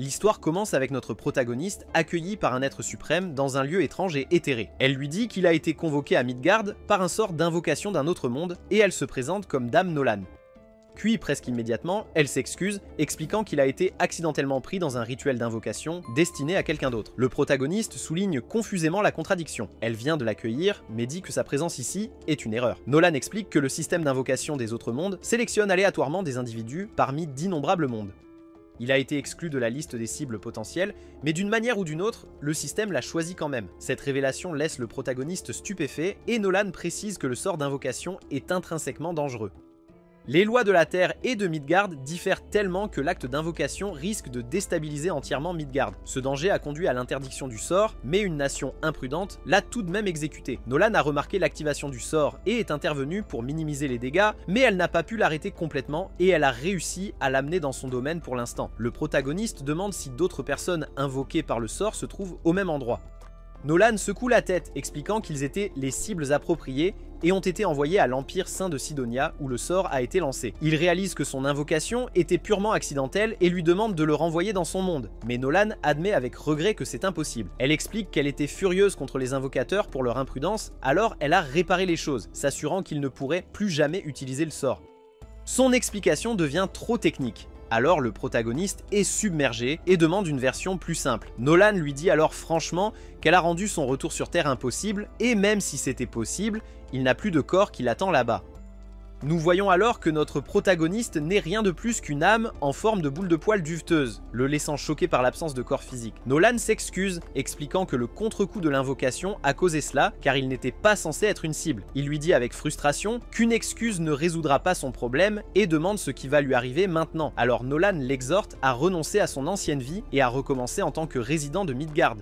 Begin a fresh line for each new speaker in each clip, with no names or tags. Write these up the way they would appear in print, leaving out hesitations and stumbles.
L'histoire commence avec notre protagoniste accueilli par un être suprême dans un lieu étrange et éthéré. Elle lui dit qu'il a été convoqué à Midgard par un sort d'invocation d'un autre monde et elle se présente comme Dame Nolan. Puis, presque immédiatement, elle s'excuse, expliquant qu'il a été accidentellement pris dans un rituel d'invocation destiné à quelqu'un d'autre. Le protagoniste souligne confusément la contradiction. Elle vient de l'accueillir, mais dit que sa présence ici est une erreur. Nolan explique que le système d'invocation des autres mondes sélectionne aléatoirement des individus parmi d'innombrables mondes. Il a été exclu de la liste des cibles potentielles, mais d'une manière ou d'une autre, le système l'a choisi quand même. Cette révélation laisse le protagoniste stupéfait, et Nolan précise que le sort d'invocation est intrinsèquement dangereux. Les lois de la Terre et de Midgard diffèrent tellement que l'acte d'invocation risque de déstabiliser entièrement Midgard. Ce danger a conduit à l'interdiction du sort, mais une nation imprudente l'a tout de même exécuté. Nolan a remarqué l'activation du sort et est intervenue pour minimiser les dégâts, mais elle n'a pas pu l'arrêter complètement et elle a réussi à l'amener dans son domaine pour l'instant. Le protagoniste demande si d'autres personnes invoquées par le sort se trouvent au même endroit. Nolan secoue la tête, expliquant qu'ils étaient les cibles appropriées et ont été envoyés à l'Empire Saint de Sidonia où le sort a été lancé. Il réalise que son invocation était purement accidentelle et lui demande de le renvoyer dans son monde, mais Nolan admet avec regret que c'est impossible. Elle explique qu'elle était furieuse contre les invocateurs pour leur imprudence, alors elle a réparé les choses, s'assurant qu'ils ne pourraient plus jamais utiliser le sort. Son explication devient trop technique. Alors le protagoniste est submergé et demande une version plus simple. Nolan lui dit alors franchement qu'elle a rendu son retour sur Terre impossible et même si c'était possible, il n'a plus de corps qui l'attend là-bas. Nous voyons alors que notre protagoniste n'est rien de plus qu'une âme en forme de boule de poil duveteuse, le laissant choqué par l'absence de corps physique. Nolan s'excuse, expliquant que le contre-coup de l'invocation a causé cela, car il n'était pas censé être une cible. Il lui dit avec frustration qu'une excuse ne résoudra pas son problème et demande ce qui va lui arriver maintenant. Alors Nolan l'exhorte à renoncer à son ancienne vie et à recommencer en tant que résident de Midgard.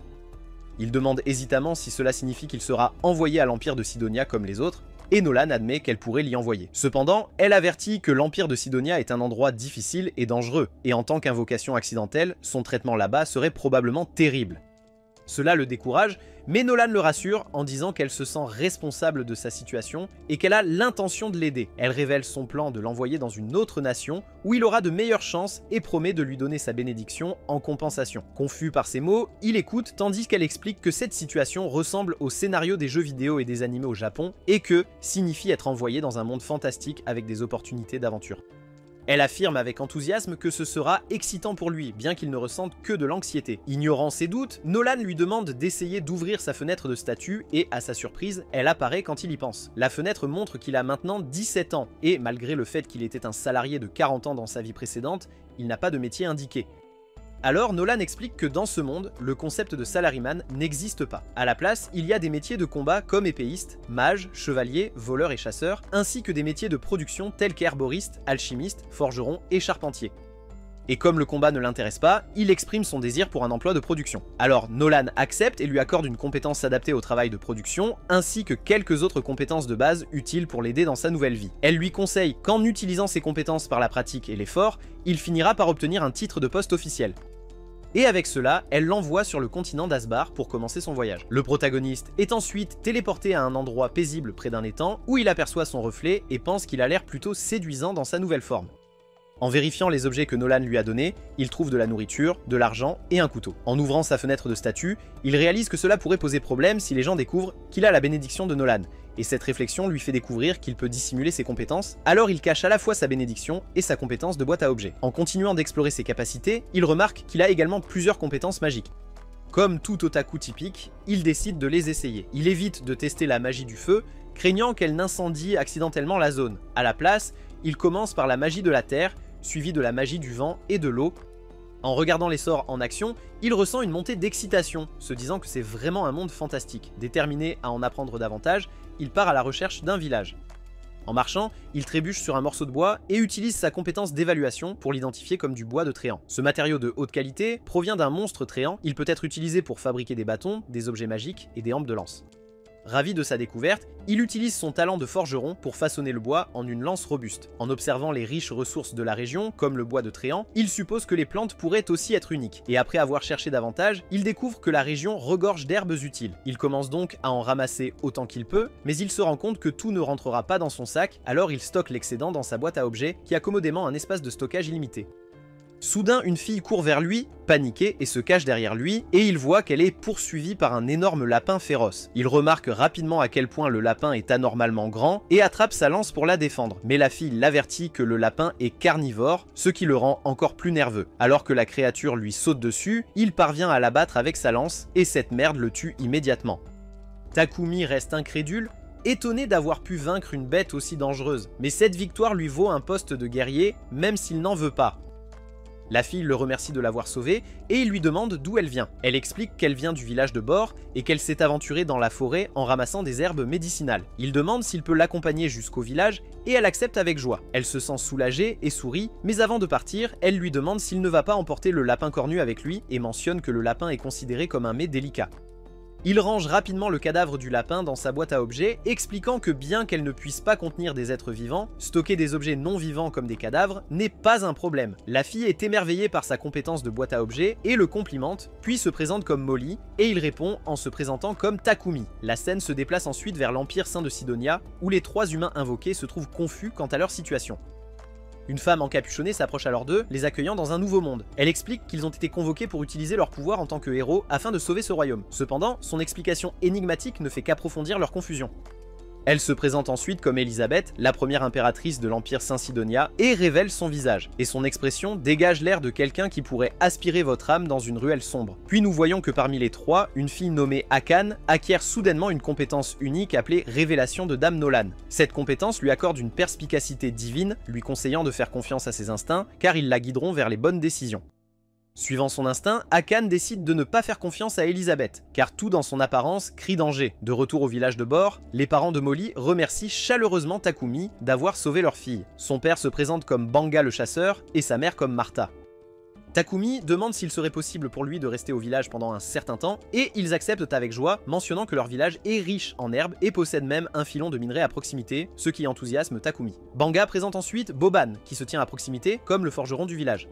Il demande hésitamment si cela signifie qu'il sera envoyé à l'Empire de Sidonia comme les autres, et Nolan admet qu'elle pourrait l'y envoyer. Cependant, elle avertit que l'Empire de Sidonia est un endroit difficile et dangereux, et en tant qu'invocation accidentelle, son traitement là-bas serait probablement terrible. Cela le décourage, mais Nolan le rassure en disant qu'elle se sent responsable de sa situation et qu'elle a l'intention de l'aider. Elle révèle son plan de l'envoyer dans une autre nation où il aura de meilleures chances et promet de lui donner sa bénédiction en compensation. Confus par ces mots, il écoute tandis qu'elle explique que cette situation ressemble au scénario des jeux vidéo et des animés au Japon et que signifie être envoyé dans un monde fantastique avec des opportunités d'aventure. Elle affirme avec enthousiasme que ce sera excitant pour lui, bien qu'il ne ressente que de l'anxiété. Ignorant ses doutes, Nolan lui demande d'essayer d'ouvrir sa fenêtre de statut et, à sa surprise, elle apparaît quand il y pense. La fenêtre montre qu'il a maintenant 17 ans et, malgré le fait qu'il était un salarié de 40 ans dans sa vie précédente, il n'a pas de métier indiqué. Alors Nolan explique que dans ce monde, le concept de salaryman n'existe pas. À la place, il y a des métiers de combat comme épéiste, mage, chevalier, voleur et chasseur, ainsi que des métiers de production tels qu'herboriste, alchimiste, forgeron et charpentier. Et comme le combat ne l'intéresse pas, il exprime son désir pour un emploi de production. Alors Nolan accepte et lui accorde une compétence adaptée au travail de production, ainsi que quelques autres compétences de base utiles pour l'aider dans sa nouvelle vie. Elle lui conseille qu'en utilisant ses compétences par la pratique et l'effort, il finira par obtenir un titre de poste officiel. Et avec cela, elle l'envoie sur le continent d'Asbar pour commencer son voyage. Le protagoniste est ensuite téléporté à un endroit paisible près d'un étang, où il aperçoit son reflet et pense qu'il a l'air plutôt séduisant dans sa nouvelle forme. En vérifiant les objets que Nolan lui a donnés, il trouve de la nourriture, de l'argent et un couteau. En ouvrant sa fenêtre de statut, il réalise que cela pourrait poser problème si les gens découvrent qu'il a la bénédiction de Nolan, et cette réflexion lui fait découvrir qu'il peut dissimuler ses compétences, alors il cache à la fois sa bénédiction et sa compétence de boîte à objets. En continuant d'explorer ses capacités, il remarque qu'il a également plusieurs compétences magiques. Comme tout otaku typique, il décide de les essayer. Il évite de tester la magie du feu, craignant qu'elle n'incendie accidentellement la zone. À la place, il commence par la magie de la terre, suivi de la magie du vent et de l'eau. En regardant les sorts en action, il ressent une montée d'excitation, se disant que c'est vraiment un monde fantastique. Déterminé à en apprendre davantage, il part à la recherche d'un village. En marchant, il trébuche sur un morceau de bois et utilise sa compétence d'évaluation pour l'identifier comme du bois de tréant. Ce matériau de haute qualité provient d'un monstre tréant, il peut être utilisé pour fabriquer des bâtons, des objets magiques et des hampes de lance. Ravi de sa découverte, il utilise son talent de forgeron pour façonner le bois en une lance robuste. En observant les riches ressources de la région, comme le bois de tréant, il suppose que les plantes pourraient aussi être uniques. Et après avoir cherché davantage, il découvre que la région regorge d'herbes utiles. Il commence donc à en ramasser autant qu'il peut, mais il se rend compte que tout ne rentrera pas dans son sac, alors il stocke l'excédent dans sa boîte à objets qui a commodément un espace de stockage illimité. Soudain, une fille court vers lui, paniquée, et se cache derrière lui, et il voit qu'elle est poursuivie par un énorme lapin féroce. Il remarque rapidement à quel point le lapin est anormalement grand, et attrape sa lance pour la défendre. Mais la fille l'avertit que le lapin est carnivore, ce qui le rend encore plus nerveux. Alors que la créature lui saute dessus, il parvient à l'abattre avec sa lance, et cette merde le tue immédiatement. Takumi reste incrédule, étonné d'avoir pu vaincre une bête aussi dangereuse, mais cette victoire lui vaut un poste de guerrier, même s'il n'en veut pas. La fille le remercie de l'avoir sauvée et il lui demande d'où elle vient. Elle explique qu'elle vient du village de Bor et qu'elle s'est aventurée dans la forêt en ramassant des herbes médicinales. Il demande s'il peut l'accompagner jusqu'au village et elle accepte avec joie. Elle se sent soulagée et sourit, mais avant de partir, elle lui demande s'il ne va pas emporter le lapin cornu avec lui et mentionne que le lapin est considéré comme un mets délicat. Il range rapidement le cadavre du lapin dans sa boîte à objets, expliquant que bien qu'elle ne puisse pas contenir des êtres vivants, stocker des objets non vivants comme des cadavres n'est pas un problème. La fille est émerveillée par sa compétence de boîte à objets et le complimente, puis se présente comme Molly, et il répond en se présentant comme Takumi. La scène se déplace ensuite vers l'Empire Saint de Sidonia, où les 3 humains invoqués se trouvent confus quant à leur situation. Une femme encapuchonnée s'approche alors d'eux, les accueillant dans un nouveau monde. Elle explique qu'ils ont été convoqués pour utiliser leur pouvoir en tant que héros afin de sauver ce royaume. Cependant, son explication énigmatique ne fait qu'approfondir leur confusion. Elle se présente ensuite comme Elisabeth, la première impératrice de l'Empire Saint-Sidonia, et révèle son visage. Et son expression dégage l'air de quelqu'un qui pourrait aspirer votre âme dans une ruelle sombre. Puis nous voyons que parmi les 3, une fille nommée Akane acquiert soudainement une compétence unique appelée Révélation de Dame Nolan. Cette compétence lui accorde une perspicacité divine, lui conseillant de faire confiance à ses instincts, car ils la guideront vers les bonnes décisions. Suivant son instinct, Akane décide de ne pas faire confiance à Elisabeth, car tout dans son apparence crie danger. De retour au village de Bor, les parents de Molly remercient chaleureusement Takumi d'avoir sauvé leur fille. Son père se présente comme Banga le chasseur et sa mère comme Martha. Takumi demande s'il serait possible pour lui de rester au village pendant un certain temps, et ils acceptent avec joie, mentionnant que leur village est riche en herbes et possède même un filon de minerai à proximité, ce qui enthousiasme Takumi. Banga présente ensuite Boban, qui se tient à proximité, comme le forgeron du village.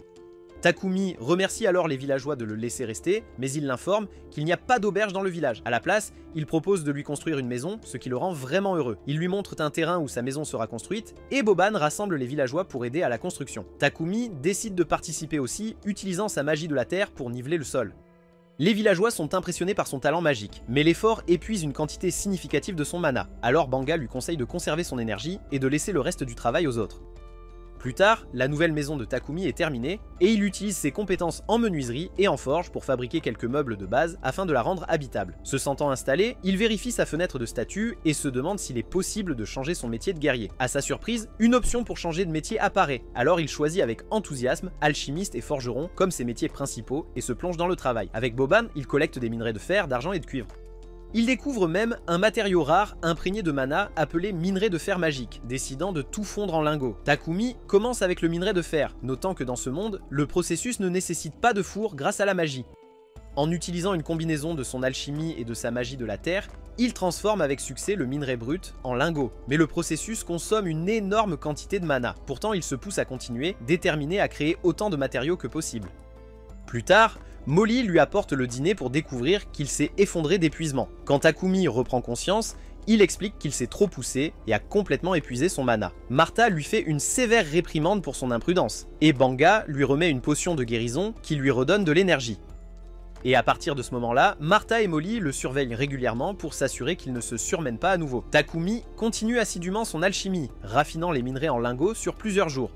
Takumi remercie alors les villageois de le laisser rester, mais il l'informe qu'il n'y a pas d'auberge dans le village. À la place, il propose de lui construire une maison, ce qui le rend vraiment heureux. Il lui montre un terrain où sa maison sera construite, et Boban rassemble les villageois pour aider à la construction. Takumi décide de participer aussi, utilisant sa magie de la terre pour niveler le sol. Les villageois sont impressionnés par son talent magique, mais l'effort épuise une quantité significative de son mana, alors Banga lui conseille de conserver son énergie et de laisser le reste du travail aux autres. Plus tard, la nouvelle maison de Takumi est terminée, et il utilise ses compétences en menuiserie et en forge pour fabriquer quelques meubles de base afin de la rendre habitable. Se sentant installé, il vérifie sa fenêtre de statut et se demande s'il est possible de changer son métier de guerrier. À sa surprise, une option pour changer de métier apparaît, alors il choisit avec enthousiasme alchimiste et forgeron comme ses métiers principaux et se plonge dans le travail. Avec Boban, il collecte des minerais de fer, d'argent et de cuivre. Il découvre même un matériau rare imprégné de mana appelé minerai de fer magique, décidant de tout fondre en lingots. Takumi commence avec le minerai de fer, notant que dans ce monde, le processus ne nécessite pas de four grâce à la magie. En utilisant une combinaison de son alchimie et de sa magie de la terre, il transforme avec succès le minerai brut en lingots. Mais le processus consomme une énorme quantité de mana. Pourtant, il se pousse à continuer, déterminé à créer autant de matériaux que possible. Plus tard, Molly lui apporte le dîner pour découvrir qu'il s'est effondré d'épuisement. Quand Takumi reprend conscience, il explique qu'il s'est trop poussé et a complètement épuisé son mana. Martha lui fait une sévère réprimande pour son imprudence, et Banga lui remet une potion de guérison qui lui redonne de l'énergie. Et à partir de ce moment-là, Martha et Molly le surveillent régulièrement pour s'assurer qu'il ne se surmène pas à nouveau. Takumi continue assidûment son alchimie, raffinant les minerais en lingots sur plusieurs jours.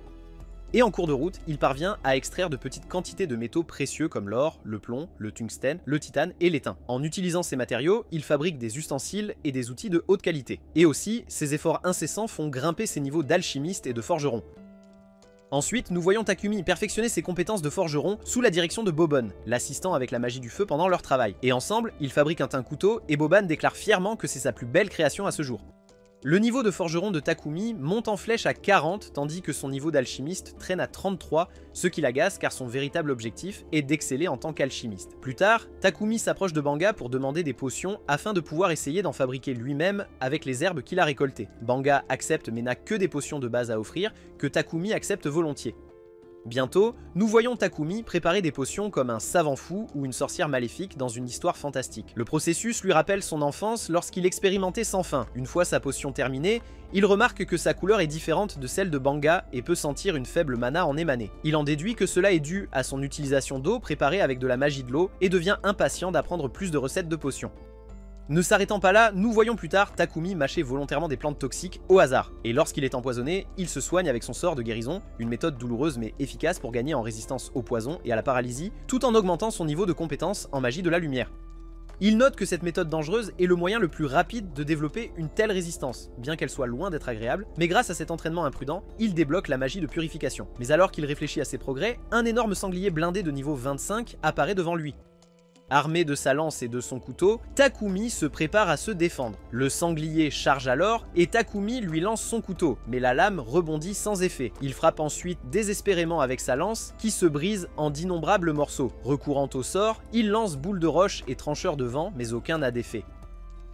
Et en cours de route, il parvient à extraire de petites quantités de métaux précieux comme l'or, le plomb, le tungstène, le titane et l'étain. En utilisant ces matériaux, il fabrique des ustensiles et des outils de haute qualité. Et aussi, ses efforts incessants font grimper ses niveaux d'alchimiste et de forgeron. Ensuite, nous voyons Takumi perfectionner ses compétences de forgeron sous la direction de Boban, l'assistant avec la magie du feu pendant leur travail. Et ensemble, ils fabriquent un teint-couteau et Boban déclare fièrement que c'est sa plus belle création à ce jour. Le niveau de forgeron de Takumi monte en flèche à 40 tandis que son niveau d'alchimiste traîne à 33, ce qui l'agace car son véritable objectif est d'exceller en tant qu'alchimiste. Plus tard, Takumi s'approche de Banga pour demander des potions afin de pouvoir essayer d'en fabriquer lui-même avec les herbes qu'il a récoltées. Banga accepte mais n'a que des potions de base à offrir que Takumi accepte volontiers. Bientôt, nous voyons Takumi préparer des potions comme un savant fou ou une sorcière maléfique dans une histoire fantastique. Le processus lui rappelle son enfance lorsqu'il expérimentait sans fin. Une fois sa potion terminée, il remarque que sa couleur est différente de celle de Banga et peut sentir une faible mana en émaner. Il en déduit que cela est dû à son utilisation d'eau préparée avec de la magie de l'eau et devient impatient d'apprendre plus de recettes de potions. Ne s'arrêtant pas là, nous voyons plus tard Takumi mâcher volontairement des plantes toxiques au hasard. Et lorsqu'il est empoisonné, il se soigne avec son sort de guérison, une méthode douloureuse mais efficace pour gagner en résistance au poison et à la paralysie, tout en augmentant son niveau de compétence en magie de la lumière. Il note que cette méthode dangereuse est le moyen le plus rapide de développer une telle résistance, bien qu'elle soit loin d'être agréable, mais grâce à cet entraînement imprudent, il débloque la magie de purification. Mais alors qu'il réfléchit à ses progrès, un énorme sanglier blindé de niveau 25 apparaît devant lui. Armé de sa lance et de son couteau, Takumi se prépare à se défendre. Le sanglier charge alors et Takumi lui lance son couteau, mais la lame rebondit sans effet. Il frappe ensuite désespérément avec sa lance qui se brise en d'innombrables morceaux. Recourant au sort, il lance boule de roche et trancheur de vent, mais aucun n'a d'effet.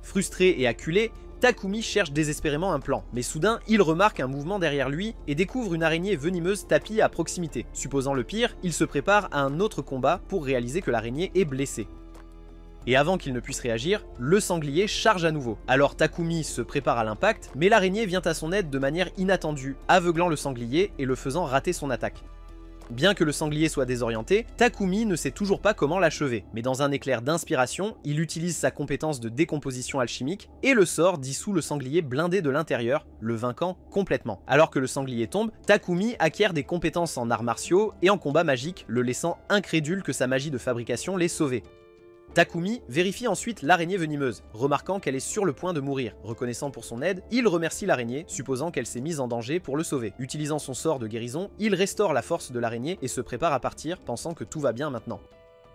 Frustré et acculé, Takumi cherche désespérément un plan, mais soudain il remarque un mouvement derrière lui et découvre une araignée venimeuse tapie à proximité. Supposant le pire, il se prépare à un autre combat pour réaliser que l'araignée est blessée. Et avant qu'il ne puisse réagir, le sanglier charge à nouveau. Alors Takumi se prépare à l'impact, mais l'araignée vient à son aide de manière inattendue, aveuglant le sanglier et le faisant rater son attaque. Bien que le sanglier soit désorienté, Takumi ne sait toujours pas comment l'achever, mais dans un éclair d'inspiration, il utilise sa compétence de décomposition alchimique et le sort dissout le sanglier blindé de l'intérieur, le vainquant complètement. Alors que le sanglier tombe, Takumi acquiert des compétences en arts martiaux et en combat magique, le laissant incrédule que sa magie de fabrication l'ait sauvé. Takumi vérifie ensuite l'araignée venimeuse, remarquant qu'elle est sur le point de mourir. Reconnaissant pour son aide, il remercie l'araignée, supposant qu'elle s'est mise en danger pour le sauver. Utilisant son sort de guérison, il restaure la force de l'araignée et se prépare à partir, pensant que tout va bien maintenant.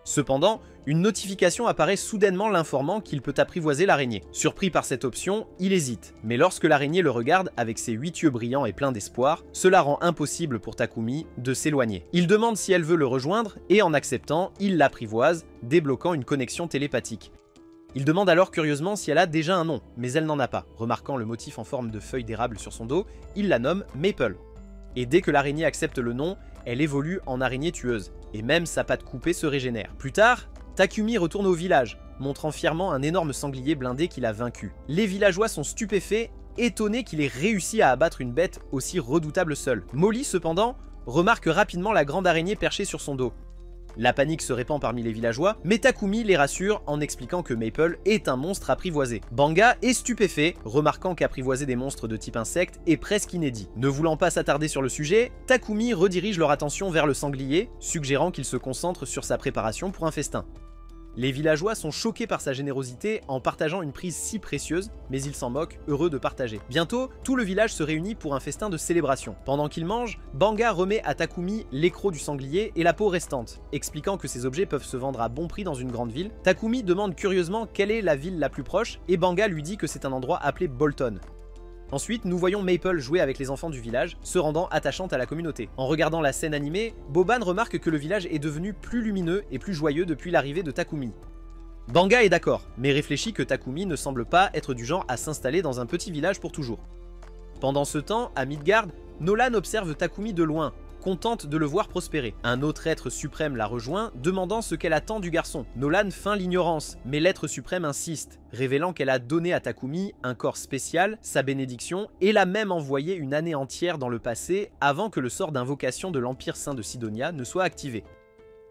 Cependant, une notification apparaît soudainement l'informant qu'il peut apprivoiser l'araignée. Surpris par cette option, il hésite, mais lorsque l'araignée le regarde avec ses 8 yeux brillants et pleins d'espoir, cela rend impossible pour Takumi de s'éloigner. Il demande si elle veut le rejoindre et en acceptant, il l'apprivoise, débloquant une connexion télépathique. Il demande alors curieusement si elle a déjà un nom, mais elle n'en a pas. Remarquant le motif en forme de feuilles d'érable sur son dos, il la nomme Maple. Et dès que l'araignée accepte le nom, elle évolue en araignée tueuse, et même sa patte coupée se régénère. Plus tard, Takumi retourne au village, montrant fièrement un énorme sanglier blindé qu'il a vaincu. Les villageois sont stupéfaits, étonnés qu'il ait réussi à abattre une bête aussi redoutable seule. Molly, cependant, remarque rapidement la grande araignée perchée sur son dos. La panique se répand parmi les villageois, mais Takumi les rassure en expliquant que Maple est un monstre apprivoisé. Banga est stupéfait, remarquant qu'apprivoiser des monstres de type insecte est presque inédit. Ne voulant pas s'attarder sur le sujet, Takumi redirige leur attention vers le sanglier, suggérant qu'ils se concentrent sur sa préparation pour un festin. Les villageois sont choqués par sa générosité en partageant une prise si précieuse, mais ils s'en moquent, heureux de partager. Bientôt, tout le village se réunit pour un festin de célébration. Pendant qu'ils mangent, Banga remet à Takumi l'écrou du sanglier et la peau restante, expliquant que ces objets peuvent se vendre à bon prix dans une grande ville. Takumi demande curieusement quelle est la ville la plus proche, et Banga lui dit que c'est un endroit appelé Bolton. Ensuite, nous voyons Maple jouer avec les enfants du village, se rendant attachante à la communauté. En regardant la scène animée, Boban remarque que le village est devenu plus lumineux et plus joyeux depuis l'arrivée de Takumi. Banga est d'accord, mais réfléchit que Takumi ne semble pas être du genre à s'installer dans un petit village pour toujours. Pendant ce temps, à Midgard, Nolan observe Takumi de loin, contente de le voir prospérer. Un autre être suprême la rejoint, demandant ce qu'elle attend du garçon. Nolan feint l'ignorance, mais l'être suprême insiste, révélant qu'elle a donné à Takumi un corps spécial, sa bénédiction, et l'a même envoyé une année entière dans le passé avant que le sort d'invocation de l'Empire Saint de Sidonia ne soit activé.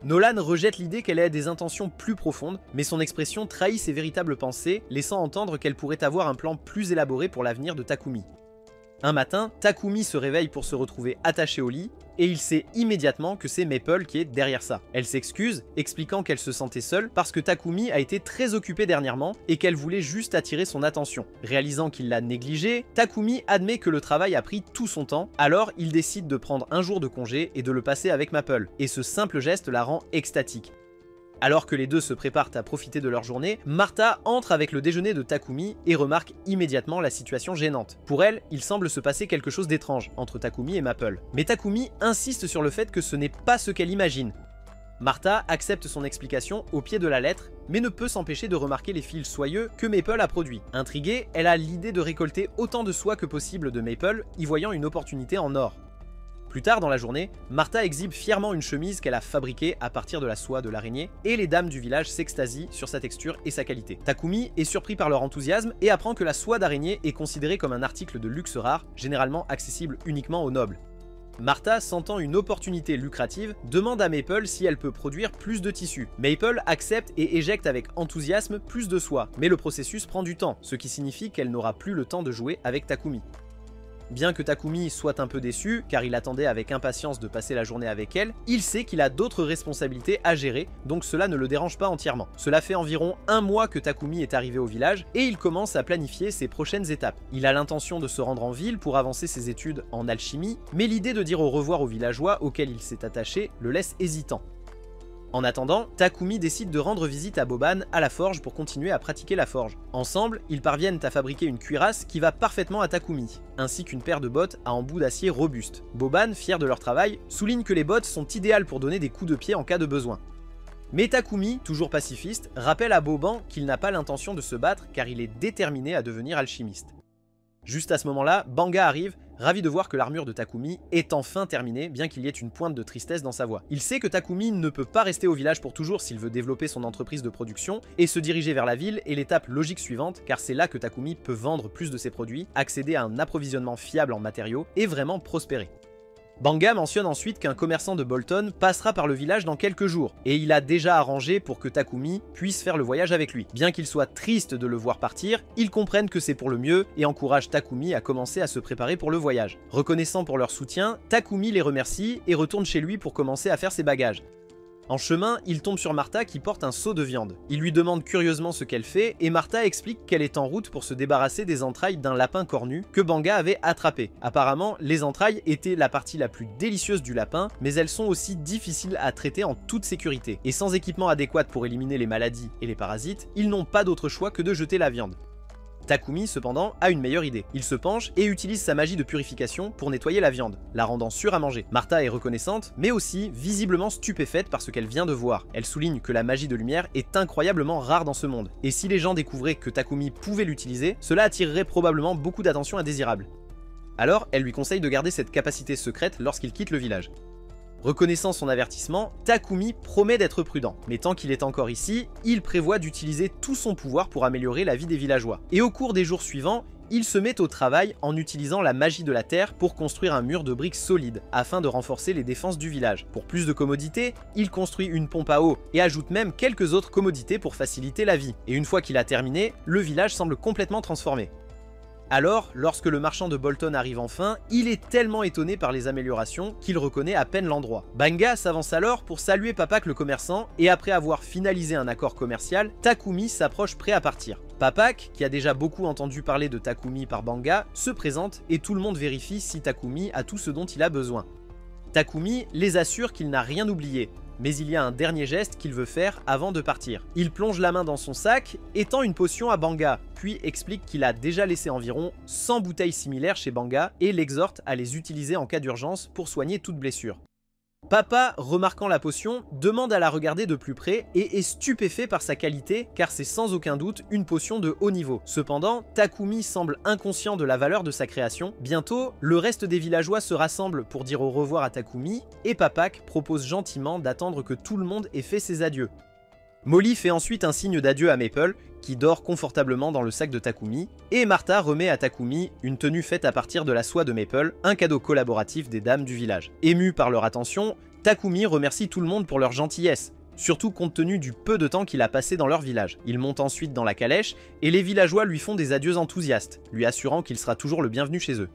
Nolan rejette l'idée qu'elle ait des intentions plus profondes, mais son expression trahit ses véritables pensées, laissant entendre qu'elle pourrait avoir un plan plus élaboré pour l'avenir de Takumi. Un matin, Takumi se réveille pour se retrouver attaché au lit, et il sait immédiatement que c'est Maple qui est derrière ça. Elle s'excuse, expliquant qu'elle se sentait seule parce que Takumi a été très occupé dernièrement et qu'elle voulait juste attirer son attention. Réalisant qu'il l'a négligée, Takumi admet que le travail a pris tout son temps, alors il décide de prendre un jour de congé et de le passer avec Maple, et ce simple geste la rend extatique. Alors que les deux se préparent à profiter de leur journée, Martha entre avec le déjeuner de Takumi et remarque immédiatement la situation gênante. Pour elle, il semble se passer quelque chose d'étrange entre Takumi et Maple. Mais Takumi insiste sur le fait que ce n'est pas ce qu'elle imagine. Martha accepte son explication au pied de la lettre, mais ne peut s'empêcher de remarquer les fils soyeux que Maple a produits. Intriguée, elle a l'idée de récolter autant de soie que possible de Maple, y voyant une opportunité en or. Plus tard dans la journée, Martha exhibe fièrement une chemise qu'elle a fabriquée à partir de la soie de l'araignée, et les dames du village s'extasient sur sa texture et sa qualité. Takumi est surpris par leur enthousiasme et apprend que la soie d'araignée est considérée comme un article de luxe rare, généralement accessible uniquement aux nobles. Martha, sentant une opportunité lucrative, demande à Maple si elle peut produire plus de tissus. Maple accepte et éjecte avec enthousiasme plus de soie, mais le processus prend du temps, ce qui signifie qu'elle n'aura plus le temps de jouer avec Takumi. Bien que Takumi soit un peu déçu, car il attendait avec impatience de passer la journée avec elle, il sait qu'il a d'autres responsabilités à gérer, donc cela ne le dérange pas entièrement. Cela fait environ un mois que Takumi est arrivé au village, et il commence à planifier ses prochaines étapes. Il a l'intention de se rendre en ville pour avancer ses études en alchimie, mais l'idée de dire au revoir aux villageois auxquels il s'est attaché le laisse hésitant. En attendant, Takumi décide de rendre visite à Boban à la forge pour continuer à pratiquer la forge. Ensemble, ils parviennent à fabriquer une cuirasse qui va parfaitement à Takumi, ainsi qu'une paire de bottes à embout d'acier robuste. Boban, fier de leur travail, souligne que les bottes sont idéales pour donner des coups de pied en cas de besoin. Mais Takumi, toujours pacifiste, rappelle à Boban qu'il n'a pas l'intention de se battre car il est déterminé à devenir alchimiste. Juste à ce moment-là, Banga arrive, ravi de voir que l'armure de Takumi est enfin terminée, bien qu'il y ait une pointe de tristesse dans sa voix. Il sait que Takumi ne peut pas rester au village pour toujours s'il veut développer son entreprise de production, et se diriger vers la ville est l'étape logique suivante, car c'est là que Takumi peut vendre plus de ses produits, accéder à un approvisionnement fiable en matériaux, et vraiment prospérer. Banga mentionne ensuite qu'un commerçant de Bolton passera par le village dans quelques jours, et il a déjà arrangé pour que Takumi puisse faire le voyage avec lui. Bien qu'il soit triste de le voir partir, ils comprennent que c'est pour le mieux et encouragent Takumi à commencer à se préparer pour le voyage. Reconnaissant pour leur soutien, Takumi les remercie et retourne chez lui pour commencer à faire ses bagages. En chemin, il tombe sur Martha qui porte un seau de viande. Il lui demande curieusement ce qu'elle fait et Martha explique qu'elle est en route pour se débarrasser des entrailles d'un lapin cornu que Banga avait attrapé. Apparemment, les entrailles étaient la partie la plus délicieuse du lapin, mais elles sont aussi difficiles à traiter en toute sécurité. Et sans équipement adéquat pour éliminer les maladies et les parasites, ils n'ont pas d'autre choix que de jeter la viande. Takumi, cependant, a une meilleure idée. Il se penche et utilise sa magie de purification pour nettoyer la viande, la rendant sûre à manger. Martha est reconnaissante, mais aussi visiblement stupéfaite par ce qu'elle vient de voir. Elle souligne que la magie de lumière est incroyablement rare dans ce monde, et si les gens découvraient que Takumi pouvait l'utiliser, cela attirerait probablement beaucoup d'attention indésirable. Alors, elle lui conseille de garder cette capacité secrète lorsqu'il quitte le village. Reconnaissant son avertissement, Takumi promet d'être prudent, mais tant qu'il est encore ici, il prévoit d'utiliser tout son pouvoir pour améliorer la vie des villageois. Et au cours des jours suivants, il se met au travail en utilisant la magie de la terre pour construire un mur de briques solide, afin de renforcer les défenses du village. Pour plus de commodité, il construit une pompe à eau et ajoute même quelques autres commodités pour faciliter la vie. Et une fois qu'il a terminé, le village semble complètement transformé. Alors, lorsque le marchand de Bolton arrive enfin, il est tellement étonné par les améliorations qu'il reconnaît à peine l'endroit. Banga s'avance alors pour saluer Papak le commerçant, et après avoir finalisé un accord commercial, Takumi s'approche prêt à partir. Papak, qui a déjà beaucoup entendu parler de Takumi par Banga, se présente et tout le monde vérifie si Takumi a tout ce dont il a besoin. Takumi les assure qu'il n'a rien oublié, mais il y a un dernier geste qu'il veut faire avant de partir. Il plonge la main dans son sac et tend une potion à Banga, puis explique qu'il a déjà laissé environ 100 bouteilles similaires chez Banga et l'exhorte à les utiliser en cas d'urgence pour soigner toute blessure. Papa, remarquant la potion, demande à la regarder de plus près et est stupéfait par sa qualité car c'est sans aucun doute une potion de haut niveau. Cependant, Takumi semble inconscient de la valeur de sa création. Bientôt, le reste des villageois se rassemblent pour dire au revoir à Takumi et Papak propose gentiment d'attendre que tout le monde ait fait ses adieux. Molly fait ensuite un signe d'adieu à Maple, qui dort confortablement dans le sac de Takumi, et Martha remet à Takumi une tenue faite à partir de la soie de Maple, un cadeau collaboratif des dames du village. Ému par leur attention, Takumi remercie tout le monde pour leur gentillesse, surtout compte tenu du peu de temps qu'il a passé dans leur village. Il monte ensuite dans la calèche, et les villageois lui font des adieux enthousiastes, lui assurant qu'il sera toujours le bienvenu chez eux.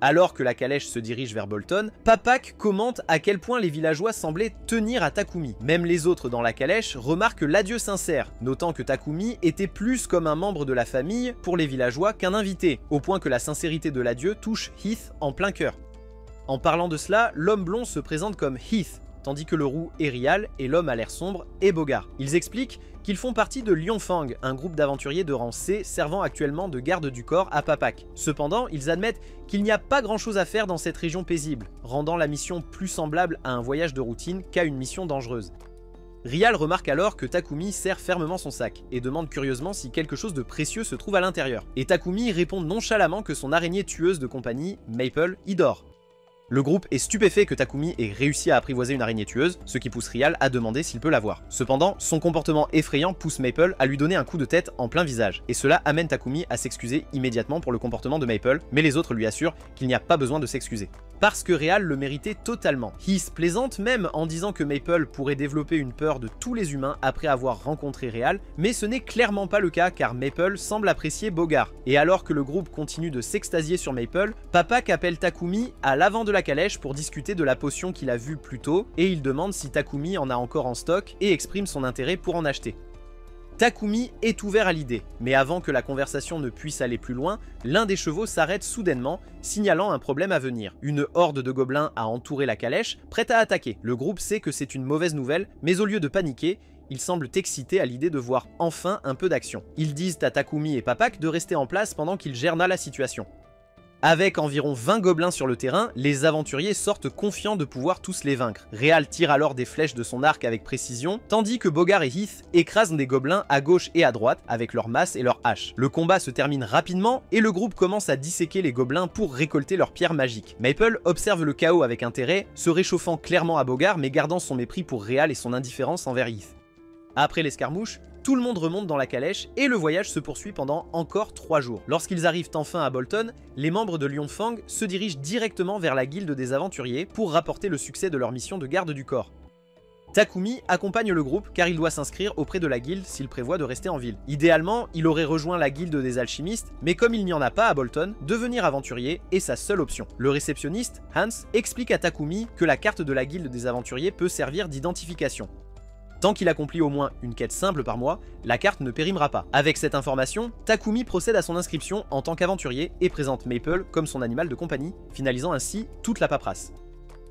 Alors que la calèche se dirige vers Bolton, Papak commente à quel point les villageois semblaient tenir à Takumi. Même les autres dans la calèche remarquent l'adieu sincère, notant que Takumi était plus comme un membre de la famille pour les villageois qu'un invité, au point que la sincérité de l'adieu touche Heath en plein cœur. En parlant de cela, l'homme blond se présente comme Heath, tandis que le roux est Rial et l'homme à l'air sombre est Bogart. Ils expliquent qu'ils font partie de Lionfang, un groupe d'aventuriers de rang C servant actuellement de garde du corps à Papak. Cependant, ils admettent qu'il n'y a pas grand chose à faire dans cette région paisible, rendant la mission plus semblable à un voyage de routine qu'à une mission dangereuse. Rial remarque alors que Takumi serre fermement son sac, et demande curieusement si quelque chose de précieux se trouve à l'intérieur. Et Takumi répond nonchalamment que son araignée tueuse de compagnie, Maple, y dort. Le groupe est stupéfait que Takumi ait réussi à apprivoiser une araignée tueuse, ce qui pousse Real à demander s'il peut la voir. Cependant, son comportement effrayant pousse Maple à lui donner un coup de tête en plein visage, et cela amène Takumi à s'excuser immédiatement pour le comportement de Maple, mais les autres lui assurent qu'il n'y a pas besoin de s'excuser. Parce que Real le méritait totalement. Heath plaisante même en disant que Maple pourrait développer une peur de tous les humains après avoir rencontré Real, mais ce n'est clairement pas le cas car Maple semble apprécier Bogart. Et alors que le groupe continue de s'extasier sur Maple, Papak appelle Takumi à l'avant de la calèche pour discuter de la potion qu'il a vue plus tôt, et il demande si Takumi en a encore en stock et exprime son intérêt pour en acheter. Takumi est ouvert à l'idée, mais avant que la conversation ne puisse aller plus loin, l'un des chevaux s'arrête soudainement, signalant un problème à venir. Une horde de gobelins a entouré la calèche, prête à attaquer. Le groupe sait que c'est une mauvaise nouvelle, mais au lieu de paniquer, ils semblent excités à l'idée de voir enfin un peu d'action. Ils disent à Takumi et Papak de rester en place pendant qu'ils gèrent la situation. Avec environ 20 gobelins sur le terrain, les aventuriers sortent confiants de pouvoir tous les vaincre. Real tire alors des flèches de son arc avec précision, tandis que Bogart et Heath écrasent des gobelins à gauche et à droite avec leurs masses et leurs haches. Le combat se termine rapidement et le groupe commence à disséquer les gobelins pour récolter leurs pierres magiques. Maple observe le chaos avec intérêt, se réchauffant clairement à Bogart mais gardant son mépris pour Real et son indifférence envers Heath. Après l'escarmouche, tout le monde remonte dans la calèche et le voyage se poursuit pendant encore 3 jours. Lorsqu'ils arrivent enfin à Bolton, les membres de Lionfang se dirigent directement vers la guilde des aventuriers pour rapporter le succès de leur mission de garde du corps. Takumi accompagne le groupe car il doit s'inscrire auprès de la guilde s'il prévoit de rester en ville. Idéalement, il aurait rejoint la guilde des alchimistes, mais comme il n'y en a pas à Bolton, devenir aventurier est sa seule option. Le réceptionniste, Hans, explique à Takumi que la carte de la guilde des aventuriers peut servir d'identification. Tant qu'il accomplit au moins une quête simple par mois, la carte ne périmera pas. Avec cette information, Takumi procède à son inscription en tant qu'aventurier et présente Maple comme son animal de compagnie, finalisant ainsi toute la paperasse.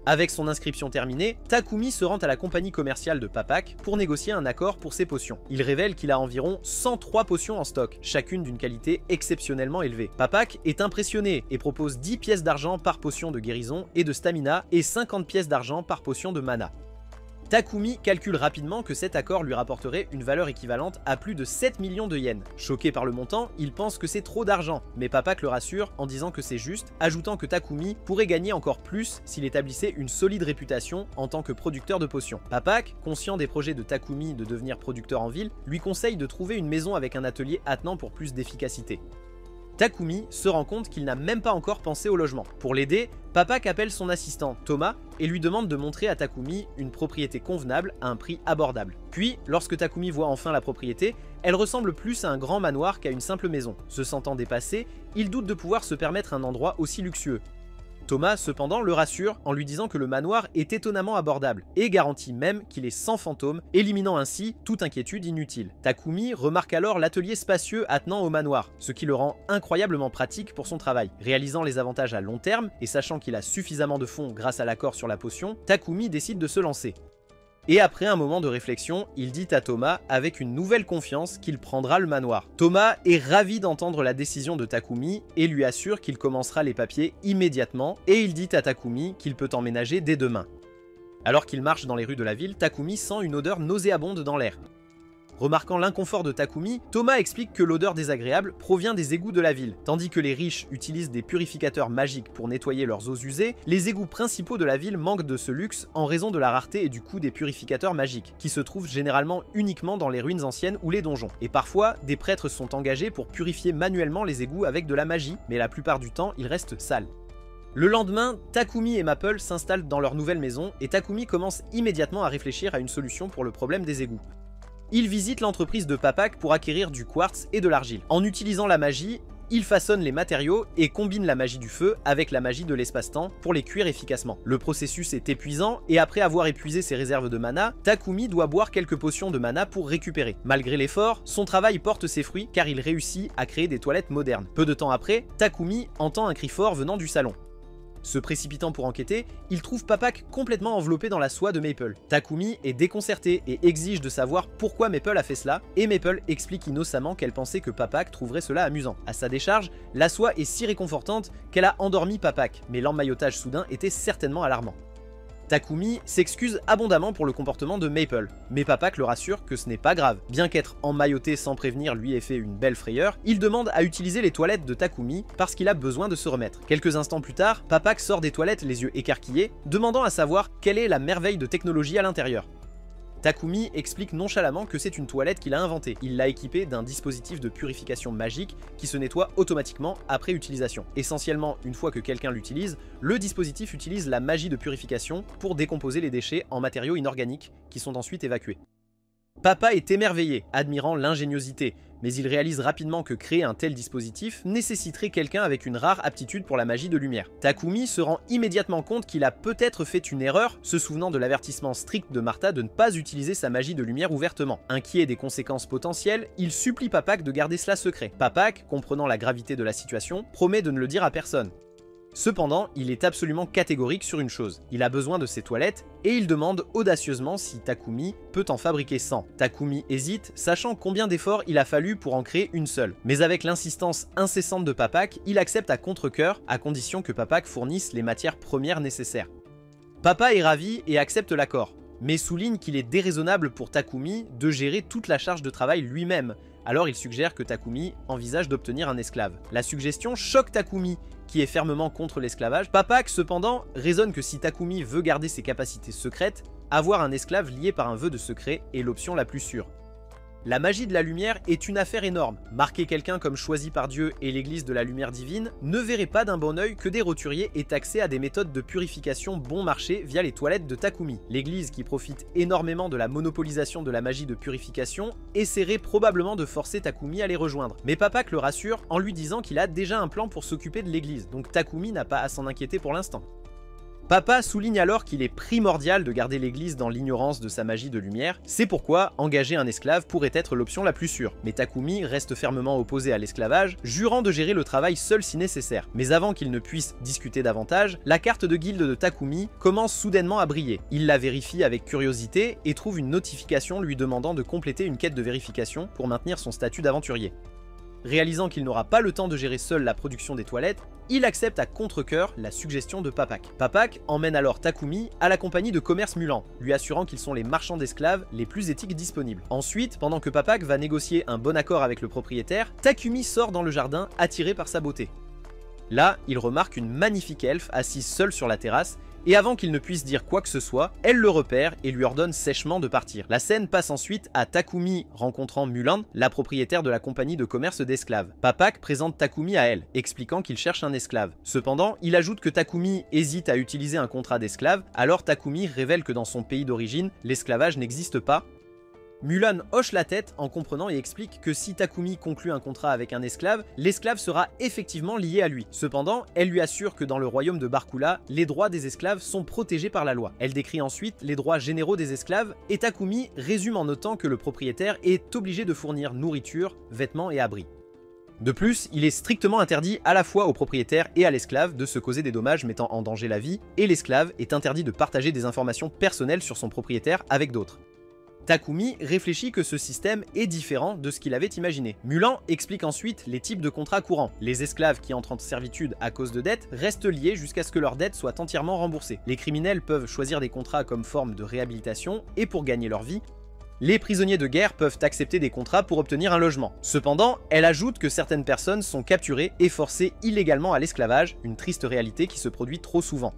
Avec son inscription terminée, Takumi se rend à la compagnie commerciale de Papak pour négocier un accord pour ses potions. Il révèle qu'il a environ 103 potions en stock, chacune d'une qualité exceptionnellement élevée. Papak est impressionné et propose 10 pièces d'argent par potion de guérison et de stamina et 50 pièces d'argent par potion de mana. Takumi calcule rapidement que cet accord lui rapporterait une valeur équivalente à plus de 7 millions de yens. Choqué par le montant, il pense que c'est trop d'argent, mais Papak le rassure en disant que c'est juste, ajoutant que Takumi pourrait gagner encore plus s'il établissait une solide réputation en tant que producteur de potions. Papak, conscient des projets de Takumi de devenir producteur en ville, lui conseille de trouver une maison avec un atelier attenant pour plus d'efficacité. Takumi se rend compte qu'il n'a même pas encore pensé au logement. Pour l'aider, Papak appelle son assistant Thomas et lui demande de montrer à Takumi une propriété convenable à un prix abordable. Puis, lorsque Takumi voit enfin la propriété, elle ressemble plus à un grand manoir qu'à une simple maison. Se sentant dépassé, il doute de pouvoir se permettre un endroit aussi luxueux. Thomas, cependant, le rassure en lui disant que le manoir est étonnamment abordable et garantit même qu'il est sans fantôme, éliminant ainsi toute inquiétude inutile. Takumi remarque alors l'atelier spacieux attenant au manoir, ce qui le rend incroyablement pratique pour son travail. Réalisant les avantages à long terme et sachant qu'il a suffisamment de fonds grâce à l'accord sur la potion, Takumi décide de se lancer. Et après un moment de réflexion, il dit à Thomas avec une nouvelle confiance qu'il prendra le manoir. Thomas est ravi d'entendre la décision de Takumi et lui assure qu'il commencera les papiers immédiatement et il dit à Takumi qu'il peut emménager dès demain. Alors qu'il marche dans les rues de la ville, Takumi sent une odeur nauséabonde dans l'air. Remarquant l'inconfort de Takumi, Thomas explique que l'odeur désagréable provient des égouts de la ville. Tandis que les riches utilisent des purificateurs magiques pour nettoyer leurs eaux usées, les égouts principaux de la ville manquent de ce luxe en raison de la rareté et du coût des purificateurs magiques, qui se trouvent généralement uniquement dans les ruines anciennes ou les donjons. Et parfois, des prêtres sont engagés pour purifier manuellement les égouts avec de la magie, mais la plupart du temps, ils restent sales. Le lendemain, Takumi et Maple s'installent dans leur nouvelle maison et Takumi commence immédiatement à réfléchir à une solution pour le problème des égouts. Il visite l'entreprise de Papak pour acquérir du quartz et de l'argile. En utilisant la magie, il façonne les matériaux et combine la magie du feu avec la magie de l'espace-temps pour les cuire efficacement. Le processus est épuisant et après avoir épuisé ses réserves de mana, Takumi doit boire quelques potions de mana pour récupérer. Malgré l'effort, son travail porte ses fruits car il réussit à créer des toilettes modernes. Peu de temps après, Takumi entend un cri fort venant du salon. Se précipitant pour enquêter, il trouve Papak complètement enveloppé dans la soie de Maple. Takumi est déconcerté et exige de savoir pourquoi Maple a fait cela, et Maple explique innocemment qu'elle pensait que Papak trouverait cela amusant. À sa décharge, la soie est si réconfortante qu'elle a endormi Papak, mais l'emmaillotage soudain était certainement alarmant. Takumi s'excuse abondamment pour le comportement de Maple, mais Papak le rassure que ce n'est pas grave. Bien qu'être emmailloté sans prévenir lui ait fait une belle frayeur, il demande à utiliser les toilettes de Takumi parce qu'il a besoin de se remettre. Quelques instants plus tard, Papak sort des toilettes les yeux écarquillés, demandant à savoir quelle est la merveille de technologie à l'intérieur. Takumi explique nonchalamment que c'est une toilette qu'il a inventée. Il l'a équipée d'un dispositif de purification magique qui se nettoie automatiquement après utilisation. Essentiellement, une fois que quelqu'un l'utilise, le dispositif utilise la magie de purification pour décomposer les déchets en matériaux inorganiques qui sont ensuite évacués. Papa est émerveillé, admirant l'ingéniosité, mais il réalise rapidement que créer un tel dispositif nécessiterait quelqu'un avec une rare aptitude pour la magie de lumière. Takumi se rend immédiatement compte qu'il a peut-être fait une erreur, se souvenant de l'avertissement strict de Martha de ne pas utiliser sa magie de lumière ouvertement. Inquiet des conséquences potentielles, il supplie Papak de garder cela secret. Papak, comprenant la gravité de la situation, promet de ne le dire à personne. Cependant, il est absolument catégorique sur une chose, il a besoin de ses toilettes et il demande audacieusement si Takumi peut en fabriquer 100. Takumi hésite, sachant combien d'efforts il a fallu pour en créer une seule. Mais avec l'insistance incessante de Papak, il accepte à contre-cœur, à condition que Papak fournisse les matières premières nécessaires. Papa est ravi et accepte l'accord, mais souligne qu'il est déraisonnable pour Takumi de gérer toute la charge de travail lui-même. Alors il suggère que Takumi envisage d'obtenir un esclave. La suggestion choque Takumi, qui est fermement contre l'esclavage. Papak, cependant, raisonne que si Takumi veut garder ses capacités secrètes, avoir un esclave lié par un vœu de secret est l'option la plus sûre. La magie de la lumière est une affaire énorme. Marquer quelqu'un comme choisi par Dieu et l'église de la lumière divine ne verrait pas d'un bon œil que des roturiers aient accès à des méthodes de purification bon marché via les toilettes de Takumi. L'église, qui profite énormément de la monopolisation de la magie de purification, essaierait probablement de forcer Takumi à les rejoindre. Mais Papak le rassure en lui disant qu'il a déjà un plan pour s'occuper de l'église, donc Takumi n'a pas à s'en inquiéter pour l'instant. Papa souligne alors qu'il est primordial de garder l'église dans l'ignorance de sa magie de lumière, c'est pourquoi engager un esclave pourrait être l'option la plus sûre. Mais Takumi reste fermement opposé à l'esclavage, jurant de gérer le travail seul si nécessaire. Mais avant qu'il ne puisse discuter davantage, la carte de guilde de Takumi commence soudainement à briller. Il la vérifie avec curiosité et trouve une notification lui demandant de compléter une quête de vérification pour maintenir son statut d'aventurier. Réalisant qu'il n'aura pas le temps de gérer seul la production des toilettes, il accepte à contre-cœur la suggestion de Papak. Papak emmène alors Takumi à la compagnie de commerce Mulan, lui assurant qu'ils sont les marchands d'esclaves les plus éthiques disponibles. Ensuite, pendant que Papak va négocier un bon accord avec le propriétaire, Takumi sort dans le jardin attiré par sa beauté. Là, il remarque une magnifique elfe assise seule sur la terrasse, et avant qu'il ne puisse dire quoi que ce soit, elle le repère et lui ordonne sèchement de partir. La scène passe ensuite à Takumi rencontrant Mulan, la propriétaire de la compagnie de commerce d'esclaves. Papak présente Takumi à elle, expliquant qu'il cherche un esclave. Cependant, il ajoute que Takumi hésite à utiliser un contrat d'esclave, alors Takumi révèle que dans son pays d'origine, l'esclavage n'existe pas. Mulan hoche la tête en comprenant et explique que si Takumi conclut un contrat avec un esclave, l'esclave sera effectivement lié à lui. Cependant, elle lui assure que dans le royaume de Barkula, les droits des esclaves sont protégés par la loi. Elle décrit ensuite les droits généraux des esclaves et Takumi résume en notant que le propriétaire est obligé de fournir nourriture, vêtements et abris. De plus, il est strictement interdit à la fois au propriétaire et à l'esclave de se causer des dommages mettant en danger la vie, et l'esclave est interdit de partager des informations personnelles sur son propriétaire avec d'autres. Takumi réfléchit que ce système est différent de ce qu'il avait imaginé. Mulan explique ensuite les types de contrats courants. Les esclaves qui entrent en servitude à cause de dettes restent liés jusqu'à ce que leurs dettes soient entièrement remboursées. Les criminels peuvent choisir des contrats comme forme de réhabilitation et pour gagner leur vie. Les prisonniers de guerre peuvent accepter des contrats pour obtenir un logement. Cependant, elle ajoute que certaines personnes sont capturées et forcées illégalement à l'esclavage, une triste réalité qui se produit trop souvent.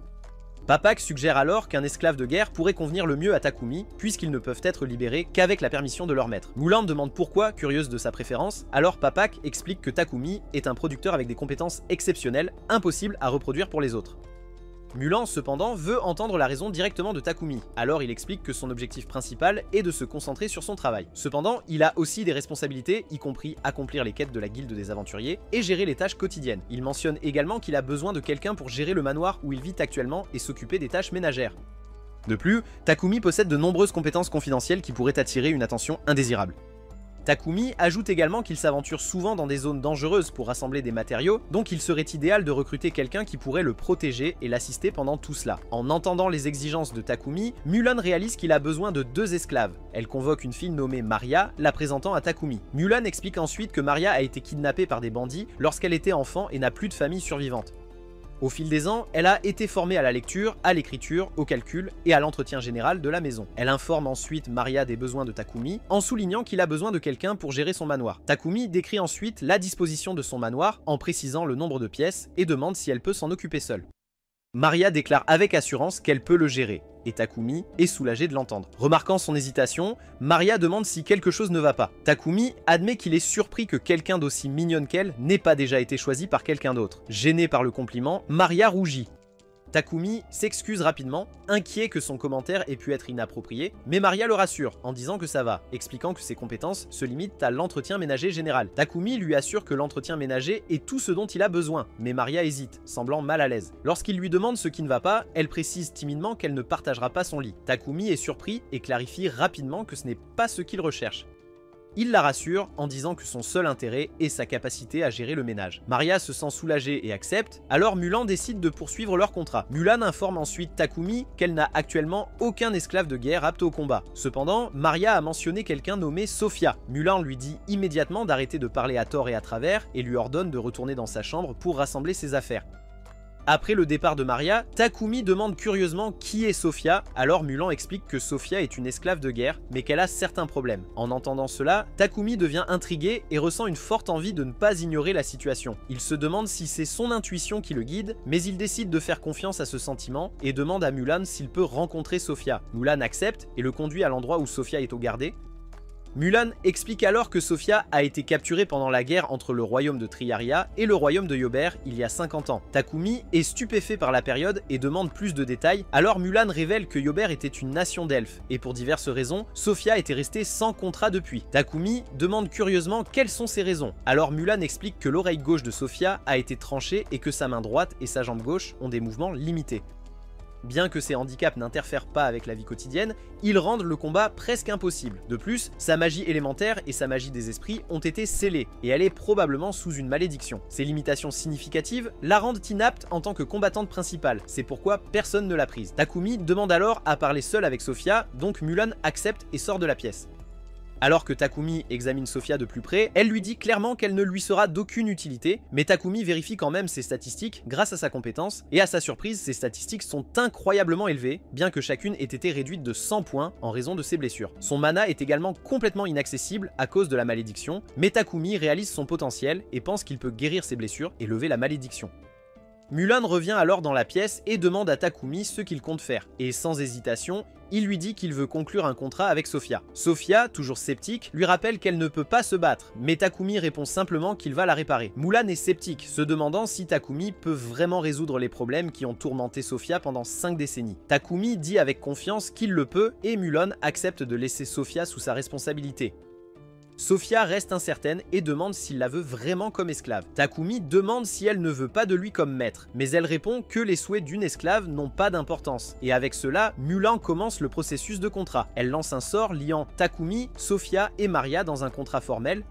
Papak suggère alors qu'un esclave de guerre pourrait convenir le mieux à Takumi, puisqu'ils ne peuvent être libérés qu'avec la permission de leur maître. Mulan demande pourquoi, curieuse de sa préférence, alors Papak explique que Takumi est un producteur avec des compétences exceptionnelles, impossibles à reproduire pour les autres. Mulan, cependant, veut entendre la raison directement de Takumi, alors il explique que son objectif principal est de se concentrer sur son travail. Cependant, il a aussi des responsabilités, y compris accomplir les quêtes de la guilde des aventuriers et gérer les tâches quotidiennes. Il mentionne également qu'il a besoin de quelqu'un pour gérer le manoir où il vit actuellement et s'occuper des tâches ménagères. De plus, Takumi possède de nombreuses compétences confidentielles qui pourraient attirer une attention indésirable. Takumi ajoute également qu'il s'aventure souvent dans des zones dangereuses pour rassembler des matériaux, donc il serait idéal de recruter quelqu'un qui pourrait le protéger et l'assister pendant tout cela. En entendant les exigences de Takumi, Mulan réalise qu'il a besoin de 2 esclaves. Elle convoque une fille nommée Maria, la présentant à Takumi. Mulan explique ensuite que Maria a été kidnappée par des bandits lorsqu'elle était enfant et n'a plus de famille survivante. Au fil des ans, elle a été formée à la lecture, à l'écriture, au calcul et à l'entretien général de la maison. Elle informe ensuite Maria des besoins de Takumi en soulignant qu'il a besoin de quelqu'un pour gérer son manoir. Takumi décrit ensuite la disposition de son manoir en précisant le nombre de pièces et demande si elle peut s'en occuper seule. Maria déclare avec assurance qu'elle peut le gérer, et Takumi est soulagé de l'entendre. Remarquant son hésitation, Maria demande si quelque chose ne va pas. Takumi admet qu'il est surpris que quelqu'un d'aussi mignonne qu'elle n'ait pas déjà été choisi par quelqu'un d'autre. Gênée par le compliment, Maria rougit. Takumi s'excuse rapidement, inquiet que son commentaire ait pu être inapproprié, mais Maria le rassure en disant que ça va, expliquant que ses compétences se limitent à l'entretien ménager général. Takumi lui assure que l'entretien ménager est tout ce dont il a besoin, mais Maria hésite, semblant mal à l'aise. Lorsqu'il lui demande ce qui ne va pas, elle précise timidement qu'elle ne partagera pas son lit. Takumi est surpris et clarifie rapidement que ce n'est pas ce qu'il recherche. Il la rassure en disant que son seul intérêt est sa capacité à gérer le ménage. Maria se sent soulagée et accepte, alors Mulan décide de poursuivre leur contrat. Mulan informe ensuite Takumi qu'elle n'a actuellement aucun esclave de guerre apte au combat. Cependant, Maria a mentionné quelqu'un nommé Sophia. Mulan lui dit immédiatement d'arrêter de parler à tort et à travers et lui ordonne de retourner dans sa chambre pour rassembler ses affaires. Après le départ de Maria, Takumi demande curieusement qui est Sophia, alors Mulan explique que Sophia est une esclave de guerre, mais qu'elle a certains problèmes. En entendant cela, Takumi devient intrigué et ressent une forte envie de ne pas ignorer la situation. Il se demande si c'est son intuition qui le guide, mais il décide de faire confiance à ce sentiment et demande à Mulan s'il peut rencontrer Sophia. Mulan accepte et le conduit à l'endroit où Sophia est au gardé. Mulan explique alors que Sophia a été capturée pendant la guerre entre le royaume de Triaria et le royaume de Yober il y a 50 ans. Takumi est stupéfait par la période et demande plus de détails, alors Mulan révèle que Yober était une nation d'elfes, et pour diverses raisons, Sophia était restée sans contrat depuis. Takumi demande curieusement quelles sont ces raisons, alors Mulan explique que l'oreille gauche de Sophia a été tranchée et que sa main droite et sa jambe gauche ont des mouvements limités. Bien que ces handicaps n'interfèrent pas avec la vie quotidienne, ils rendent le combat presque impossible. De plus, sa magie élémentaire et sa magie des esprits ont été scellées, et elle est probablement sous une malédiction. Ces limitations significatives la rendent inapte en tant que combattante principale, c'est pourquoi personne ne l'a prise. Takumi demande alors à parler seul avec Sophia, donc Mulan accepte et sort de la pièce. Alors que Takumi examine Sophia de plus près, elle lui dit clairement qu'elle ne lui sera d'aucune utilité, mais Takumi vérifie quand même ses statistiques grâce à sa compétence, et à sa surprise, ses statistiques sont incroyablement élevées, bien que chacune ait été réduite de 100 points en raison de ses blessures. Son mana est également complètement inaccessible à cause de la malédiction, mais Takumi réalise son potentiel et pense qu'il peut guérir ses blessures et lever la malédiction. Mulan revient alors dans la pièce et demande à Takumi ce qu'il compte faire, et sans hésitation, il lui dit qu'il veut conclure un contrat avec Sophia. Sophia, toujours sceptique, lui rappelle qu'elle ne peut pas se battre, mais Takumi répond simplement qu'il va la réparer. Mulan est sceptique, se demandant si Takumi peut vraiment résoudre les problèmes qui ont tourmenté Sophia pendant 5 décennies. Takumi dit avec confiance qu'il le peut, et Mulan accepte de laisser Sophia sous sa responsabilité. Sophia reste incertaine et demande s'il la veut vraiment comme esclave. Takumi demande si elle ne veut pas de lui comme maître, mais elle répond que les souhaits d'une esclave n'ont pas d'importance. Et avec cela, Mulan commence le processus de contrat. Elle lance un sort liant Takumi, Sophia et Maria dans un contrat formel.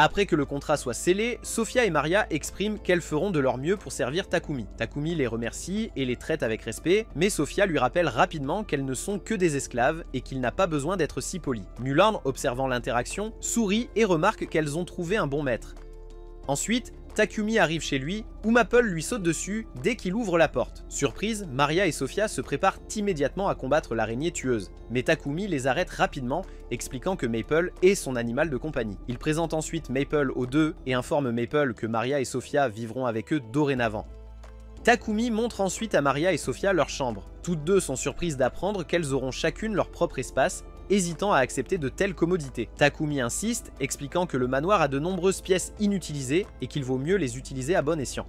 Après que le contrat soit scellé, Sophia et Maria expriment qu'elles feront de leur mieux pour servir Takumi. Takumi les remercie et les traite avec respect, mais Sophia lui rappelle rapidement qu'elles ne sont que des esclaves et qu'il n'a pas besoin d'être si poli. Mulan, observant l'interaction, sourit et remarque qu'elles ont trouvé un bon maître. Ensuite, Takumi arrive chez lui, où Maple lui saute dessus dès qu'il ouvre la porte. Surprise, Maria et Sophia se préparent immédiatement à combattre l'araignée tueuse, mais Takumi les arrête rapidement, expliquant que Maple est son animal de compagnie. Il présente ensuite Maple aux deux et informe Maple que Maria et Sophia vivront avec eux dorénavant. Takumi montre ensuite à Maria et Sophia leur chambre. Toutes deux sont surprises d'apprendre qu'elles auront chacune leur propre espace, hésitant à accepter de telles commodités. Takumi insiste, expliquant que le manoir a de nombreuses pièces inutilisées et qu'il vaut mieux les utiliser à bon escient.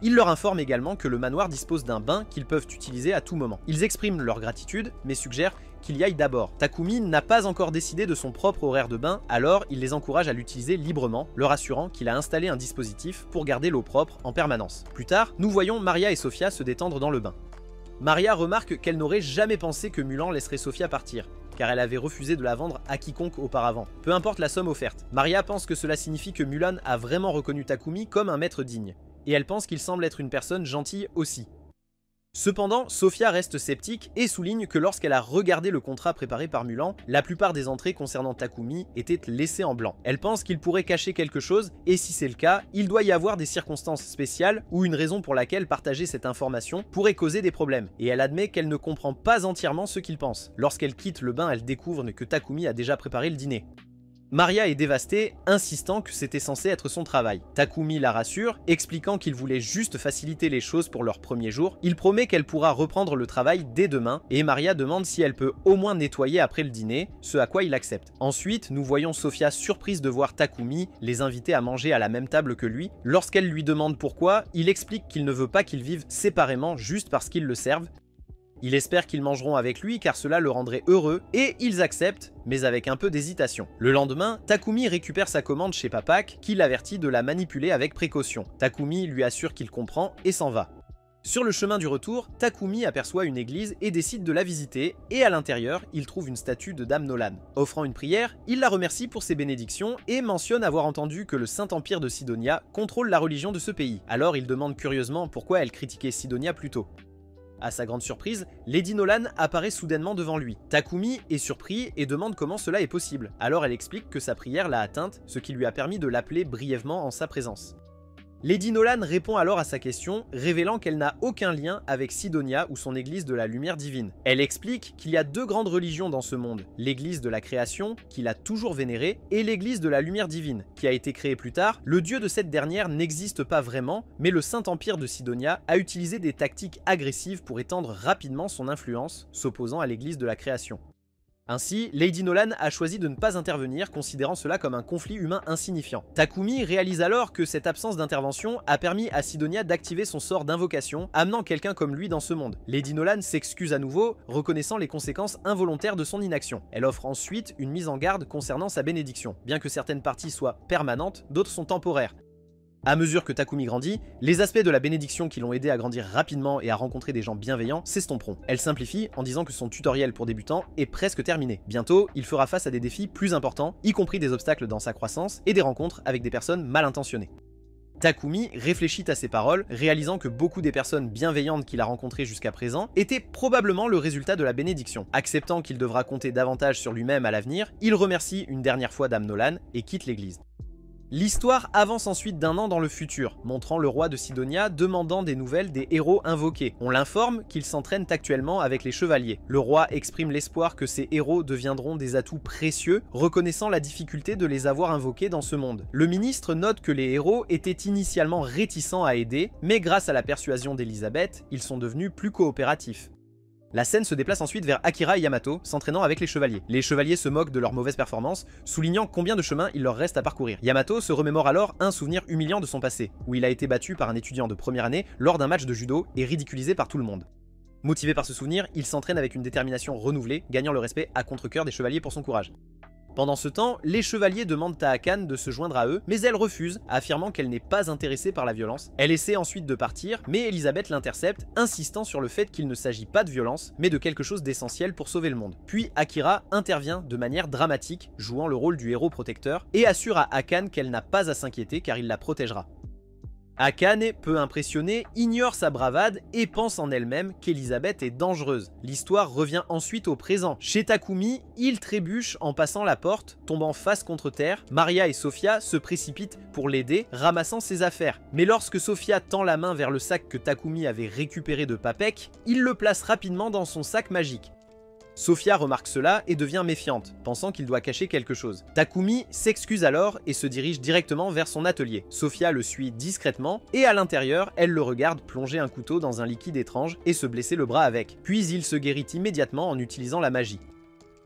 Il leur informe également que le manoir dispose d'un bain qu'ils peuvent utiliser à tout moment. Ils expriment leur gratitude, mais suggèrent qu'il y aille d'abord. Takumi n'a pas encore décidé de son propre horaire de bain, alors il les encourage à l'utiliser librement, leur assurant qu'il a installé un dispositif pour garder l'eau propre en permanence. Plus tard, nous voyons Maria et Sophia se détendre dans le bain. Maria remarque qu'elle n'aurait jamais pensé que Mulan laisserait Sophia partir, car elle avait refusé de la vendre à quiconque auparavant, peu importe la somme offerte. Maria pense que cela signifie que Mulan a vraiment reconnu Takumi comme un maître digne, et elle pense qu'il semble être une personne gentille aussi. Cependant, Sophia reste sceptique et souligne que lorsqu'elle a regardé le contrat préparé par Mulan, la plupart des entrées concernant Takumi étaient laissées en blanc. Elle pense qu'il pourrait cacher quelque chose, et si c'est le cas, il doit y avoir des circonstances spéciales ou une raison pour laquelle partager cette information pourrait causer des problèmes, et elle admet qu'elle ne comprend pas entièrement ce qu'il pense. Lorsqu'elle quitte le bain, elle découvre que Takumi a déjà préparé le dîner. Maria est dévastée, insistant que c'était censé être son travail. Takumi la rassure, expliquant qu'il voulait juste faciliter les choses pour leur premier jour. Il promet qu'elle pourra reprendre le travail dès demain, et Maria demande si elle peut au moins nettoyer après le dîner, ce à quoi il accepte. Ensuite, nous voyons Sophia surprise de voir Takumi les inviter à manger à la même table que lui. Lorsqu'elle lui demande pourquoi, il explique qu'il ne veut pas qu'ils vivent séparément juste parce qu'ils le servent. Il espère qu'ils mangeront avec lui car cela le rendrait heureux, et ils acceptent, mais avec un peu d'hésitation. Le lendemain, Takumi récupère sa commande chez Papak, qui l'avertit de la manipuler avec précaution. Takumi lui assure qu'il comprend et s'en va. Sur le chemin du retour, Takumi aperçoit une église et décide de la visiter, et à l'intérieur, il trouve une statue de Dame Nolan. Offrant une prière, il la remercie pour ses bénédictions et mentionne avoir entendu que le Saint-Empire de Sidonia contrôle la religion de ce pays. Alors il demande curieusement pourquoi elle critiquait Sidonia plus tôt. À sa grande surprise, Lady Nolan apparaît soudainement devant lui. Takumi est surpris et demande comment cela est possible. Alors elle explique que sa prière l'a atteinte, ce qui lui a permis de l'appeler brièvement en sa présence. Lady Nolan répond alors à sa question, révélant qu'elle n'a aucun lien avec Sidonia ou son église de la lumière divine. Elle explique qu'il y a deux grandes religions dans ce monde, l'église de la création, qu'il a toujours vénérée, et l'église de la lumière divine, qui a été créée plus tard. Le dieu de cette dernière n'existe pas vraiment, mais le Saint-Empire de Sidonia a utilisé des tactiques agressives pour étendre rapidement son influence, s'opposant à l'église de la création. Ainsi, Lady Nolan a choisi de ne pas intervenir, considérant cela comme un conflit humain insignifiant. Takumi réalise alors que cette absence d'intervention a permis à Sidonia d'activer son sort d'invocation, amenant quelqu'un comme lui dans ce monde. Lady Nolan s'excuse à nouveau, reconnaissant les conséquences involontaires de son inaction. Elle offre ensuite une mise en garde concernant sa bénédiction. Bien que certaines parties soient permanentes, d'autres sont temporaires. À mesure que Takumi grandit, les aspects de la bénédiction qui l'ont aidé à grandir rapidement et à rencontrer des gens bienveillants s'estomperont. Elle simplifie en disant que son tutoriel pour débutants est presque terminé. Bientôt, il fera face à des défis plus importants, y compris des obstacles dans sa croissance et des rencontres avec des personnes mal intentionnées. Takumi réfléchit à ses paroles, réalisant que beaucoup des personnes bienveillantes qu'il a rencontrées jusqu'à présent étaient probablement le résultat de la bénédiction. Acceptant qu'il devra compter davantage sur lui-même à l'avenir, il remercie une dernière fois Dame Nolan et quitte l'église. L'histoire avance ensuite d'un an dans le futur, montrant le roi de Sidonia demandant des nouvelles des héros invoqués. On l'informe qu'ils s'entraînent actuellement avec les chevaliers. Le roi exprime l'espoir que ces héros deviendront des atouts précieux, reconnaissant la difficulté de les avoir invoqués dans ce monde. Le ministre note que les héros étaient initialement réticents à aider, mais grâce à la persuasion d'Elisabeth, ils sont devenus plus coopératifs. La scène se déplace ensuite vers Akira et Yamato, s'entraînant avec les chevaliers. Les chevaliers se moquent de leur mauvaise performance, soulignant combien de chemin il leur reste à parcourir. Yamato se remémore alors un souvenir humiliant de son passé, où il a été battu par un étudiant de première année lors d'un match de judo et ridiculisé par tout le monde. Motivé par ce souvenir, il s'entraîne avec une détermination renouvelée, gagnant le respect à contre-cœur des chevaliers pour son courage. Pendant ce temps, les chevaliers demandent à Akane de se joindre à eux, mais elle refuse, affirmant qu'elle n'est pas intéressée par la violence. Elle essaie ensuite de partir, mais Elisabeth l'intercepte, insistant sur le fait qu'il ne s'agit pas de violence, mais de quelque chose d'essentiel pour sauver le monde. Puis Akira intervient de manière dramatique, jouant le rôle du héros protecteur, et assure à Akane qu'elle n'a pas à s'inquiéter car il la protégera. Akane, peu impressionnée, ignore sa bravade et pense en elle-même qu'Elisabeth est dangereuse. L'histoire revient ensuite au présent. Chez Takumi, il trébuche en passant la porte, tombant face contre terre. Maria et Sophia se précipitent pour l'aider, ramassant ses affaires. Mais lorsque Sophia tend la main vers le sac que Takumi avait récupéré de Papek, il le place rapidement dans son sac magique. Sophia remarque cela et devient méfiante, pensant qu'il doit cacher quelque chose. Takumi s'excuse alors et se dirige directement vers son atelier. Sophia le suit discrètement et à l'intérieur, elle le regarde plonger un couteau dans un liquide étrange et se blesser le bras avec. Puis il se guérit immédiatement en utilisant la magie.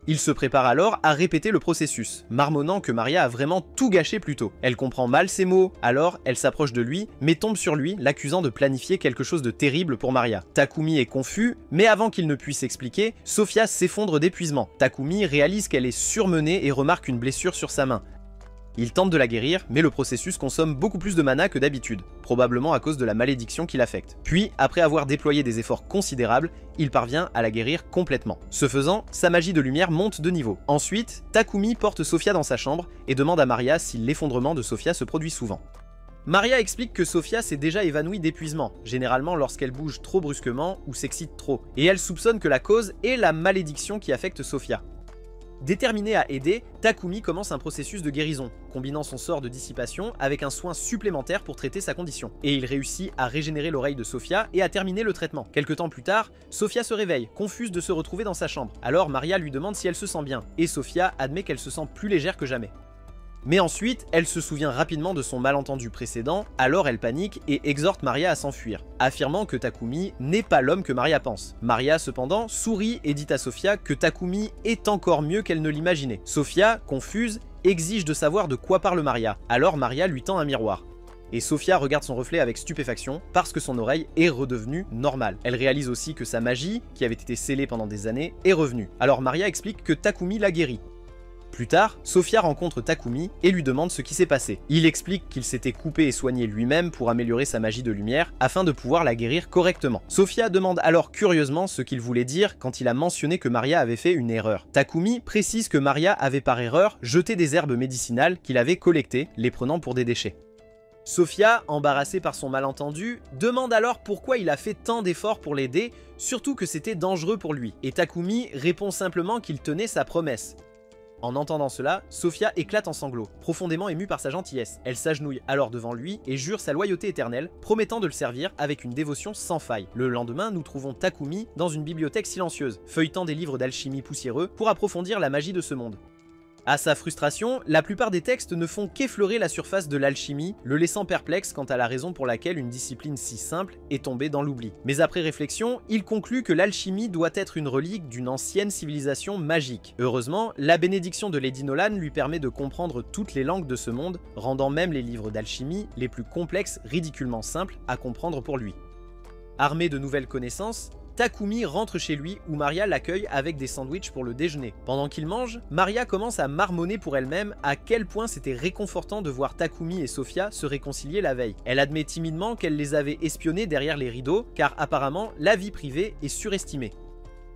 Il se prépare alors à répéter le processus, marmonnant que Maria a vraiment tout gâché plus tôt. Elle comprend mal ses mots, alors elle s'approche de lui, mais tombe sur lui, l'accusant de planifier quelque chose de terrible pour Maria. Takumi est confus, mais avant qu'il ne puisse expliquer, Sophia s'effondre d'épuisement. Takumi réalise qu'elle est surmenée et remarque une blessure sur sa main. Il tente de la guérir, mais le processus consomme beaucoup plus de mana que d'habitude, probablement à cause de la malédiction qui l'affecte. Puis, après avoir déployé des efforts considérables, il parvient à la guérir complètement. Ce faisant, sa magie de lumière monte de niveau. Ensuite, Takumi porte Sophia dans sa chambre et demande à Maria si l'effondrement de Sophia se produit souvent. Maria explique que Sofia s'est déjà évanouie d'épuisement, généralement lorsqu'elle bouge trop brusquement ou s'excite trop, et elle soupçonne que la cause est la malédiction qui affecte Sofia. Déterminée à aider, Takumi commence un processus de guérison, combinant son sort de dissipation avec un soin supplémentaire pour traiter sa condition. Et il réussit à régénérer l'oreille de Sofia et à terminer le traitement. Quelque temps plus tard, Sofia se réveille, confuse de se retrouver dans sa chambre. Alors Maria lui demande si elle se sent bien, et Sofia admet qu'elle se sent plus légère que jamais. Mais ensuite, elle se souvient rapidement de son malentendu précédent, alors elle panique et exhorte Maria à s'enfuir, affirmant que Takumi n'est pas l'homme que Maria pense. Maria, cependant, sourit et dit à Sofia que Takumi est encore mieux qu'elle ne l'imaginait. Sofia, confuse, exige de savoir de quoi parle Maria, alors Maria lui tend un miroir. Et Sofia regarde son reflet avec stupéfaction parce que son oreille est redevenue normale. Elle réalise aussi que sa magie, qui avait été scellée pendant des années, est revenue. Alors Maria explique que Takumi l'a guérie. Plus tard, Sofia rencontre Takumi et lui demande ce qui s'est passé. Il explique qu'il s'était coupé et soigné lui-même pour améliorer sa magie de lumière afin de pouvoir la guérir correctement. Sofia demande alors curieusement ce qu'il voulait dire quand il a mentionné que Maria avait fait une erreur. Takumi précise que Maria avait par erreur jeté des herbes médicinales qu'il avait collectées, les prenant pour des déchets. Sofia, embarrassée par son malentendu, demande alors pourquoi il a fait tant d'efforts pour l'aider, surtout que c'était dangereux pour lui. Et Takumi répond simplement qu'il tenait sa promesse. En entendant cela, Sofia éclate en sanglots, profondément émue par sa gentillesse. Elle s'agenouille alors devant lui et jure sa loyauté éternelle, promettant de le servir avec une dévotion sans faille. Le lendemain, nous trouvons Takumi dans une bibliothèque silencieuse, feuilletant des livres d'alchimie poussiéreux pour approfondir la magie de ce monde. À sa frustration, la plupart des textes ne font qu'effleurer la surface de l'alchimie, le laissant perplexe quant à la raison pour laquelle une discipline si simple est tombée dans l'oubli. Mais après réflexion, il conclut que l'alchimie doit être une relique d'une ancienne civilisation magique. Heureusement, la bénédiction de Lady Nolan lui permet de comprendre toutes les langues de ce monde, rendant même les livres d'alchimie les plus complexes ridiculement simples à comprendre pour lui. Armé de nouvelles connaissances, Takumi rentre chez lui où Maria l'accueille avec des sandwichs pour le déjeuner. Pendant qu'il mange, Maria commence à marmonner pour elle-même à quel point c'était réconfortant de voir Takumi et Sofia se réconcilier la veille. Elle admet timidement qu'elle les avait espionnés derrière les rideaux car apparemment la vie privée est surestimée.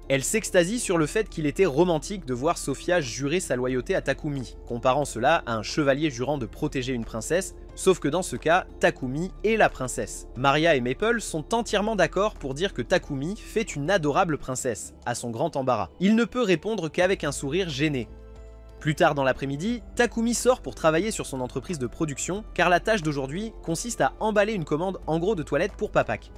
Elle s'extasie sur le fait qu'il était romantique de voir Sofia jurer sa loyauté à Takumi, comparant cela à un chevalier jurant de protéger une princesse, sauf que dans ce cas, Takumi est la princesse. Maria et Maple sont entièrement d'accord pour dire que Takumi fait une adorable princesse, à son grand embarras. Il ne peut répondre qu'avec un sourire gêné. Plus tard dans l'après-midi, Takumi sort pour travailler sur son entreprise de production, car la tâche d'aujourd'hui consiste à emballer une commande en gros de toilettes pour Papak.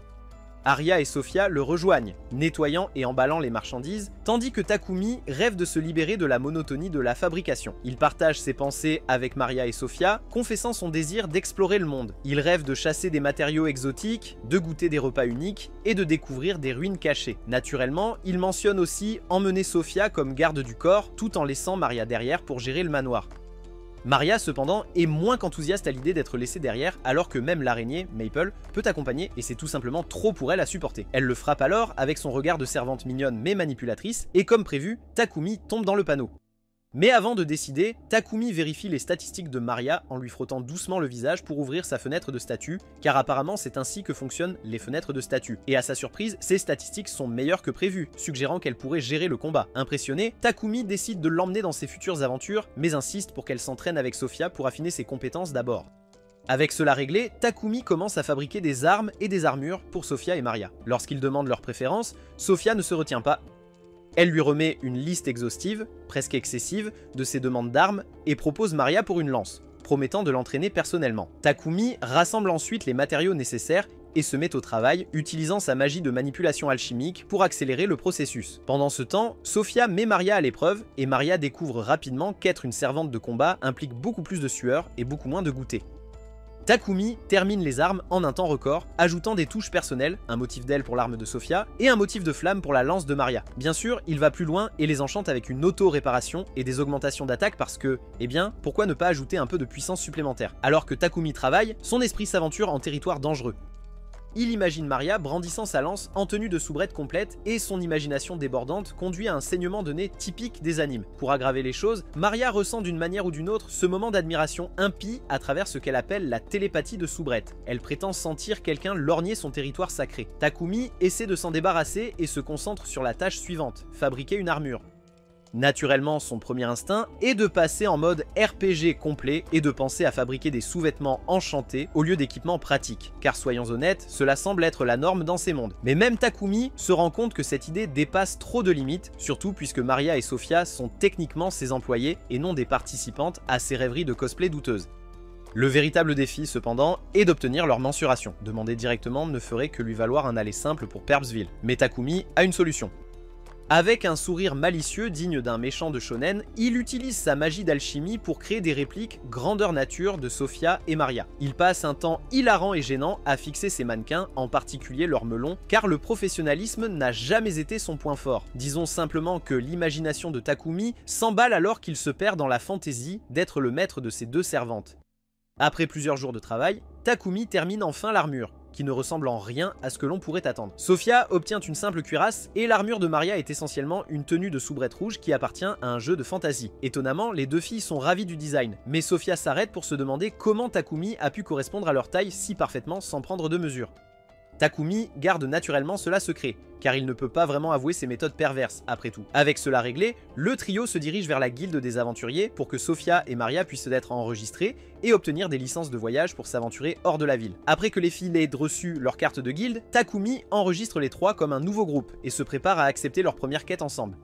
Arya et Sofia le rejoignent, nettoyant et emballant les marchandises, tandis que Takumi rêve de se libérer de la monotonie de la fabrication. Il partage ses pensées avec Maria et Sofia, confessant son désir d'explorer le monde. Il rêve de chasser des matériaux exotiques, de goûter des repas uniques et de découvrir des ruines cachées. Naturellement, il mentionne aussi emmener Sofia comme garde du corps, tout en laissant Maria derrière pour gérer le manoir. Maria, cependant, est moins qu'enthousiaste à l'idée d'être laissée derrière, alors que même l'araignée, Maple, peut accompagner et c'est tout simplement trop pour elle à supporter. Elle le frappe alors avec son regard de servante mignonne mais manipulatrice, et comme prévu, Takumi tombe dans le panneau. Mais avant de décider, Takumi vérifie les statistiques de Maria en lui frottant doucement le visage pour ouvrir sa fenêtre de statut, car apparemment c'est ainsi que fonctionnent les fenêtres de statut. Et à sa surprise, ses statistiques sont meilleures que prévu, suggérant qu'elle pourrait gérer le combat. Impressionné, Takumi décide de l'emmener dans ses futures aventures, mais insiste pour qu'elle s'entraîne avec Sofia pour affiner ses compétences d'abord. Avec cela réglé, Takumi commence à fabriquer des armes et des armures pour Sofia et Maria. Lorsqu'il demande leurs préférences, Sofia ne se retient pas. Elle lui remet une liste exhaustive, presque excessive, de ses demandes d'armes et propose Maria pour une lance, promettant de l'entraîner personnellement. Takumi rassemble ensuite les matériaux nécessaires et se met au travail, utilisant sa magie de manipulation alchimique pour accélérer le processus. Pendant ce temps, Sofia met Maria à l'épreuve et Maria découvre rapidement qu'être une servante de combat implique beaucoup plus de sueur et beaucoup moins de goûter. Takumi termine les armes en un temps record, ajoutant des touches personnelles, un motif d'aile pour l'arme de Sofia et un motif de flamme pour la lance de Maria. Bien sûr, il va plus loin et les enchante avec une auto-réparation et des augmentations d'attaque parce que, eh bien, pourquoi ne pas ajouter un peu de puissance supplémentaire? Alors que Takumi travaille, son esprit s'aventure en territoire dangereux. Il imagine Maria brandissant sa lance en tenue de soubrette complète et son imagination débordante conduit à un saignement de nez typique des animes. Pour aggraver les choses, Maria ressent d'une manière ou d'une autre ce moment d'admiration impie à travers ce qu'elle appelle la télépathie de soubrette. Elle prétend sentir quelqu'un lorgner son territoire sacré. Takumi essaie de s'en débarrasser et se concentre sur la tâche suivante, fabriquer une armure. Naturellement, son premier instinct est de passer en mode RPG complet et de penser à fabriquer des sous-vêtements enchantés au lieu d'équipements pratiques, car soyons honnêtes, cela semble être la norme dans ces mondes. Mais même Takumi se rend compte que cette idée dépasse trop de limites, surtout puisque Maria et Sophia sont techniquement ses employés et non des participantes à ses rêveries de cosplay douteuses. Le véritable défi, cependant, est d'obtenir leur mensuration. Demander directement ne ferait que lui valoir un aller simple pour Perbsville. Mais Takumi a une solution. Avec un sourire malicieux digne d'un méchant de shonen, il utilise sa magie d'alchimie pour créer des répliques grandeur nature de Sophia et Maria. Il passe un temps hilarant et gênant à fixer ses mannequins, en particulier leurs melons, car le professionnalisme n'a jamais été son point fort. Disons simplement que l'imagination de Takumi s'emballe alors qu'il se perd dans la fantaisie d'être le maître de ses deux servantes. Après plusieurs jours de travail, Takumi termine enfin l'armure, qui ne ressemble en rien à ce que l'on pourrait attendre. Sophia obtient une simple cuirasse et l'armure de Maria est essentiellement une tenue de soubrette rouge qui appartient à un jeu de fantasy. Étonnamment, les deux filles sont ravies du design, mais Sophia s'arrête pour se demander comment Takumi a pu correspondre à leur taille si parfaitement sans prendre de mesure. Takumi garde naturellement cela secret, car il ne peut pas vraiment avouer ses méthodes perverses, après tout. Avec cela réglé, le trio se dirige vers la guilde des aventuriers pour que Sophia et Maria puissent être enregistrées et obtenir des licences de voyage pour s'aventurer hors de la ville. Après que les filles aient reçu leur carte de guilde, Takumi enregistre les trois comme un nouveau groupe et se prépare à accepter leur première quête ensemble.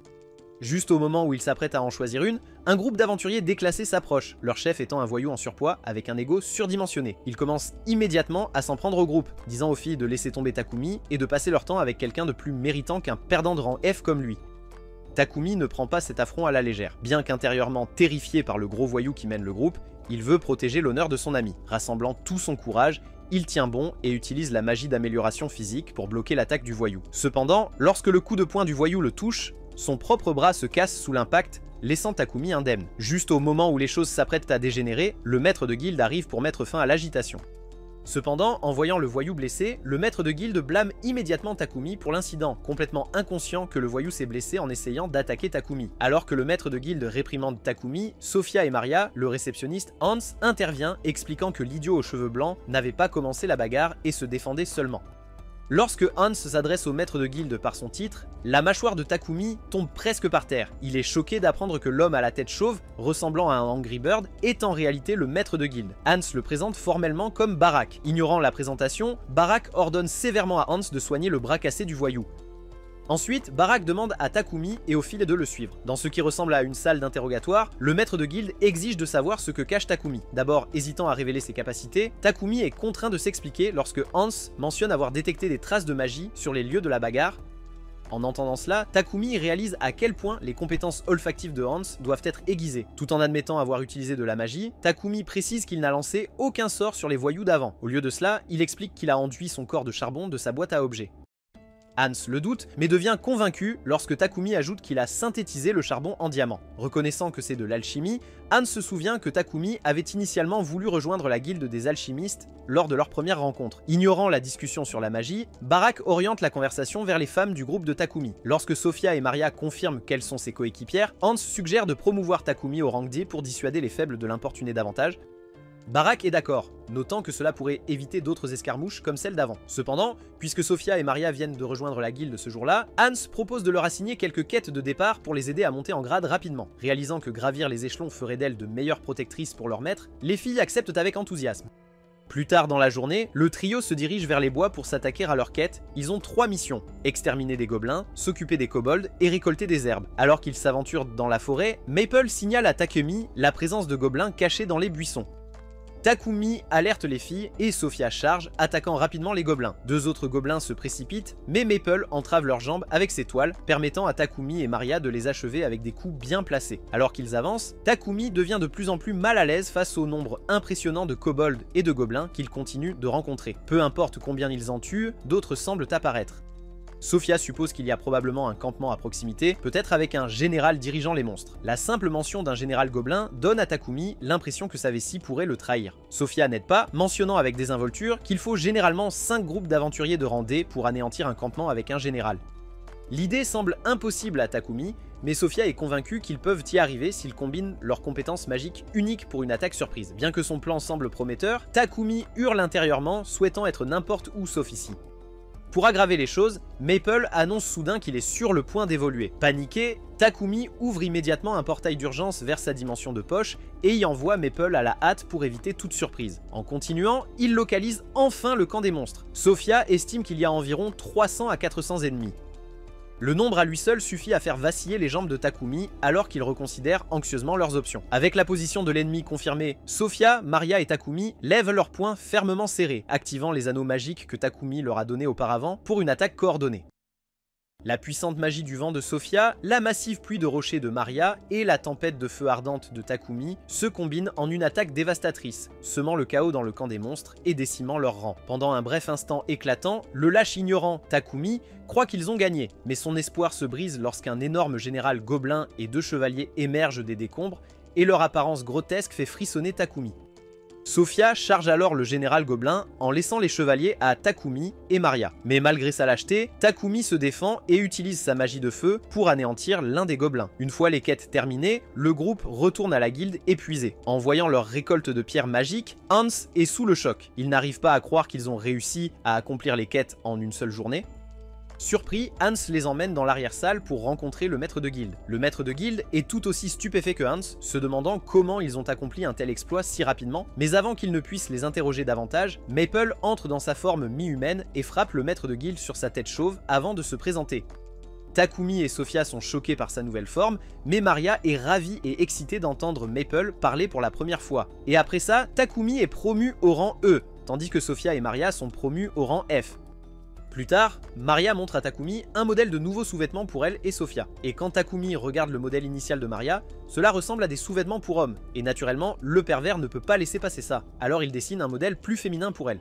Juste au moment où il s'apprête à en choisir une, un groupe d'aventuriers déclassés s'approche, leur chef étant un voyou en surpoids avec un ego surdimensionné. Il commence immédiatement à s'en prendre au groupe, disant aux filles de laisser tomber Takumi et de passer leur temps avec quelqu'un de plus méritant qu'un perdant de rang F comme lui. Takumi ne prend pas cet affront à la légère. Bien qu'intérieurement terrifié par le gros voyou qui mène le groupe, il veut protéger l'honneur de son ami. Rassemblant tout son courage, il tient bon et utilise la magie d'amélioration physique pour bloquer l'attaque du voyou. Cependant, lorsque le coup de poing du voyou le touche, son propre bras se casse sous l'impact, laissant Takumi indemne. Juste au moment où les choses s'apprêtent à dégénérer, le maître de guilde arrive pour mettre fin à l'agitation. Cependant, en voyant le voyou blessé, le maître de guilde blâme immédiatement Takumi pour l'incident, complètement inconscient que le voyou s'est blessé en essayant d'attaquer Takumi. Alors que le maître de guilde réprimande Takumi, Sophia et Maria, le réceptionniste Hans, intervient expliquant que l'idiot aux cheveux blancs n'avait pas commencé la bagarre et se défendait seulement. Lorsque Hans s'adresse au maître de guilde par son titre, la mâchoire de Takumi tombe presque par terre. Il est choqué d'apprendre que l'homme à la tête chauve, ressemblant à un Angry Bird, est en réalité le maître de guilde. Hans le présente formellement comme Barak. Ignorant la présentation, Barak ordonne sévèrement à Hans de soigner le bras cassé du voyou. Ensuite, Barak demande à Takumi et aux filles de le suivre. Dans ce qui ressemble à une salle d'interrogatoire, le maître de guilde exige de savoir ce que cache Takumi. D'abord, hésitant à révéler ses capacités, Takumi est contraint de s'expliquer lorsque Hans mentionne avoir détecté des traces de magie sur les lieux de la bagarre. En entendant cela, Takumi réalise à quel point les compétences olfactives de Hans doivent être aiguisées. Tout en admettant avoir utilisé de la magie, Takumi précise qu'il n'a lancé aucun sort sur les voyous d'avant. Au lieu de cela, il explique qu'il a enduit son corps de charbon de sa boîte à objets. Hans le doute, mais devient convaincu lorsque Takumi ajoute qu'il a synthétisé le charbon en diamant. Reconnaissant que c'est de l'alchimie, Hans se souvient que Takumi avait initialement voulu rejoindre la guilde des alchimistes lors de leur première rencontre. Ignorant la discussion sur la magie, Barak oriente la conversation vers les femmes du groupe de Takumi. Lorsque Sophia et Maria confirment qu'elles sont ses coéquipières, Hans suggère de promouvoir Takumi au rang D pour dissuader les faibles de l'importuner davantage. Barak est d'accord, notant que cela pourrait éviter d'autres escarmouches comme celle d'avant. Cependant, puisque Sophia et Maria viennent de rejoindre la guilde ce jour-là, Hans propose de leur assigner quelques quêtes de départ pour les aider à monter en grade rapidement. Réalisant que gravir les échelons ferait d'elles de meilleures protectrices pour leur maître, les filles acceptent avec enthousiasme. Plus tard dans la journée, le trio se dirige vers les bois pour s'attaquer à leur quête. Ils ont 3 missions: exterminer des gobelins, s'occuper des kobolds et récolter des herbes. Alors qu'ils s'aventurent dans la forêt, Maple signale à Takumi la présence de gobelins cachés dans les buissons. Takumi alerte les filles et Sophia charge, attaquant rapidement les gobelins. 2 autres gobelins se précipitent, mais Maple entrave leurs jambes avec ses toiles, permettant à Takumi et Maria de les achever avec des coups bien placés. Alors qu'ils avancent, Takumi devient de plus en plus mal à l'aise face au nombre impressionnant de kobolds et de gobelins qu'il continue de rencontrer. Peu importe combien ils en tuent, d'autres semblent apparaître. Sophia suppose qu'il y a probablement un campement à proximité, peut-être avec un général dirigeant les monstres. La simple mention d'un général gobelin donne à Takumi l'impression que sa vessie pourrait le trahir. Sophia n'aide pas, mentionnant avec désinvolture qu'il faut généralement 5 groupes d'aventuriers de rang D pour anéantir un campement avec un général. L'idée semble impossible à Takumi, mais Sophia est convaincue qu'ils peuvent y arriver s'ils combinent leurs compétences magiques uniques pour une attaque surprise. Bien que son plan semble prometteur, Takumi hurle intérieurement, souhaitant être n'importe où sauf ici. Pour aggraver les choses, Maple annonce soudain qu'il est sur le point d'évoluer. Paniqué, Takumi ouvre immédiatement un portail d'urgence vers sa dimension de poche et y envoie Maple à la hâte pour éviter toute surprise. En continuant, il localise enfin le camp des monstres. Sophia estime qu'il y a environ 300 à 400 ennemis. Le nombre à lui seul suffit à faire vaciller les jambes de Takumi alors qu'ils reconsidèrent anxieusement leurs options. Avec la position de l'ennemi confirmée, Sophia, Maria et Takumi lèvent leurs poings fermement serrés, activant les anneaux magiques que Takumi leur a donnés auparavant pour une attaque coordonnée. La puissante magie du vent de Sophia, la massive pluie de rochers de Maria et la tempête de feu ardente de Takumi se combinent en une attaque dévastatrice, semant le chaos dans le camp des monstres et décimant leurs rangs. Pendant un bref instant éclatant, le lâche ignorant Takumi croit qu'ils ont gagné, mais son espoir se brise lorsqu'un énorme général gobelin et 2 chevaliers émergent des décombres et leur apparence grotesque fait frissonner Takumi. Sophia charge alors le général gobelin en laissant les chevaliers à Takumi et Maria. Mais malgré sa lâcheté, Takumi se défend et utilise sa magie de feu pour anéantir l'un des gobelins. Une fois les quêtes terminées, le groupe retourne à la guilde épuisé. En voyant leur récolte de pierres magiques, Hans est sous le choc. Il n'arrive pas à croire qu'ils ont réussi à accomplir les quêtes en une seule journée. Surpris, Hans les emmène dans l'arrière-salle pour rencontrer le maître de guilde. Le maître de guilde est tout aussi stupéfait que Hans, se demandant comment ils ont accompli un tel exploit si rapidement, mais avant qu'il ne puisse les interroger davantage, Maple entre dans sa forme mi-humaine et frappe le maître de guilde sur sa tête chauve avant de se présenter. Takumi et Sophia sont choqués par sa nouvelle forme, mais Maria est ravie et excitée d'entendre Maple parler pour la première fois. Et après ça, Takumi est promu au rang E, tandis que Sophia et Maria sont promus au rang F. Plus tard, Maria montre à Takumi un modèle de nouveaux sous-vêtements pour elle et Sophia. Et quand Takumi regarde le modèle initial de Maria, cela ressemble à des sous-vêtements pour hommes. Et naturellement, le pervers ne peut pas laisser passer ça. Alors il dessine un modèle plus féminin pour elle.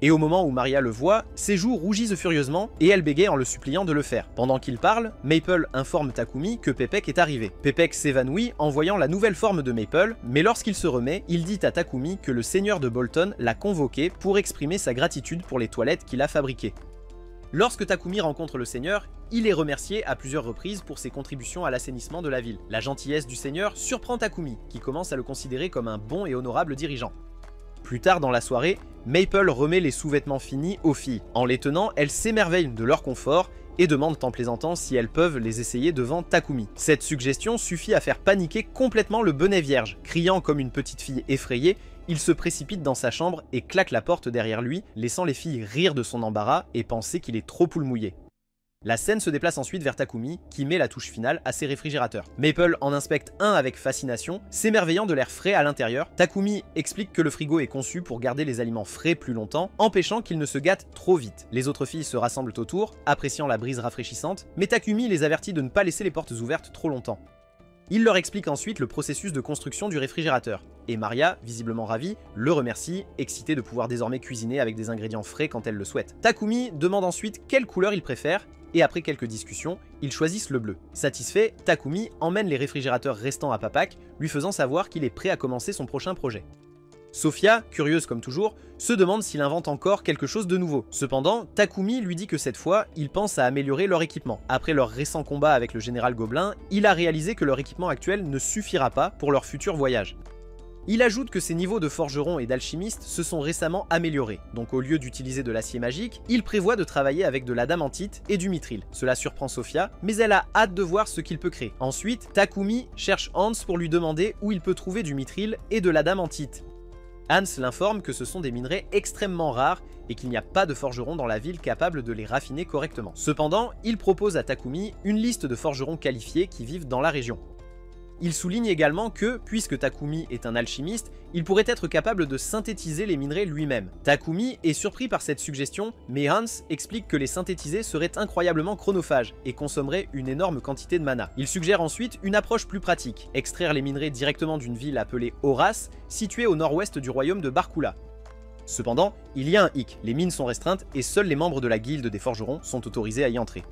Et au moment où Maria le voit, ses joues rougissent furieusement et elle bégaye en le suppliant de le faire. Pendant qu'il parle, Maple informe Takumi que Pepek est arrivé. Pepek s'évanouit en voyant la nouvelle forme de Maple, mais lorsqu'il se remet, il dit à Takumi que le seigneur de Bolton l'a convoqué pour exprimer sa gratitude pour les toilettes qu'il a fabriquées. Lorsque Takumi rencontre le seigneur, il est remercié à plusieurs reprises pour ses contributions à l'assainissement de la ville. La gentillesse du seigneur surprend Takumi, qui commence à le considérer comme un bon et honorable dirigeant. Plus tard dans la soirée, Maple remet les sous-vêtements finis aux filles. En les tenant, elles s'émerveillent de leur confort et demandent en plaisantant si elles peuvent les essayer devant Takumi. Cette suggestion suffit à faire paniquer complètement le bonnet vierge. Criant comme une petite fille effrayée, il se précipite dans sa chambre et claque la porte derrière lui, laissant les filles rire de son embarras et penser qu'il est trop poule mouillée. La scène se déplace ensuite vers Takumi, qui met la touche finale à ses réfrigérateurs. Maple en inspecte un avec fascination, s'émerveillant de l'air frais à l'intérieur. Takumi explique que le frigo est conçu pour garder les aliments frais plus longtemps, empêchant qu'ils ne se gâtent trop vite. Les autres filles se rassemblent autour, appréciant la brise rafraîchissante, mais Takumi les avertit de ne pas laisser les portes ouvertes trop longtemps. Il leur explique ensuite le processus de construction du réfrigérateur, et Maria, visiblement ravie, le remercie, excitée de pouvoir désormais cuisiner avec des ingrédients frais quand elle le souhaite. Takumi demande ensuite quelle couleur il préfère, et après quelques discussions, ils choisissent le bleu. Satisfait, Takumi emmène les réfrigérateurs restants à Papak, lui faisant savoir qu'il est prêt à commencer son prochain projet. Sophia, curieuse comme toujours, se demande s'il invente encore quelque chose de nouveau. Cependant, Takumi lui dit que cette fois, il pense à améliorer leur équipement. Après leur récent combat avec le général Gobelin, il a réalisé que leur équipement actuel ne suffira pas pour leur futur voyage. Il ajoute que ses niveaux de forgeron et d'alchimiste se sont récemment améliorés, donc au lieu d'utiliser de l'acier magique, il prévoit de travailler avec de l'adamantite et du mithril. Cela surprend Sophia, mais elle a hâte de voir ce qu'il peut créer. Ensuite, Takumi cherche Hans pour lui demander où il peut trouver du mithril et de l'adamantite. Hans l'informe que ce sont des minerais extrêmement rares et qu'il n'y a pas de forgeron dans la ville capable de les raffiner correctement. Cependant, il propose à Takumi une liste de forgerons qualifiés qui vivent dans la région. Il souligne également que, puisque Takumi est un alchimiste, il pourrait être capable de synthétiser les minerais lui-même. Takumi est surpris par cette suggestion, mais Hans explique que les synthétiser serait incroyablement chronophage et consommerait une énorme quantité de mana. Il suggère ensuite une approche plus pratique, extraire les minerais directement d'une ville appelée Horace, située au nord-ouest du royaume de Barkula. Cependant, il y a un hic, les mines sont restreintes et seuls les membres de la guilde des forgerons sont autorisés à y entrer.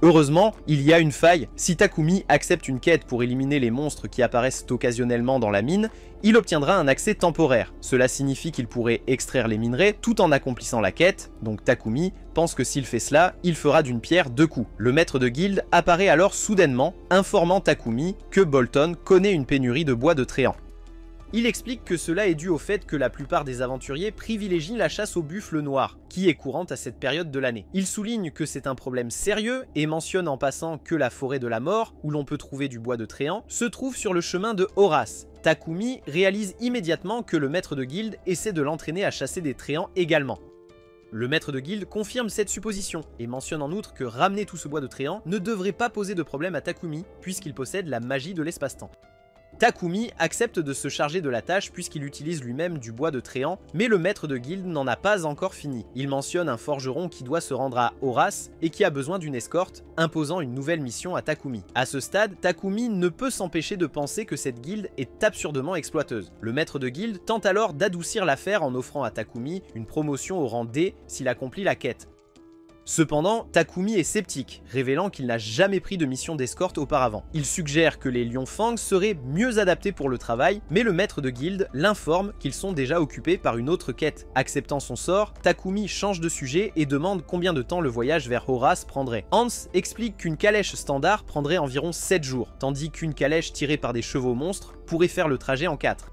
Heureusement, il y a une faille. Si Takumi accepte une quête pour éliminer les monstres qui apparaissent occasionnellement dans la mine, il obtiendra un accès temporaire. Cela signifie qu'il pourrait extraire les minerais tout en accomplissant la quête, donc Takumi pense que s'il fait cela, il fera d'une pierre deux coups. Le maître de guilde apparaît alors soudainement, informant Takumi que Bolton connaît une pénurie de bois de tréant. Il explique que cela est dû au fait que la plupart des aventuriers privilégient la chasse au buffle noir, qui est courante à cette période de l'année. Il souligne que c'est un problème sérieux et mentionne en passant que la forêt de la mort, où l'on peut trouver du bois de Tréant, se trouve sur le chemin de Horace. Takumi réalise immédiatement que le maître de guilde essaie de l'entraîner à chasser des Tréants également. Le maître de guilde confirme cette supposition et mentionne en outre que ramener tout ce bois de Tréant ne devrait pas poser de problème à Takumi puisqu'il possède la magie de l'espace-temps. Takumi accepte de se charger de la tâche puisqu'il utilise lui-même du bois de Tréant, mais le maître de guilde n'en a pas encore fini. Il mentionne un forgeron qui doit se rendre à Horace et qui a besoin d'une escorte, imposant une nouvelle mission à Takumi. À ce stade, Takumi ne peut s'empêcher de penser que cette guilde est absurdement exploiteuse. Le maître de guilde tente alors d'adoucir l'affaire en offrant à Takumi une promotion au rang D s'il accomplit la quête. Cependant, Takumi est sceptique, révélant qu'il n'a jamais pris de mission d'escorte auparavant. Il suggère que les Lions Fang seraient mieux adaptés pour le travail, mais le maître de guilde l'informe qu'ils sont déjà occupés par une autre quête. Acceptant son sort, Takumi change de sujet et demande combien de temps le voyage vers Horace prendrait. Hans explique qu'une calèche standard prendrait environ 7 jours, tandis qu'une calèche tirée par des chevaux monstres pourrait faire le trajet en 4.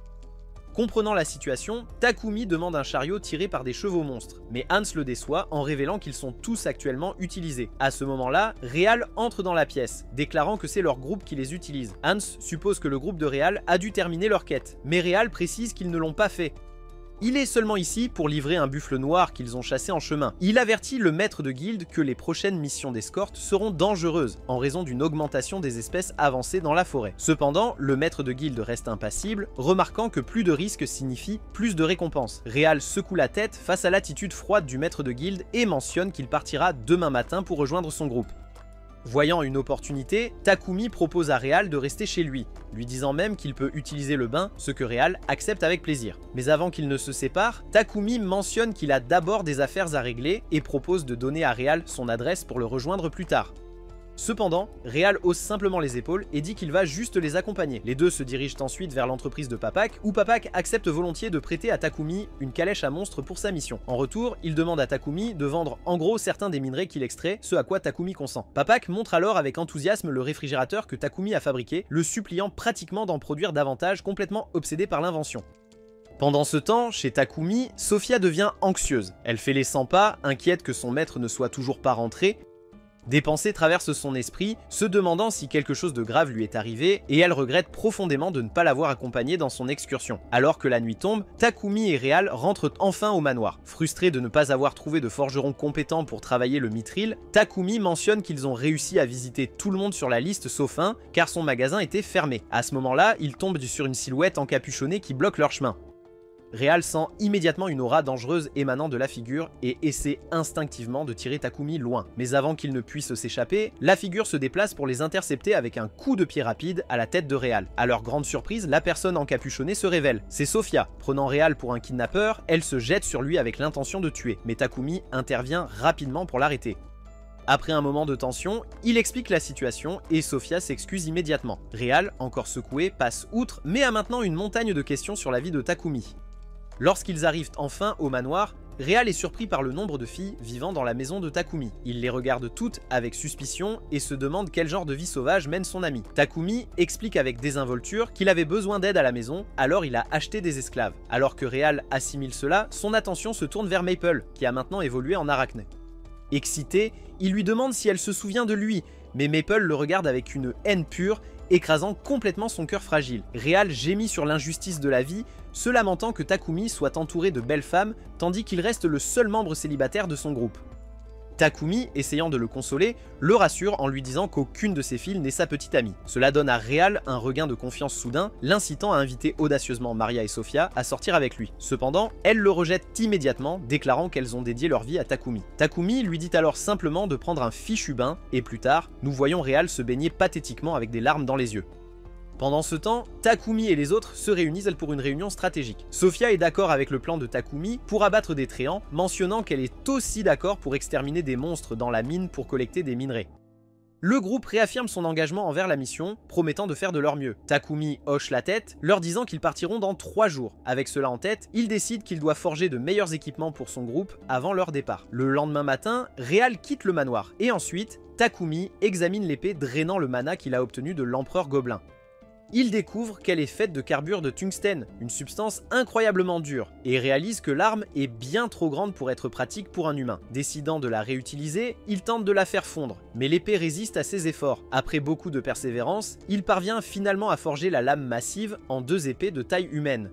Comprenant la situation, Takumi demande un chariot tiré par des chevaux monstres, mais Hans le déçoit en révélant qu'ils sont tous actuellement utilisés. À ce moment-là, Real entre dans la pièce, déclarant que c'est leur groupe qui les utilise. Hans suppose que le groupe de Real a dû terminer leur quête, mais Real précise qu'ils ne l'ont pas fait. Il est seulement ici pour livrer un buffle noir qu'ils ont chassé en chemin. Il avertit le maître de guilde que les prochaines missions d'escorte seront dangereuses en raison d'une augmentation des espèces avancées dans la forêt. Cependant, le maître de guilde reste impassible, remarquant que plus de risques signifie plus de récompenses. Real secoue la tête face à l'attitude froide du maître de guilde et mentionne qu'il partira demain matin pour rejoindre son groupe. Voyant une opportunité, Takumi propose à Real de rester chez lui, lui disant même qu'il peut utiliser le bain, ce que Real accepte avec plaisir. Mais avant qu'ils ne se séparent, Takumi mentionne qu'il a d'abord des affaires à régler et propose de donner à Real son adresse pour le rejoindre plus tard. Cependant, Real hausse simplement les épaules et dit qu'il va juste les accompagner. Les deux se dirigent ensuite vers l'entreprise de Papak, où Papak accepte volontiers de prêter à Takumi une calèche à monstre pour sa mission. En retour, il demande à Takumi de vendre en gros certains des minerais qu'il extrait, ce à quoi Takumi consent. Papak montre alors avec enthousiasme le réfrigérateur que Takumi a fabriqué, le suppliant pratiquement d'en produire davantage, complètement obsédé par l'invention. Pendant ce temps, chez Takumi, Sophia devient anxieuse. Elle fait les 100 pas, inquiète que son maître ne soit toujours pas rentré. Des pensées traversent son esprit, se demandant si quelque chose de grave lui est arrivé, et elle regrette profondément de ne pas l'avoir accompagné dans son excursion. Alors que la nuit tombe, Takumi et Real rentrent enfin au manoir. Frustrés de ne pas avoir trouvé de forgeron compétent pour travailler le mithril, Takumi mentionne qu'ils ont réussi à visiter tout le monde sur la liste sauf un, car son magasin était fermé. À ce moment-là, ils tombent sur une silhouette encapuchonnée qui bloque leur chemin. Real sent immédiatement une aura dangereuse émanant de la figure et essaie instinctivement de tirer Takumi loin. Mais avant qu'il ne puisse s'échapper, la figure se déplace pour les intercepter avec un coup de pied rapide à la tête de Real. À leur grande surprise, la personne encapuchonnée se révèle. C'est Sophia. Prenant Real pour un kidnappeur, elle se jette sur lui avec l'intention de tuer. Mais Takumi intervient rapidement pour l'arrêter. Après un moment de tension, il explique la situation et Sophia s'excuse immédiatement. Real, encore secoué, passe outre mais a maintenant une montagne de questions sur la vie de Takumi. Lorsqu'ils arrivent enfin au manoir, Real est surpris par le nombre de filles vivant dans la maison de Takumi. Il les regarde toutes avec suspicion et se demande quel genre de vie sauvage mène son ami. Takumi explique avec désinvolture qu'il avait besoin d'aide à la maison, alors il a acheté des esclaves. Alors que Real assimile cela, son attention se tourne vers Maple, qui a maintenant évolué en arachné. Excité, il lui demande si elle se souvient de lui, mais Maple le regarde avec une haine pure, écrasant complètement son cœur fragile. Real gémit sur l'injustice de la vie, se lamentant que Takumi soit entouré de belles femmes, tandis qu'il reste le seul membre célibataire de son groupe. Takumi, essayant de le consoler, le rassure en lui disant qu'aucune de ses filles n'est sa petite amie. Cela donne à Real un regain de confiance soudain, l'incitant à inviter audacieusement Maria et Sophia à sortir avec lui. Cependant, elle le rejette immédiatement, déclarant qu'elles ont dédié leur vie à Takumi. Takumi lui dit alors simplement de prendre un fichu bain, et plus tard, nous voyons Real se baigner pathétiquement avec des larmes dans les yeux. Pendant ce temps, Takumi et les autres se réunissent pour une réunion stratégique. Sophia est d'accord avec le plan de Takumi pour abattre des Tréants, mentionnant qu'elle est aussi d'accord pour exterminer des monstres dans la mine pour collecter des minerais. Le groupe réaffirme son engagement envers la mission, promettant de faire de leur mieux. Takumi hoche la tête, leur disant qu'ils partiront dans 3 jours. Avec cela en tête, il décide qu'il doit forger de meilleurs équipements pour son groupe avant leur départ. Le lendemain matin, Real quitte le manoir, et ensuite, Takumi examine l'épée drainant le mana qu'il a obtenu de l'empereur gobelin. il découvre qu'elle est faite de carbure de tungstène, une substance incroyablement dure, et réalise que l'arme est bien trop grande pour être pratique pour un humain. Décidant de la réutiliser, il tente de la faire fondre, mais l'épée résiste à ses efforts. Après beaucoup de persévérance, il parvient finalement à forger la lame massive en 2 épées de taille humaine.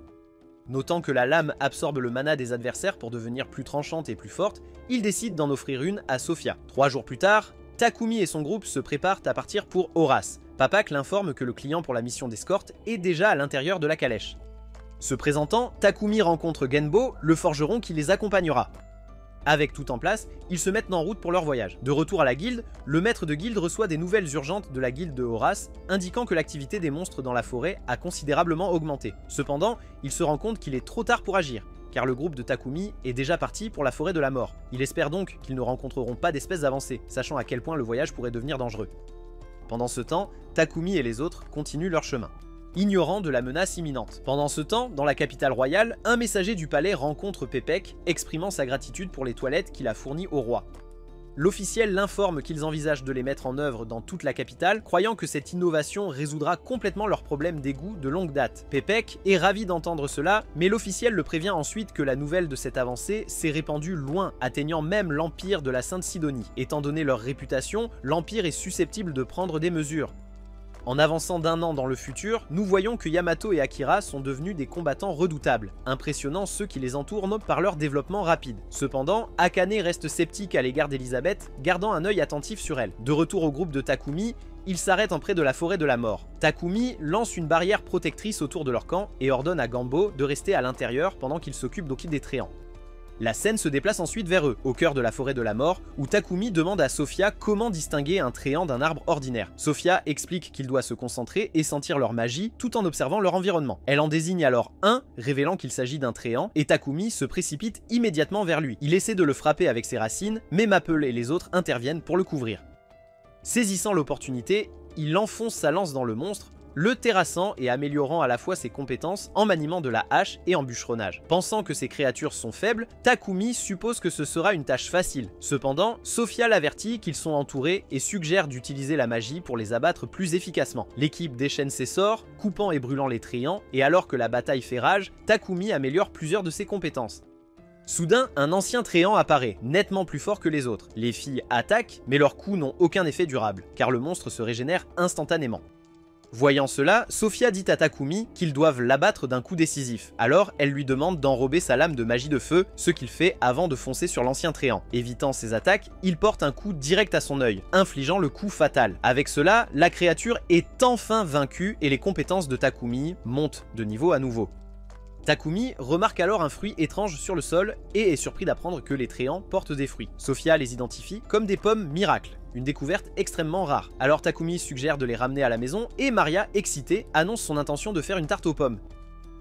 Notant que la lame absorbe le mana des adversaires pour devenir plus tranchante et plus forte, il décide d'en offrir une à Sophia. 3 jours plus tard, Takumi et son groupe se préparent à partir pour Horace. Papak l'informe que le client pour la mission d'escorte est déjà à l'intérieur de la calèche. Se présentant, Takumi rencontre Genbo, le forgeron qui les accompagnera. Avec tout en place, ils se mettent en route pour leur voyage. De retour à la guilde, le maître de guilde reçoit des nouvelles urgentes de la guilde de Horace, indiquant que l'activité des monstres dans la forêt a considérablement augmenté. Cependant, il se rend compte qu'il est trop tard pour agir, car le groupe de Takumi est déjà parti pour la forêt de la mort. Il espère donc qu'ils ne rencontreront pas d'espèces avancées, sachant à quel point le voyage pourrait devenir dangereux. Pendant ce temps, Takumi et les autres continuent leur chemin, ignorant de la menace imminente. Pendant ce temps, dans la capitale royale, un messager du palais rencontre Pepek, exprimant sa gratitude pour les toilettes qu'il a fournies au roi. L'officiel l'informe qu'ils envisagent de les mettre en œuvre dans toute la capitale, croyant que cette innovation résoudra complètement leurs problèmes d'égout de longue date. Pepek est ravi d'entendre cela, mais l'officiel le prévient ensuite que la nouvelle de cette avancée s'est répandue loin, atteignant même l'empire de la Sainte Sidonie. Étant donné leur réputation, l'empire est susceptible de prendre des mesures. En avançant d'1 an dans le futur, nous voyons que Yamato et Akira sont devenus des combattants redoutables, impressionnant ceux qui les entourent par leur développement rapide. Cependant, Akane reste sceptique à l'égard d'Elisabeth, gardant un œil attentif sur elle. De retour au groupe de Takumi, ils s'arrêtent en près de la forêt de la mort. Takumi lance une barrière protectrice autour de leur camp et ordonne à Gambo de rester à l'intérieur pendant qu'il s'occupe des Tréants. La scène se déplace ensuite vers eux, au cœur de la forêt de la mort, où Takumi demande à Sophia comment distinguer un tréant d'un arbre ordinaire. Sophia explique qu'il doit se concentrer et sentir leur magie tout en observant leur environnement. Elle en désigne alors un, révélant qu'il s'agit d'un tréant, et Takumi se précipite immédiatement vers lui. Il essaie de le frapper avec ses racines, mais Maple et les autres interviennent pour le couvrir. Saisissant l'opportunité, il enfonce sa lance dans le monstre, le terrassant et améliorant à la fois ses compétences en maniement de la hache et en bûcheronnage. Pensant que ces créatures sont faibles, Takumi suppose que ce sera une tâche facile. Cependant, Sophia l'avertit qu'ils sont entourés et suggère d'utiliser la magie pour les abattre plus efficacement. L'équipe déchaîne ses sorts, coupant et brûlant les tréants, et alors que la bataille fait rage, Takumi améliore plusieurs de ses compétences. Soudain, un ancien tréant apparaît, nettement plus fort que les autres. Les filles attaquent, mais leurs coups n'ont aucun effet durable, car le monstre se régénère instantanément. Voyant cela, Sophia dit à Takumi qu'ils doivent l'abattre d'un coup décisif. Alors, elle lui demande d'enrober sa lame de magie de feu, ce qu'il fait avant de foncer sur l'ancien tréant. Évitant ses attaques, il porte un coup direct à son œil, infligeant le coup fatal. Avec cela, la créature est enfin vaincue et les compétences de Takumi montent de niveau à nouveau. Takumi remarque alors un fruit étrange sur le sol et est surpris d'apprendre que les tréants portent des fruits. Sophia les identifie comme des pommes miracles, une découverte extrêmement rare. Alors Takumi suggère de les ramener à la maison et Maria, excitée, annonce son intention de faire une tarte aux pommes.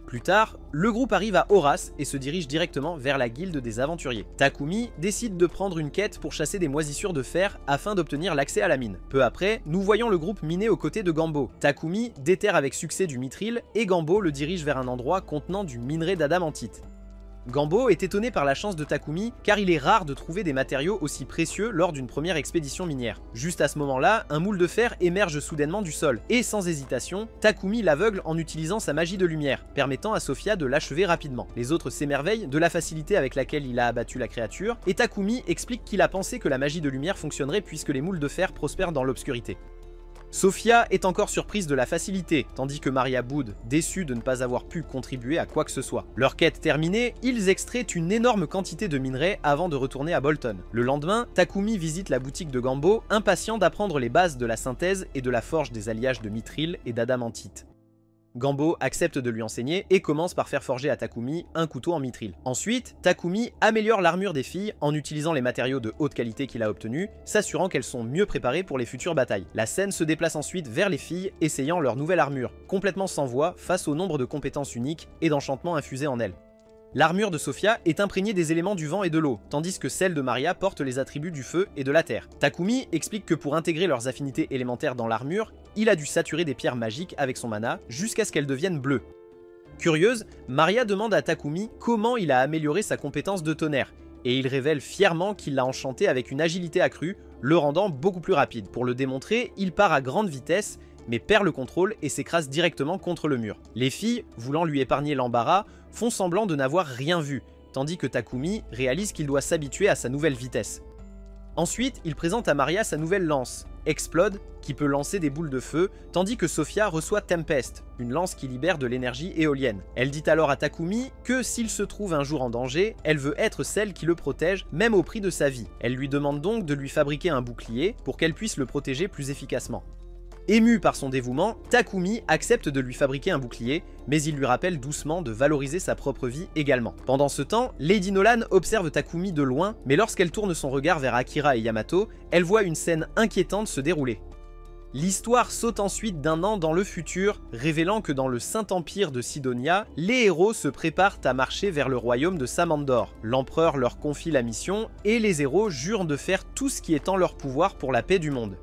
Plus tard, le groupe arrive à Horace et se dirige directement vers la guilde des aventuriers. Takumi décide de prendre une quête pour chasser des moisissures de fer afin d'obtenir l'accès à la mine. Peu après, nous voyons le groupe miner aux côtés de Gambo. Takumi déterre avec succès du mithril et Gambo le dirige vers un endroit contenant du minerai d'adamantite. Gambo est étonné par la chance de Takumi car il est rare de trouver des matériaux aussi précieux lors d'une première expédition minière. Juste à ce moment-là, un moule de fer émerge soudainement du sol et sans hésitation, Takumi l'aveugle en utilisant sa magie de lumière, permettant à Sophia de l'achever rapidement. Les autres s'émerveillent de la facilité avec laquelle il a abattu la créature et Takumi explique qu'il a pensé que la magie de lumière fonctionnerait puisque les moules de fer prospèrent dans l'obscurité. Sophia est encore surprise de la facilité, tandis que Maria boude, déçue de ne pas avoir pu contribuer à quoi que ce soit. Leur quête terminée, ils extraient une énorme quantité de minerais avant de retourner à Bolton. Le lendemain, Takumi visite la boutique de Gambo, impatient d'apprendre les bases de la synthèse et de la forge des alliages de mithril et d'adamantite. Gambo accepte de lui enseigner et commence par faire forger à Takumi un couteau en mithril. Ensuite, Takumi améliore l'armure des filles en utilisant les matériaux de haute qualité qu'il a obtenus, s'assurant qu'elles sont mieux préparées pour les futures batailles. La scène se déplace ensuite vers les filles, essayant leur nouvelle armure, complètement sans voix face au nombre de compétences uniques et d'enchantements infusés en elles. L'armure de Sophia est imprégnée des éléments du vent et de l'eau, tandis que celle de Maria porte les attributs du feu et de la terre. Takumi explique que pour intégrer leurs affinités élémentaires dans l'armure, il a dû saturer des pierres magiques avec son mana jusqu'à ce qu'elles deviennent bleues. Curieuse, Maria demande à Takumi comment il a amélioré sa compétence de tonnerre, et il révèle fièrement qu'il l'a enchanté avec une agilité accrue, le rendant beaucoup plus rapide. Pour le démontrer, il part à grande vitesse, mais perd le contrôle et s'écrase directement contre le mur. Les filles, voulant lui épargner l'embarras, font semblant de n'avoir rien vu, tandis que Takumi réalise qu'il doit s'habituer à sa nouvelle vitesse. Ensuite, il présente à Maria sa nouvelle lance, Explode, qui peut lancer des boules de feu, tandis que Sophia reçoit Tempest, une lance qui libère de l'énergie éolienne. Elle dit alors à Takumi que s'il se trouve un jour en danger, elle veut être celle qui le protège, même au prix de sa vie. Elle lui demande donc de lui fabriquer un bouclier pour qu'elle puisse le protéger plus efficacement. Ému par son dévouement, Takumi accepte de lui fabriquer un bouclier, mais il lui rappelle doucement de valoriser sa propre vie également. Pendant ce temps, Lady Nolan observe Takumi de loin, mais lorsqu'elle tourne son regard vers Akira et Yamato, elle voit une scène inquiétante se dérouler. L'histoire saute ensuite d'un an dans le futur, révélant que dans le Saint-Empire de Sidonia, les héros se préparent à marcher vers le royaume de Samandor. L'empereur leur confie la mission, et les héros jurent de faire tout ce qui est en leur pouvoir pour la paix du monde.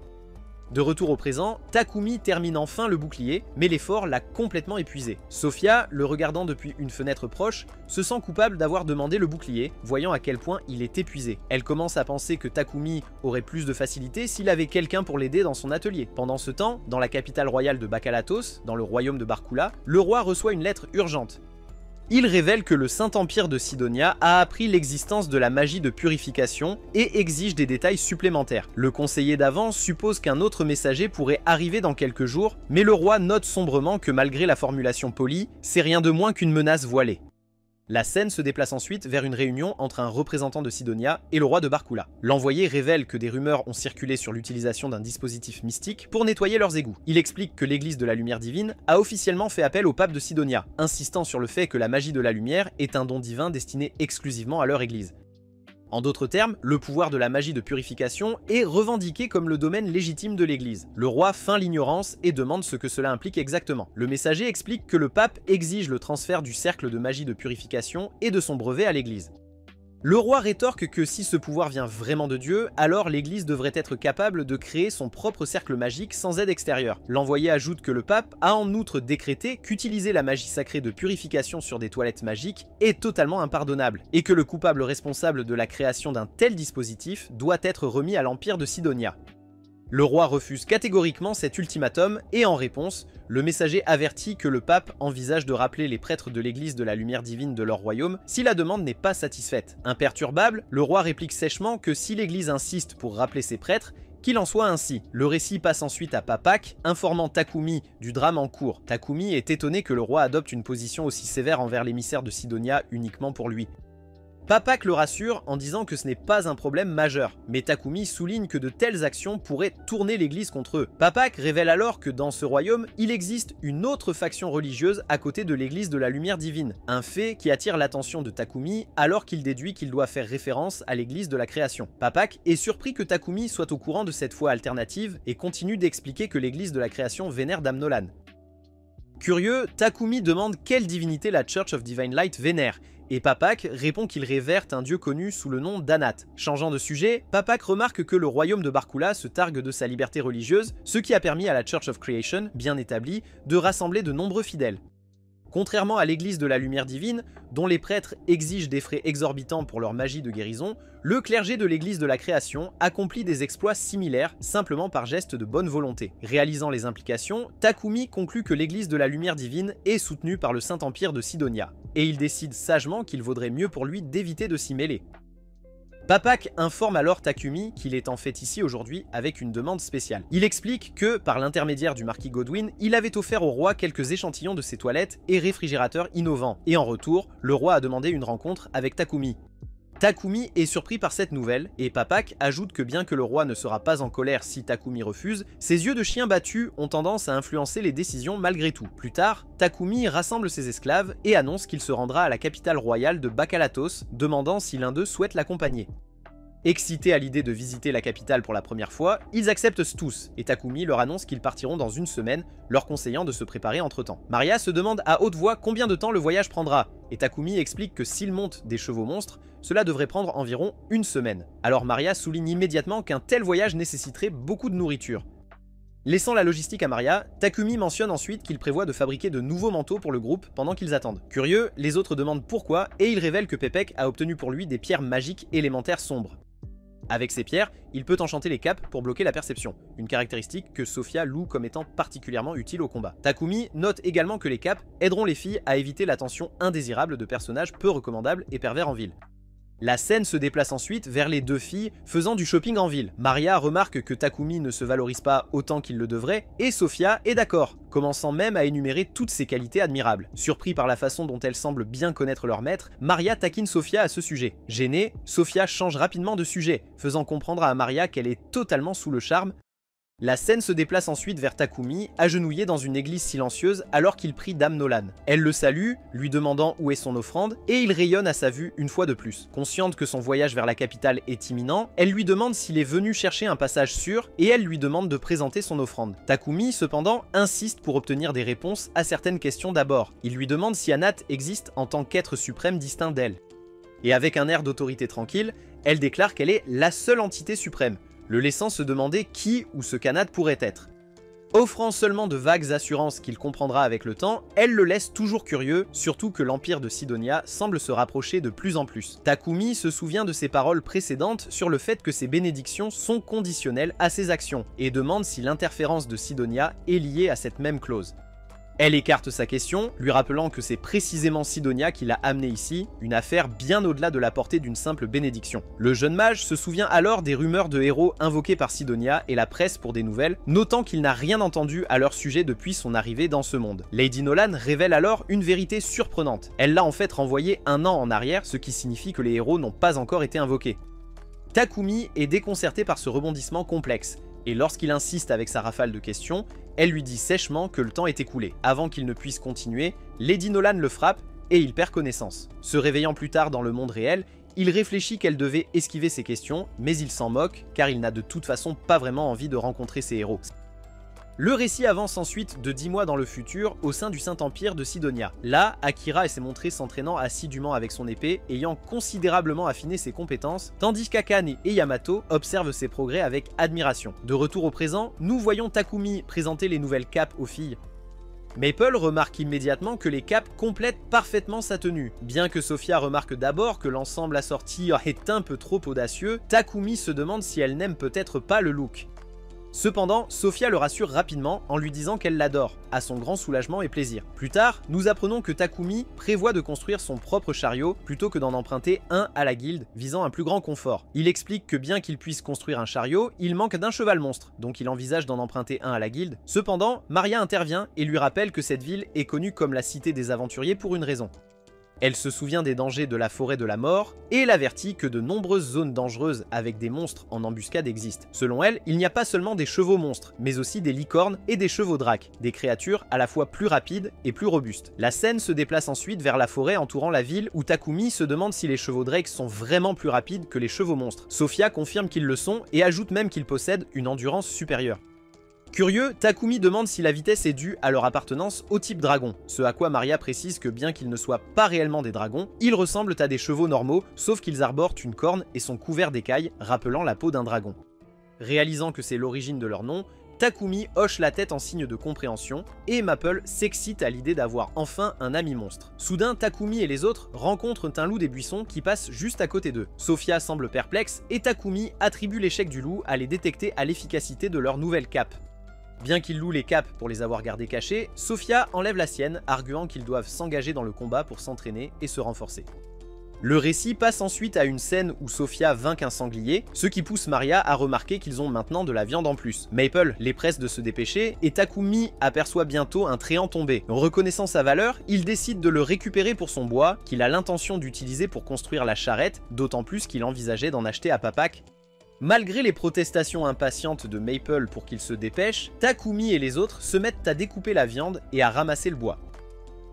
De retour au présent, Takumi termine enfin le bouclier, mais l'effort l'a complètement épuisé. Sophia, le regardant depuis une fenêtre proche, se sent coupable d'avoir demandé le bouclier, voyant à quel point il est épuisé. Elle commence à penser que Takumi aurait plus de facilité s'il avait quelqu'un pour l'aider dans son atelier. Pendant ce temps, dans la capitale royale de Bakalatos, dans le royaume de Barkula, le roi reçoit une lettre urgente. Il révèle que le Saint-Empire de Sidonia a appris l'existence de la magie de purification et exige des détails supplémentaires. Le conseiller d'avance suppose qu'un autre messager pourrait arriver dans quelques jours, mais le roi note sombrement que malgré la formulation polie, c'est rien de moins qu'une menace voilée. La scène se déplace ensuite vers une réunion entre un représentant de Sidonia et le roi de Barkula. L'envoyé révèle que des rumeurs ont circulé sur l'utilisation d'un dispositif mystique pour nettoyer leurs égouts. Il explique que l'église de la lumière divine a officiellement fait appel au pape de Sidonia, insistant sur le fait que la magie de la lumière est un don divin destiné exclusivement à leur église. En d'autres termes, le pouvoir de la magie de purification est revendiqué comme le domaine légitime de l'église. Le roi feint l'ignorance et demande ce que cela implique exactement. Le messager explique que le pape exige le transfert du cercle de magie de purification et de son brevet à l'église. Le roi rétorque que si ce pouvoir vient vraiment de Dieu, alors l'église devrait être capable de créer son propre cercle magique sans aide extérieure. L'envoyé ajoute que le pape a en outre décrété qu'utiliser la magie sacrée de purification sur des toilettes magiques est totalement impardonnable, et que le coupable responsable de la création d'un tel dispositif doit être remis à l'empire de Sidonia. Le roi refuse catégoriquement cet ultimatum et en réponse, le messager avertit que le pape envisage de rappeler les prêtres de l'église de la lumière divine de leur royaume si la demande n'est pas satisfaite. Imperturbable, le roi réplique sèchement que si l'église insiste pour rappeler ses prêtres, qu'il en soit ainsi. Le récit passe ensuite à Papak, informant Takumi du drame en cours. Takumi est étonné que le roi adopte une position aussi sévère envers l'émissaire de Sidonia uniquement pour lui. Papak le rassure en disant que ce n'est pas un problème majeur, mais Takumi souligne que de telles actions pourraient tourner l'église contre eux. Papak révèle alors que dans ce royaume, il existe une autre faction religieuse à côté de l'église de la lumière divine, un fait qui attire l'attention de Takumi alors qu'il déduit qu'il doit faire référence à l'église de la création. Papak est surpris que Takumi soit au courant de cette foi alternative et continue d'expliquer que l'église de la création vénère Dame Nolan. Curieux, Takumi demande quelle divinité la Church of Divine Light vénère, et Papak répond qu'il révère un dieu connu sous le nom d'Anat. Changeant de sujet, Papak remarque que le royaume de Barkula se targue de sa liberté religieuse, ce qui a permis à la Church of Creation, bien établie, de rassembler de nombreux fidèles. Contrairement à l'église de la lumière divine, dont les prêtres exigent des frais exorbitants pour leur magie de guérison, le clergé de l'église de la création accomplit des exploits similaires simplement par geste de bonne volonté. Réalisant les implications, Takumi conclut que l'église de la lumière divine est soutenue par le Saint-Empire de Sidonia, et il décide sagement qu'il vaudrait mieux pour lui d'éviter de s'y mêler. Papak informe alors Takumi qu'il est en fait ici aujourd'hui avec une demande spéciale. Il explique que, par l'intermédiaire du marquis Godwin, il avait offert au roi quelques échantillons de ses toilettes et réfrigérateurs innovants, et en retour, le roi a demandé une rencontre avec Takumi. Takumi est surpris par cette nouvelle, et Papak ajoute que bien que le roi ne sera pas en colère si Takumi refuse, ses yeux de chien battus ont tendance à influencer les décisions malgré tout. Plus tard, Takumi rassemble ses esclaves et annonce qu'il se rendra à la capitale royale de Bakalatos, demandant si l'un d'eux souhaite l'accompagner. Excités à l'idée de visiter la capitale pour la première fois, ils acceptent tous, et Takumi leur annonce qu'ils partiront dans une semaine, leur conseillant de se préparer entre-temps. Maria se demande à haute voix combien de temps le voyage prendra, et Takumi explique que s'ils montent des chevaux monstres, cela devrait prendre environ une semaine. Alors Maria souligne immédiatement qu'un tel voyage nécessiterait beaucoup de nourriture. Laissant la logistique à Maria, Takumi mentionne ensuite qu'il prévoit de fabriquer de nouveaux manteaux pour le groupe pendant qu'ils attendent. Curieux, les autres demandent pourquoi, et il révèle que Pepek a obtenu pour lui des pierres magiques élémentaires sombres. Avec ces pierres, il peut enchanter les capes pour bloquer la perception, une caractéristique que Sophia loue comme étant particulièrement utile au combat. Takumi note également que les capes aideront les filles à éviter l'attention indésirable de personnages peu recommandables et pervers en ville. La scène se déplace ensuite vers les deux filles faisant du shopping en ville. Maria remarque que Takumi ne se valorise pas autant qu'il le devrait, et Sophia est d'accord, commençant même à énumérer toutes ses qualités admirables. Surpris par la façon dont elle semble bien connaître leur maître, Maria taquine Sophia à ce sujet. Gênée, Sophia change rapidement de sujet, faisant comprendre à Maria qu'elle est totalement sous le charme. La scène se déplace ensuite vers Takumi, agenouillé dans une église silencieuse alors qu'il prie Dame Nolan. Elle le salue, lui demandant où est son offrande, et il rayonne à sa vue une fois de plus. Consciente que son voyage vers la capitale est imminent, elle lui demande s'il est venu chercher un passage sûr, et elle lui demande de présenter son offrande. Takumi, cependant, insiste pour obtenir des réponses à certaines questions d'abord. Il lui demande si Anat existe en tant qu'être suprême distinct d'elle. Et avec un air d'autorité tranquille, elle déclare qu'elle est la seule entité suprême, le laissant se demander qui ou ce qu'Anat pourrait être. Offrant seulement de vagues assurances qu'il comprendra avec le temps, elle le laisse toujours curieux, surtout que l'empire de Sidonia semble se rapprocher de plus en plus. Takumi se souvient de ses paroles précédentes sur le fait que ses bénédictions sont conditionnelles à ses actions, et demande si l'interférence de Sidonia est liée à cette même clause. Elle écarte sa question, lui rappelant que c'est précisément Sidonia qui l'a amené ici, une affaire bien au-delà de la portée d'une simple bénédiction. Le jeune mage se souvient alors des rumeurs de héros invoqués par Sidonia et la presse pour des nouvelles, notant qu'il n'a rien entendu à leur sujet depuis son arrivée dans ce monde. Lady Nolan révèle alors une vérité surprenante. Elle l'a en fait renvoyé un an en arrière, ce qui signifie que les héros n'ont pas encore été invoqués. Takumi est déconcerté par ce rebondissement complexe, et lorsqu'il insiste avec sa rafale de questions, elle lui dit sèchement que le temps est écoulé. Avant qu'il ne puisse continuer, Lady Nolan le frappe et il perd connaissance. Se réveillant plus tard dans le monde réel, il réfléchit qu'elle devait esquiver ses questions, mais il s'en moque car il n'a de toute façon pas vraiment envie de rencontrer ses héros. Le récit avance ensuite de 10 mois dans le futur au sein du Saint-Empire de Sidonia. Là, Akira s'est montré s'entraînant assidûment avec son épée, ayant considérablement affiné ses compétences, tandis qu'Akane et Yamato observent ses progrès avec admiration. De retour au présent, nous voyons Takumi présenter les nouvelles capes aux filles. Maple remarque immédiatement que les capes complètent parfaitement sa tenue. Bien que Sophia remarque d'abord que l'ensemble assorti est un peu trop audacieux, Takumi se demande si elle n'aime peut-être pas le look. Cependant, Sophia le rassure rapidement en lui disant qu'elle l'adore, à son grand soulagement et plaisir. Plus tard, nous apprenons que Takumi prévoit de construire son propre chariot plutôt que d'en emprunter un à la guilde, visant un plus grand confort. Il explique que bien qu'il puisse construire un chariot, il manque d'un cheval monstre, donc il envisage d'en emprunter un à la guilde. Cependant, Maria intervient et lui rappelle que cette ville est connue comme la cité des aventuriers pour une raison. Elle se souvient des dangers de la forêt de la mort et l'avertit que de nombreuses zones dangereuses avec des monstres en embuscade existent. Selon elle, il n'y a pas seulement des chevaux monstres, mais aussi des licornes et des chevaux dracs, des créatures à la fois plus rapides et plus robustes. La scène se déplace ensuite vers la forêt entourant la ville où Takumi se demande si les chevaux drake sont vraiment plus rapides que les chevaux monstres. Sophia confirme qu'ils le sont et ajoute même qu'ils possèdent une endurance supérieure. Curieux, Takumi demande si la vitesse est due à leur appartenance au type dragon, ce à quoi Maria précise que bien qu'ils ne soient pas réellement des dragons, ils ressemblent à des chevaux normaux, sauf qu'ils arborent une corne et sont couverts d'écailles, rappelant la peau d'un dragon. Réalisant que c'est l'origine de leur nom, Takumi hoche la tête en signe de compréhension, et Maple s'excite à l'idée d'avoir enfin un ami monstre. Soudain, Takumi et les autres rencontrent un loup des buissons qui passe juste à côté d'eux. Sophia semble perplexe, et Takumi attribue l'échec du loup à les détecter à l'efficacité de leur nouvelle cape. Bien qu'il loue les capes pour les avoir gardées cachées, Sophia enlève la sienne, arguant qu'ils doivent s'engager dans le combat pour s'entraîner et se renforcer. Le récit passe ensuite à une scène où Sophia vainc un sanglier, ce qui pousse Maria à remarquer qu'ils ont maintenant de la viande en plus. Maple les presse de se dépêcher et Takumi aperçoit bientôt un tréant tombé. Reconnaissant sa valeur, il décide de le récupérer pour son bois, qu'il a l'intention d'utiliser pour construire la charrette, d'autant plus qu'il envisageait d'en acheter à Papak. Malgré les protestations impatientes de Maple pour qu'il se dépêche, Takumi et les autres se mettent à découper la viande et à ramasser le bois.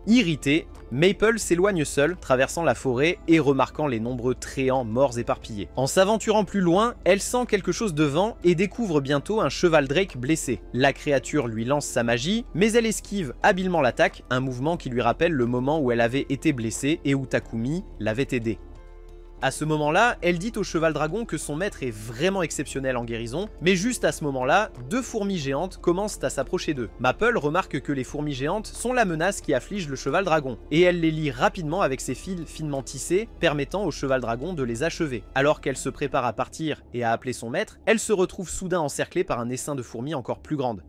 Irrité, Maple s'éloigne seule, traversant la forêt et remarquant les nombreux tréants morts éparpillés. En s'aventurant plus loin, elle sent quelque chose devant et découvre bientôt un cheval drake blessé. La créature lui lance sa magie, mais elle esquive habilement l'attaque, un mouvement qui lui rappelle le moment où elle avait été blessée et où Takumi l'avait aidée. À ce moment-là, elle dit au cheval dragon que son maître est vraiment exceptionnel en guérison, mais juste à ce moment-là, 2 fourmis géantes commencent à s'approcher d'eux. Maple remarque que les fourmis géantes sont la menace qui afflige le cheval dragon, et elle les lie rapidement avec ses fils finement tissés, permettant au cheval dragon de les achever. Alors qu'elle se prépare à partir et à appeler son maître, elle se retrouve soudain encerclée par un essaim de fourmis encore plus grande.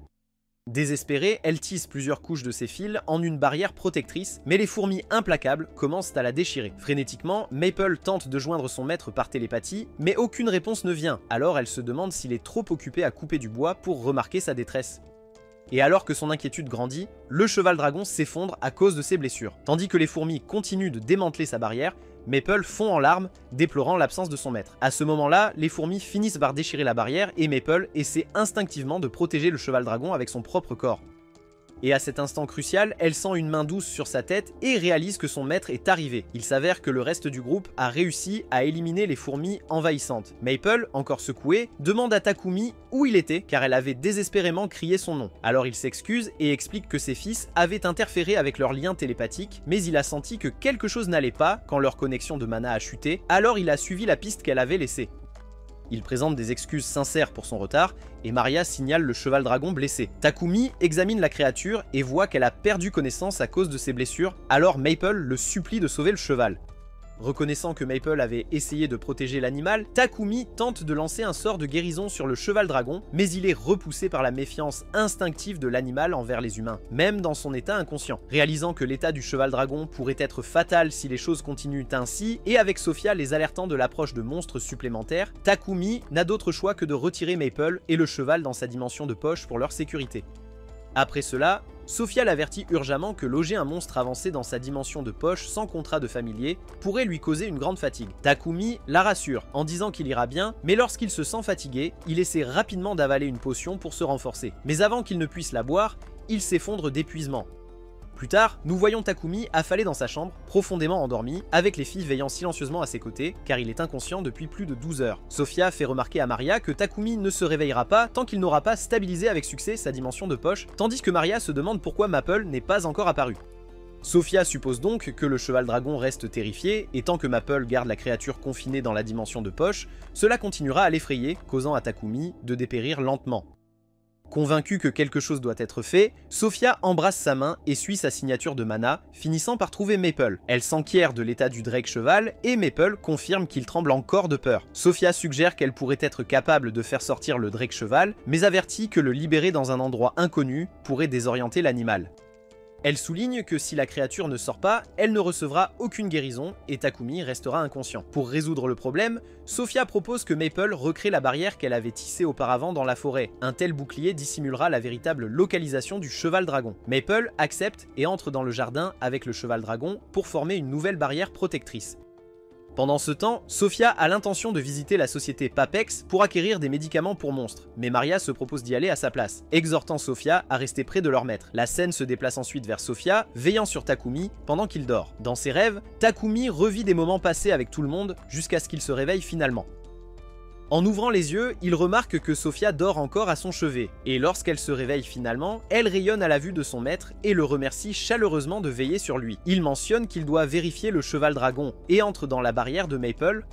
Désespérée, elle tisse plusieurs couches de ses fils en une barrière protectrice, mais les fourmis implacables commencent à la déchirer. Frénétiquement, Maple tente de joindre son maître par télépathie, mais aucune réponse ne vient, alors elle se demande s'il est trop occupé à couper du bois pour remarquer sa détresse. Et alors que son inquiétude grandit, le cheval dragon s'effondre à cause de ses blessures. Tandis que les fourmis continuent de démanteler sa barrière, Maple fond en larmes, déplorant l'absence de son maître. À ce moment-là, les fourmis finissent par déchirer la barrière et Maple essaie instinctivement de protéger le cheval dragon avec son propre corps. Et à cet instant crucial, elle sent une main douce sur sa tête et réalise que son maître est arrivé. Il s'avère que le reste du groupe a réussi à éliminer les fourmis envahissantes. Maple, encore secouée, demande à Takumi où il était car elle avait désespérément crié son nom. Alors il s'excuse et explique que ses fils avaient interféré avec leur lien télépathique, mais il a senti que quelque chose n'allait pas quand leur connexion de mana a chuté, alors il a suivi la piste qu'elle avait laissée. Il présente des excuses sincères pour son retard, et Maria signale le cheval dragon blessé. Takumi examine la créature et voit qu'elle a perdu connaissance à cause de ses blessures, alors Maple le supplie de sauver le cheval. Reconnaissant que Maple avait essayé de protéger l'animal, Takumi tente de lancer un sort de guérison sur le cheval dragon, mais il est repoussé par la méfiance instinctive de l'animal envers les humains, même dans son état inconscient. Réalisant que l'état du cheval dragon pourrait être fatal si les choses continuent ainsi, et avec Sophia les alertant de l'approche de monstres supplémentaires, Takumi n'a d'autre choix que de retirer Maple et le cheval dans sa dimension de poche pour leur sécurité. Après cela, Sophia l'avertit urgemment que loger un monstre avancé dans sa dimension de poche sans contrat de familier pourrait lui causer une grande fatigue. Takumi la rassure en disant qu'il ira bien, mais lorsqu'il se sent fatigué, il essaie rapidement d'avaler une potion pour se renforcer. Mais avant qu'il ne puisse la boire, il s'effondre d'épuisement. Plus tard, nous voyons Takumi affalé dans sa chambre, profondément endormi, avec les filles veillant silencieusement à ses côtés, car il est inconscient depuis plus de 12 heures. Sophia fait remarquer à Maria que Takumi ne se réveillera pas tant qu'il n'aura pas stabilisé avec succès sa dimension de poche, tandis que Maria se demande pourquoi Maple n'est pas encore apparu. Sophia suppose donc que le cheval dragon reste terrifié, et tant que Maple garde la créature confinée dans la dimension de poche, cela continuera à l'effrayer, causant à Takumi de dépérir lentement. Convaincue que quelque chose doit être fait, Sophia embrasse sa main et suit sa signature de mana, finissant par trouver Maple. Elle s'enquiert de l'état du Drake cheval et Maple confirme qu'il tremble encore de peur. Sophia suggère qu'elle pourrait être capable de faire sortir le Drake cheval, mais avertit que le libérer dans un endroit inconnu pourrait désorienter l'animal. Elle souligne que si la créature ne sort pas, elle ne recevra aucune guérison et Takumi restera inconscient. Pour résoudre le problème, Sophia propose que Maple recrée la barrière qu'elle avait tissée auparavant dans la forêt. Un tel bouclier dissimulera la véritable localisation du cheval dragon. Maple accepte et entre dans le jardin avec le cheval dragon pour former une nouvelle barrière protectrice. Pendant ce temps, Sophia a l'intention de visiter la société Papex pour acquérir des médicaments pour monstres, mais Maria se propose d'y aller à sa place, exhortant Sophia à rester près de leur maître. La scène se déplace ensuite vers Sophia, veillant sur Takumi pendant qu'il dort. Dans ses rêves, Takumi revit des moments passés avec tout le monde jusqu'à ce qu'il se réveille finalement. En ouvrant les yeux, il remarque que Sophia dort encore à son chevet, et lorsqu'elle se réveille finalement, elle rayonne à la vue de son maître et le remercie chaleureusement de veiller sur lui. Il mentionne qu'il doit vérifier le cheval dragon et entre dans la barrière de Maple.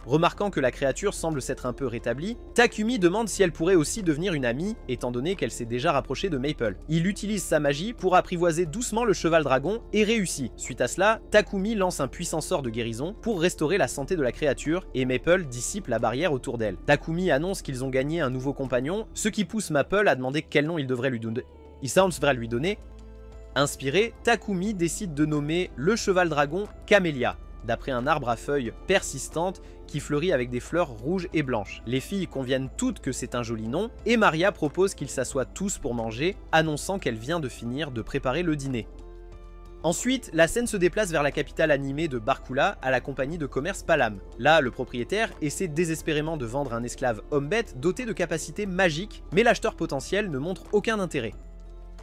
Remarquant que la créature semble s'être un peu rétablie, Takumi demande si elle pourrait aussi devenir une amie, étant donné qu'elle s'est déjà rapprochée de Maple. Il utilise sa magie pour apprivoiser doucement le cheval dragon et réussit. Suite à cela, Takumi lance un puissant sort de guérison pour restaurer la santé de la créature et Maple dissipe la barrière autour d'elle. Takumi annonce qu'ils ont gagné un nouveau compagnon, ce qui pousse Maple à demander quel nom il devrait lui donner. Inspiré, Takumi décide de nommer le cheval dragon Camélia, d'après un arbre à feuilles persistantes qui fleurit avec des fleurs rouges et blanches. Les filles conviennent toutes que c'est un joli nom, et Maria propose qu'ils s'assoient tous pour manger, annonçant qu'elle vient de finir de préparer le dîner. Ensuite, la scène se déplace vers la capitale animée de Barkula à la compagnie de commerce Palam. Là, le propriétaire essaie désespérément de vendre un esclave homme-bête doté de capacités magiques, mais l'acheteur potentiel ne montre aucun intérêt.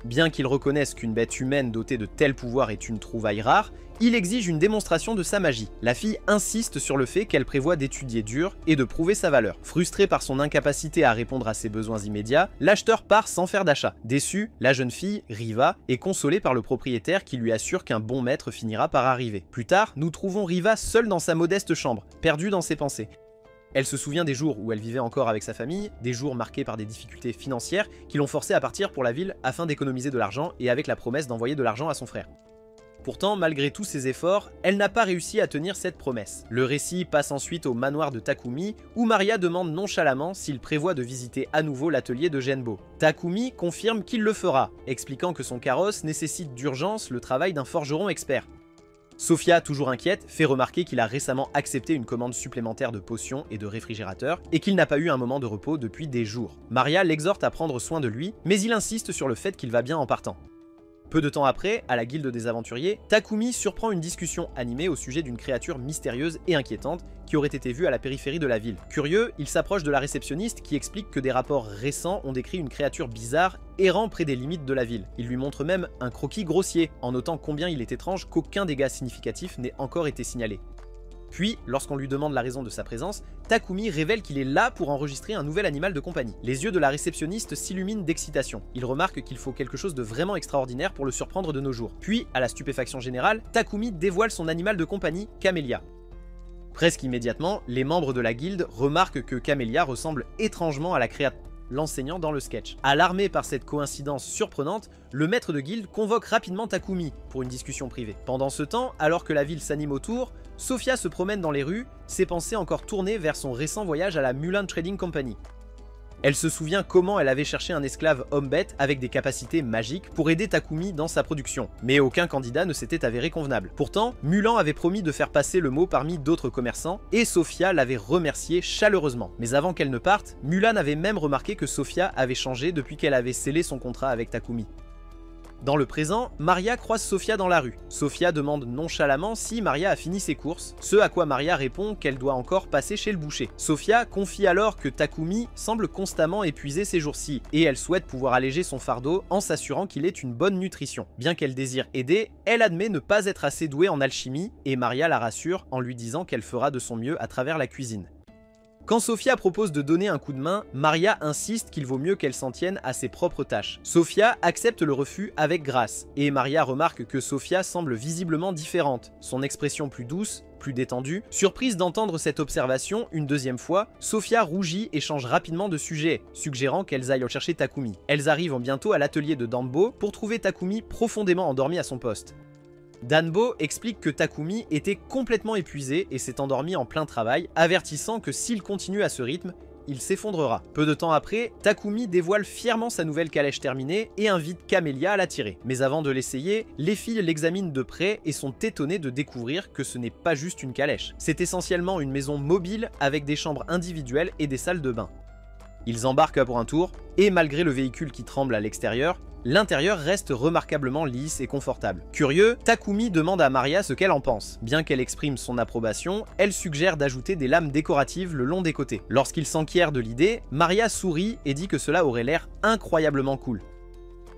Bien qu'il reconnaisse qu'une bête humaine dotée de tels pouvoirs est une trouvaille rare, il exige une démonstration de sa magie. La fille insiste sur le fait qu'elle prévoit d'étudier dur et de prouver sa valeur. Frustrée par son incapacité à répondre à ses besoins immédiats, l'acheteur part sans faire d'achat. Déçue, la jeune fille, Riva, est consolée par le propriétaire qui lui assure qu'un bon maître finira par arriver. Plus tard, nous trouvons Riva seule dans sa modeste chambre, perdue dans ses pensées. Elle se souvient des jours où elle vivait encore avec sa famille, des jours marqués par des difficultés financières qui l'ont forcée à partir pour la ville afin d'économiser de l'argent et avec la promesse d'envoyer de l'argent à son frère. Pourtant, malgré tous ses efforts, elle n'a pas réussi à tenir cette promesse. Le récit passe ensuite au manoir de Takumi, où Maria demande nonchalamment s'il prévoit de visiter à nouveau l'atelier de Genbo. Takumi confirme qu'il le fera, expliquant que son carrosse nécessite d'urgence le travail d'un forgeron expert. Sofia, toujours inquiète, fait remarquer qu'il a récemment accepté une commande supplémentaire de potions et de réfrigérateurs, et qu'il n'a pas eu un moment de repos depuis des jours. Maria l'exhorte à prendre soin de lui, mais il insiste sur le fait qu'il va bien en partant. Peu de temps après, à la guilde des aventuriers, Takumi surprend une discussion animée au sujet d'une créature mystérieuse et inquiétante qui aurait été vue à la périphérie de la ville. Curieux, il s'approche de la réceptionniste qui explique que des rapports récents ont décrit une créature bizarre errant près des limites de la ville. Il lui montre même un croquis grossier, en notant combien il est étrange qu'aucun dégât significatif n'ait encore été signalé. Puis, lorsqu'on lui demande la raison de sa présence, Takumi révèle qu'il est là pour enregistrer un nouvel animal de compagnie. Les yeux de la réceptionniste s'illuminent d'excitation. Il remarque qu'il faut quelque chose de vraiment extraordinaire pour le surprendre de nos jours. Puis, à la stupéfaction générale, Takumi dévoile son animal de compagnie, Camélia. Presque immédiatement, les membres de la guilde remarquent que Camélia ressemble étrangement à la créature, l'enseignant dans le sketch. Alarmé par cette coïncidence surprenante, le maître de guilde convoque rapidement Takumi pour une discussion privée. Pendant ce temps, alors que la ville s'anime autour, Sofia se promène dans les rues, ses pensées encore tournées vers son récent voyage à la Mulan Trading Company. Elle se souvient comment elle avait cherché un esclave homme-bête avec des capacités magiques pour aider Takumi dans sa production, mais aucun candidat ne s'était avéré convenable. Pourtant, Mulan avait promis de faire passer le mot parmi d'autres commerçants, et Sofia l'avait remercié chaleureusement. Mais avant qu'elle ne parte, Mulan avait même remarqué que Sofia avait changé depuis qu'elle avait scellé son contrat avec Takumi. Dans le présent, Maria croise Sofia dans la rue. Sofia demande nonchalamment si Maria a fini ses courses, ce à quoi Maria répond qu'elle doit encore passer chez le boucher. Sofia confie alors que Takumi semble constamment épuisé ces jours-ci, et elle souhaite pouvoir alléger son fardeau en s'assurant qu'il ait une bonne nutrition. Bien qu'elle désire aider, elle admet ne pas être assez douée en alchimie, et Maria la rassure en lui disant qu'elle fera de son mieux à travers la cuisine. Quand Sofia propose de donner un coup de main, Maria insiste qu'il vaut mieux qu'elle s'en tienne à ses propres tâches. Sofia accepte le refus avec grâce, et Maria remarque que Sofia semble visiblement différente, son expression plus douce, plus détendue. Surprise d'entendre cette observation une deuxième fois, Sofia rougit et change rapidement de sujet, suggérant qu'elles aillent chercher Takumi. Elles arrivent bientôt à l'atelier de Danbo pour trouver Takumi profondément endormi à son poste. Danbo explique que Takumi était complètement épuisé et s'est endormi en plein travail, avertissant que s'il continue à ce rythme, il s'effondrera. Peu de temps après, Takumi dévoile fièrement sa nouvelle calèche terminée et invite Camélia à la tirer. Mais avant de l'essayer, les filles l'examinent de près et sont étonnées de découvrir que ce n'est pas juste une calèche. C'est essentiellement une maison mobile avec des chambres individuelles et des salles de bain. Ils embarquent pour un tour, et malgré le véhicule qui tremble à l'extérieur, l'intérieur reste remarquablement lisse et confortable. Curieux, Takumi demande à Maria ce qu'elle en pense. Bien qu'elle exprime son approbation, elle suggère d'ajouter des lames décoratives le long des côtés. Lorsqu'il s'enquiert de l'idée, Maria sourit et dit que cela aurait l'air incroyablement cool.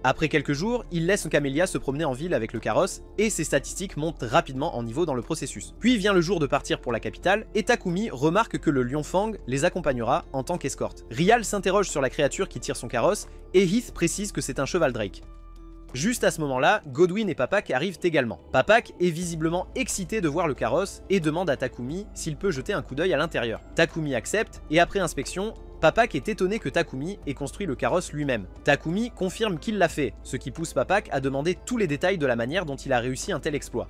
Après quelques jours, il laisse Camélia se promener en ville avec le carrosse, et ses statistiques montent rapidement en niveau dans le processus. Puis vient le jour de partir pour la capitale, et Takumi remarque que le lion Fang les accompagnera en tant qu'escorte. Rial s'interroge sur la créature qui tire son carrosse, et Heath précise que c'est un cheval Drake. Juste à ce moment-là, Godwin et Papak arrivent également. Papak est visiblement excité de voir le carrosse, et demande à Takumi s'il peut jeter un coup d'œil à l'intérieur. Takumi accepte, et après inspection, Papak est étonné que Takumi ait construit le carrosse lui-même. Takumi confirme qu'il l'a fait, ce qui pousse Papak à demander tous les détails de la manière dont il a réussi un tel exploit.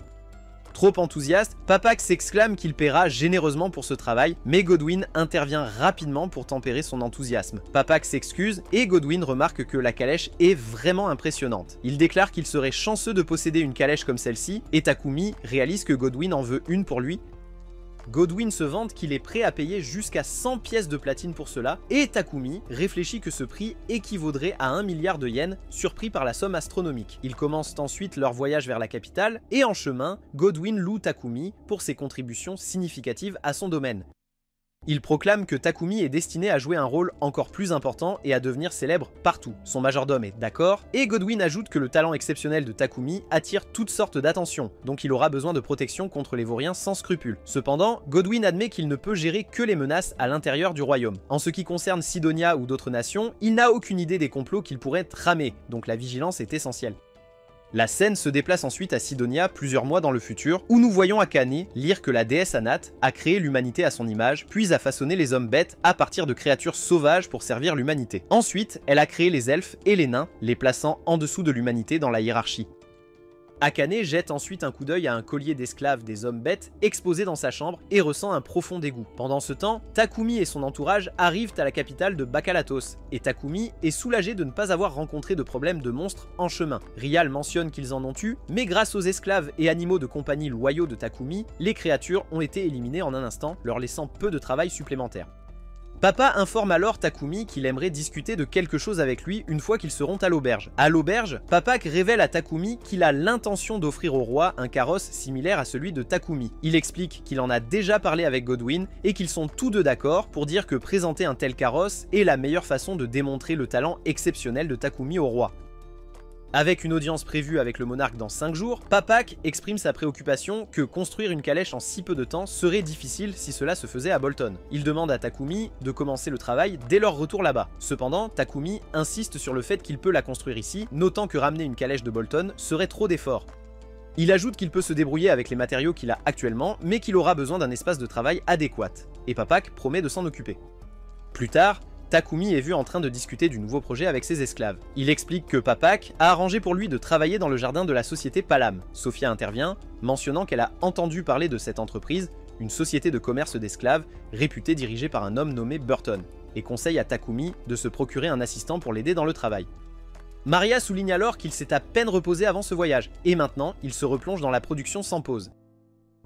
Trop enthousiaste, Papak s'exclame qu'il paiera généreusement pour ce travail, mais Godwin intervient rapidement pour tempérer son enthousiasme. Papak s'excuse et Godwin remarque que la calèche est vraiment impressionnante. Il déclare qu'il serait chanceux de posséder une calèche comme celle-ci, et Takumi réalise que Godwin en veut une pour lui. Godwin se vante qu'il est prêt à payer jusqu'à 100 pièces de platine pour cela, et Takumi réfléchit que ce prix équivaudrait à 1 milliard de yens, surpris par la somme astronomique. Ils commencent ensuite leur voyage vers la capitale, et en chemin, Godwin loue Takumi pour ses contributions significatives à son domaine. Il proclame que Takumi est destiné à jouer un rôle encore plus important et à devenir célèbre partout. Son majordome est d'accord, et Godwin ajoute que le talent exceptionnel de Takumi attire toutes sortes d'attention, donc il aura besoin de protection contre les vauriens sans scrupules. Cependant, Godwin admet qu'il ne peut gérer que les menaces à l'intérieur du royaume. En ce qui concerne Sidonia ou d'autres nations, il n'a aucune idée des complots qu'il pourrait tramer, donc la vigilance est essentielle. La scène se déplace ensuite à Sidonia plusieurs mois dans le futur, où nous voyons Akane lire que la déesse Anat a créé l'humanité à son image, puis a façonné les hommes bêtes à partir de créatures sauvages pour servir l'humanité. Ensuite, elle a créé les elfes et les nains, les plaçant en dessous de l'humanité dans la hiérarchie. Akane jette ensuite un coup d'œil à un collier d'esclaves des hommes bêtes exposé dans sa chambre et ressent un profond dégoût. Pendant ce temps, Takumi et son entourage arrivent à la capitale de Bakalatos, et Takumi est soulagé de ne pas avoir rencontré de problème de monstres en chemin. Rial mentionne qu'ils en ont eu, mais grâce aux esclaves et animaux de compagnie loyaux de Takumi, les créatures ont été éliminées en un instant, leur laissant peu de travail supplémentaire. Papa informe alors Takumi qu'il aimerait discuter de quelque chose avec lui une fois qu'ils seront à l'auberge. À l'auberge, Papa révèle à Takumi qu'il a l'intention d'offrir au roi un carrosse similaire à celui de Takumi. Il explique qu'il en a déjà parlé avec Godwin et qu'ils sont tous deux d'accord pour dire que présenter un tel carrosse est la meilleure façon de démontrer le talent exceptionnel de Takumi au roi. Avec une audience prévue avec le monarque dans 5 jours, Papak exprime sa préoccupation que construire une calèche en si peu de temps serait difficile si cela se faisait à Bolton. Il demande à Takumi de commencer le travail dès leur retour là-bas. Cependant, Takumi insiste sur le fait qu'il peut la construire ici, notant que ramener une calèche de Bolton serait trop d'efforts. Il ajoute qu'il peut se débrouiller avec les matériaux qu'il a actuellement, mais qu'il aura besoin d'un espace de travail adéquat, et Papak promet de s'en occuper. Plus tard, Takumi est vu en train de discuter du nouveau projet avec ses esclaves. Il explique que Papak a arrangé pour lui de travailler dans le jardin de la société Palam. Sophia intervient, mentionnant qu'elle a entendu parler de cette entreprise, une société de commerce d'esclaves réputée dirigée par un homme nommé Burton, et conseille à Takumi de se procurer un assistant pour l'aider dans le travail. Maria souligne alors qu'il s'est à peine reposé avant ce voyage, et maintenant il se replonge dans la production sans pause.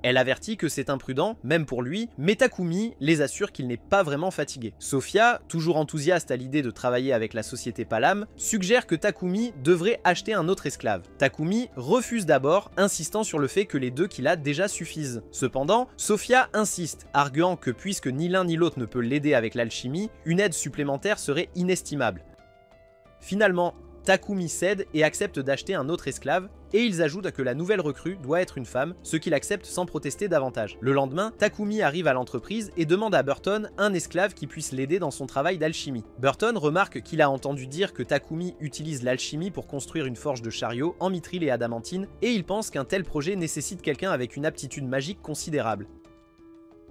Elle avertit que c'est imprudent, même pour lui, mais Takumi les assure qu'il n'est pas vraiment fatigué. Sophia, toujours enthousiaste à l'idée de travailler avec la société Palam, suggère que Takumi devrait acheter un autre esclave. Takumi refuse d'abord, insistant sur le fait que les deux qu'il a déjà suffisent. Cependant, Sophia insiste, arguant que puisque ni l'un ni l'autre ne peut l'aider avec l'alchimie, une aide supplémentaire serait inestimable. Finalement, Takumi cède et accepte d'acheter un autre esclave, et ils ajoutent que la nouvelle recrue doit être une femme, ce qu'il accepte sans protester davantage. Le lendemain, Takumi arrive à l'entreprise et demande à Burton un esclave qui puisse l'aider dans son travail d'alchimie. Burton remarque qu'il a entendu dire que Takumi utilise l'alchimie pour construire une forge de chariot en mithril et adamantine, et il pense qu'un tel projet nécessite quelqu'un avec une aptitude magique considérable.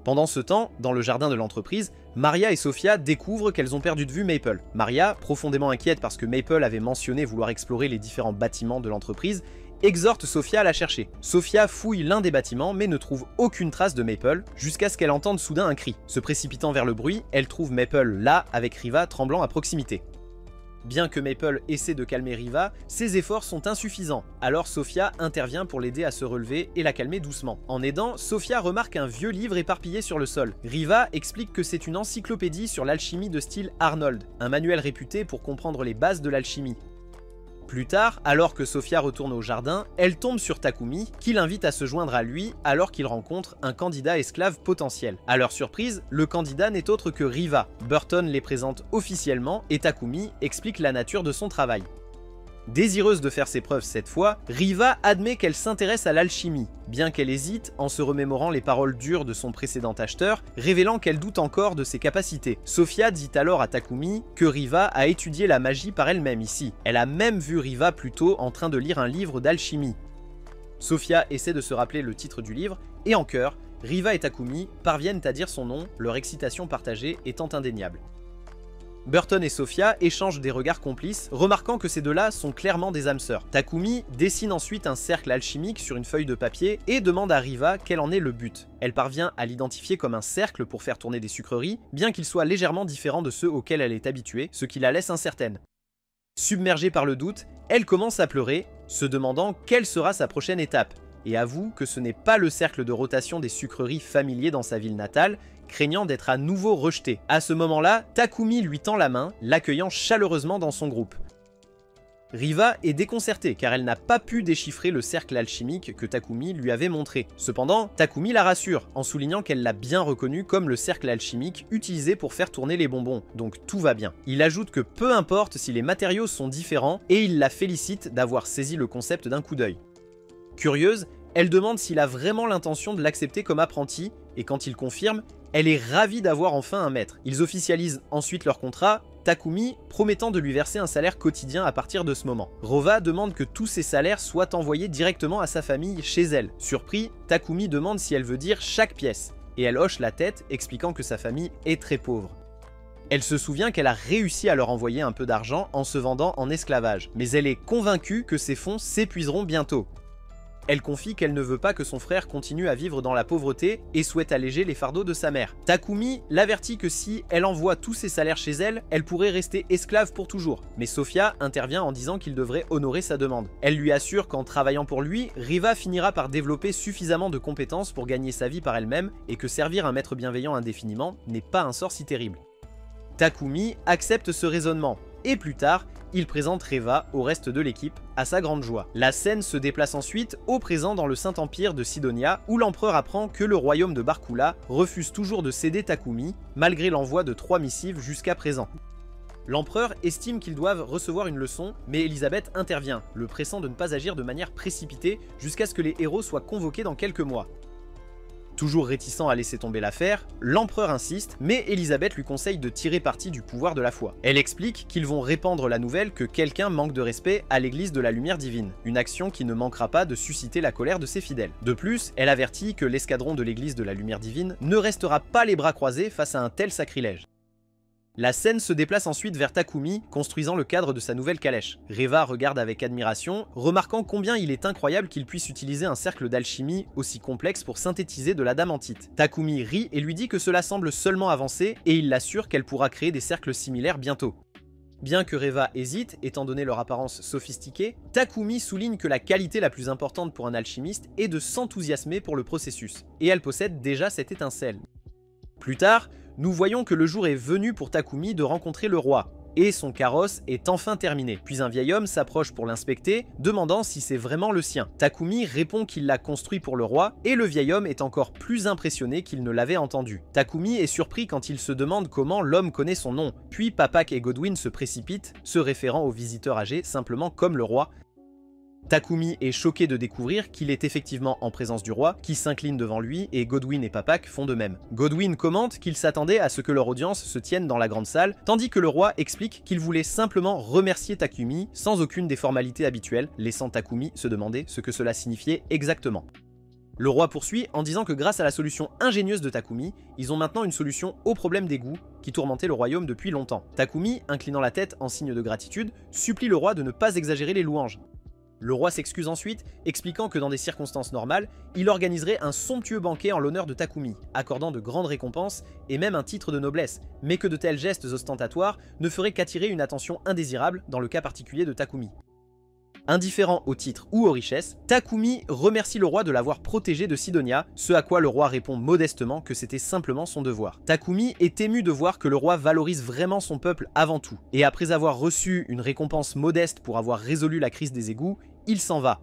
Pendant ce temps, dans le jardin de l'entreprise, Maria et Sophia découvrent qu'elles ont perdu de vue Maple. Maria, profondément inquiète parce que Maple avait mentionné vouloir explorer les différents bâtiments de l'entreprise, exhorte Sophia à la chercher. Sophia fouille l'un des bâtiments mais ne trouve aucune trace de Maple, jusqu'à ce qu'elle entende soudain un cri. Se précipitant vers le bruit, elle trouve Maple là, avec Riva tremblant à proximité. Bien que Maple essaie de calmer Riva, ses efforts sont insuffisants, alors Sophia intervient pour l'aider à se relever et la calmer doucement. En aidant, Sophia remarque un vieux livre éparpillé sur le sol. Riva explique que c'est une encyclopédie sur l'alchimie de style Arnold, un manuel réputé pour comprendre les bases de l'alchimie. Plus tard, alors que Sophia retourne au jardin, elle tombe sur Takumi, qui l'invite à se joindre à lui alors qu'il rencontre un candidat esclave potentiel. À leur surprise, le candidat n'est autre que Riva. Burton les présente officiellement et Takumi explique la nature de son travail. Désireuse de faire ses preuves cette fois, Riva admet qu'elle s'intéresse à l'alchimie, bien qu'elle hésite en se remémorant les paroles dures de son précédent acheteur, révélant qu'elle doute encore de ses capacités. Sophia dit alors à Takumi que Riva a étudié la magie par elle-même ici. Elle a même vu Riva plus tôt en train de lire un livre d'alchimie. Sophia essaie de se rappeler le titre du livre, et en chœur, Riva et Takumi parviennent à dire son nom, leur excitation partagée étant indéniable. Burton et Sophia échangent des regards complices, remarquant que ces deux-là sont clairement des âmes sœurs. Takumi dessine ensuite un cercle alchimique sur une feuille de papier et demande à Riva quel en est le but. Elle parvient à l'identifier comme un cercle pour faire tourner des sucreries, bien qu'il soit légèrement différent de ceux auxquels elle est habituée, ce qui la laisse incertaine. Submergée par le doute, elle commence à pleurer, se demandant quelle sera sa prochaine étape, et avoue que ce n'est pas le cercle de rotation des sucreries familier dans sa ville natale, craignant d'être à nouveau rejetée. À ce moment-là, Takumi lui tend la main, l'accueillant chaleureusement dans son groupe. Riva est déconcertée car elle n'a pas pu déchiffrer le cercle alchimique que Takumi lui avait montré. Cependant, Takumi la rassure en soulignant qu'elle l'a bien reconnu comme le cercle alchimique utilisé pour faire tourner les bonbons, donc tout va bien. Il ajoute que peu importe si les matériaux sont différents et il la félicite d'avoir saisi le concept d'un coup d'œil. Curieuse, elle demande s'il a vraiment l'intention de l'accepter comme apprenti et quand il confirme, elle est ravie d'avoir enfin un maître. Ils officialisent ensuite leur contrat, Takumi promettant de lui verser un salaire quotidien à partir de ce moment. Rova demande que tous ces salaires soient envoyés directement à sa famille chez elle. Surpris, Takumi demande si elle veut dire chaque pièce, et elle hoche la tête, expliquant que sa famille est très pauvre. Elle se souvient qu'elle a réussi à leur envoyer un peu d'argent en se vendant en esclavage, mais elle est convaincue que ces fonds s'épuiseront bientôt. Elle confie qu'elle ne veut pas que son frère continue à vivre dans la pauvreté et souhaite alléger les fardeaux de sa mère. Takumi l'avertit que si elle envoie tous ses salaires chez elle, elle pourrait rester esclave pour toujours. Mais Sofia intervient en disant qu'il devrait honorer sa demande. Elle lui assure qu'en travaillant pour lui, Riva finira par développer suffisamment de compétences pour gagner sa vie par elle-même et que servir un maître bienveillant indéfiniment n'est pas un sort si terrible. Takumi accepte ce raisonnement, et plus tard, il présente Reva au reste de l'équipe, à sa grande joie. La scène se déplace ensuite au présent dans le Saint-Empire de Sidonia, où l'empereur apprend que le royaume de Barkula refuse toujours de céder Takumi, malgré l'envoi de 3 missives jusqu'à présent. L'empereur estime qu'ils doivent recevoir une leçon, mais Elisabeth intervient, le pressant de ne pas agir de manière précipitée jusqu'à ce que les héros soient convoqués dans quelques mois. Toujours réticent à laisser tomber l'affaire, l'empereur insiste, mais Elisabeth lui conseille de tirer parti du pouvoir de la foi. Elle explique qu'ils vont répandre la nouvelle que quelqu'un manque de respect à l'église de la lumière divine, une action qui ne manquera pas de susciter la colère de ses fidèles. De plus, elle avertit que l'escadron de l'église de la lumière divine ne restera pas les bras croisés face à un tel sacrilège. La scène se déplace ensuite vers Takumi, construisant le cadre de sa nouvelle calèche. Reva regarde avec admiration, remarquant combien il est incroyable qu'il puisse utiliser un cercle d'alchimie aussi complexe pour synthétiser de l'adamantite. Takumi rit et lui dit que cela semble seulement avancer, et il l'assure qu'elle pourra créer des cercles similaires bientôt. Bien que Reva hésite, étant donné leur apparence sophistiquée, Takumi souligne que la qualité la plus importante pour un alchimiste est de s'enthousiasmer pour le processus, et elle possède déjà cette étincelle. Plus tard, nous voyons que le jour est venu pour Takumi de rencontrer le roi, et son carrosse est enfin terminé. Puis un vieil homme s'approche pour l'inspecter, demandant si c'est vraiment le sien. Takumi répond qu'il l'a construit pour le roi, et le vieil homme est encore plus impressionné qu'il ne l'avait entendu. Takumi est surpris quand il se demande comment l'homme connaît son nom, puis Papak et Godwin se précipitent, se référant au visiteur âgé simplement comme le roi. Takumi est choqué de découvrir qu'il est effectivement en présence du roi, qui s'incline devant lui, et Godwin et Papak font de même. Godwin commente qu'il s'attendait à ce que leur audience se tienne dans la grande salle, tandis que le roi explique qu'il voulait simplement remercier Takumi sans aucune des formalités habituelles, laissant Takumi se demander ce que cela signifiait exactement. Le roi poursuit en disant que grâce à la solution ingénieuse de Takumi, ils ont maintenant une solution au problème d'égout qui tourmentait le royaume depuis longtemps. Takumi, inclinant la tête en signe de gratitude, supplie le roi de ne pas exagérer les louanges. Le roi s'excuse ensuite, expliquant que dans des circonstances normales, il organiserait un somptueux banquet en l'honneur de Takumi, accordant de grandes récompenses et même un titre de noblesse, mais que de tels gestes ostentatoires ne feraient qu'attirer une attention indésirable dans le cas particulier de Takumi. Indifférent au titre ou aux richesses, Takumi remercie le roi de l'avoir protégé de Sidonia, ce à quoi le roi répond modestement que c'était simplement son devoir. Takumi est ému de voir que le roi valorise vraiment son peuple avant tout, et après avoir reçu une récompense modeste pour avoir résolu la crise des égouts, il s'en va.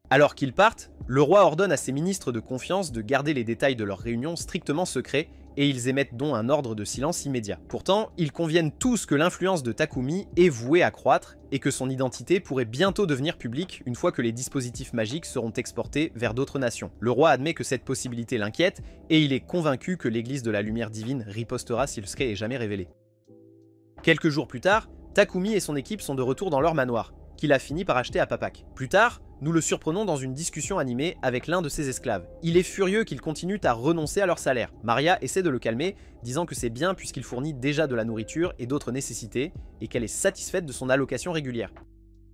Alors qu'ils partent, le roi ordonne à ses ministres de confiance de garder les détails de leur réunion strictement secrets, et ils émettent donc un ordre de silence immédiat. Pourtant, ils conviennent tous que l'influence de Takumi est vouée à croître, et que son identité pourrait bientôt devenir publique une fois que les dispositifs magiques seront exportés vers d'autres nations. Le roi admet que cette possibilité l'inquiète, et il est convaincu que l'église de la lumière divine ripostera si le secret est jamais révélé. Quelques jours plus tard, Takumi et son équipe sont de retour dans leur manoir, qu'il a fini par acheter à Papak. Plus tard, nous le surprenons dans une discussion animée avec l'un de ses esclaves. Il est furieux qu'ils continuent à renoncer à leur salaire. Maria essaie de le calmer, disant que c'est bien puisqu'il fournit déjà de la nourriture et d'autres nécessités, et qu'elle est satisfaite de son allocation régulière.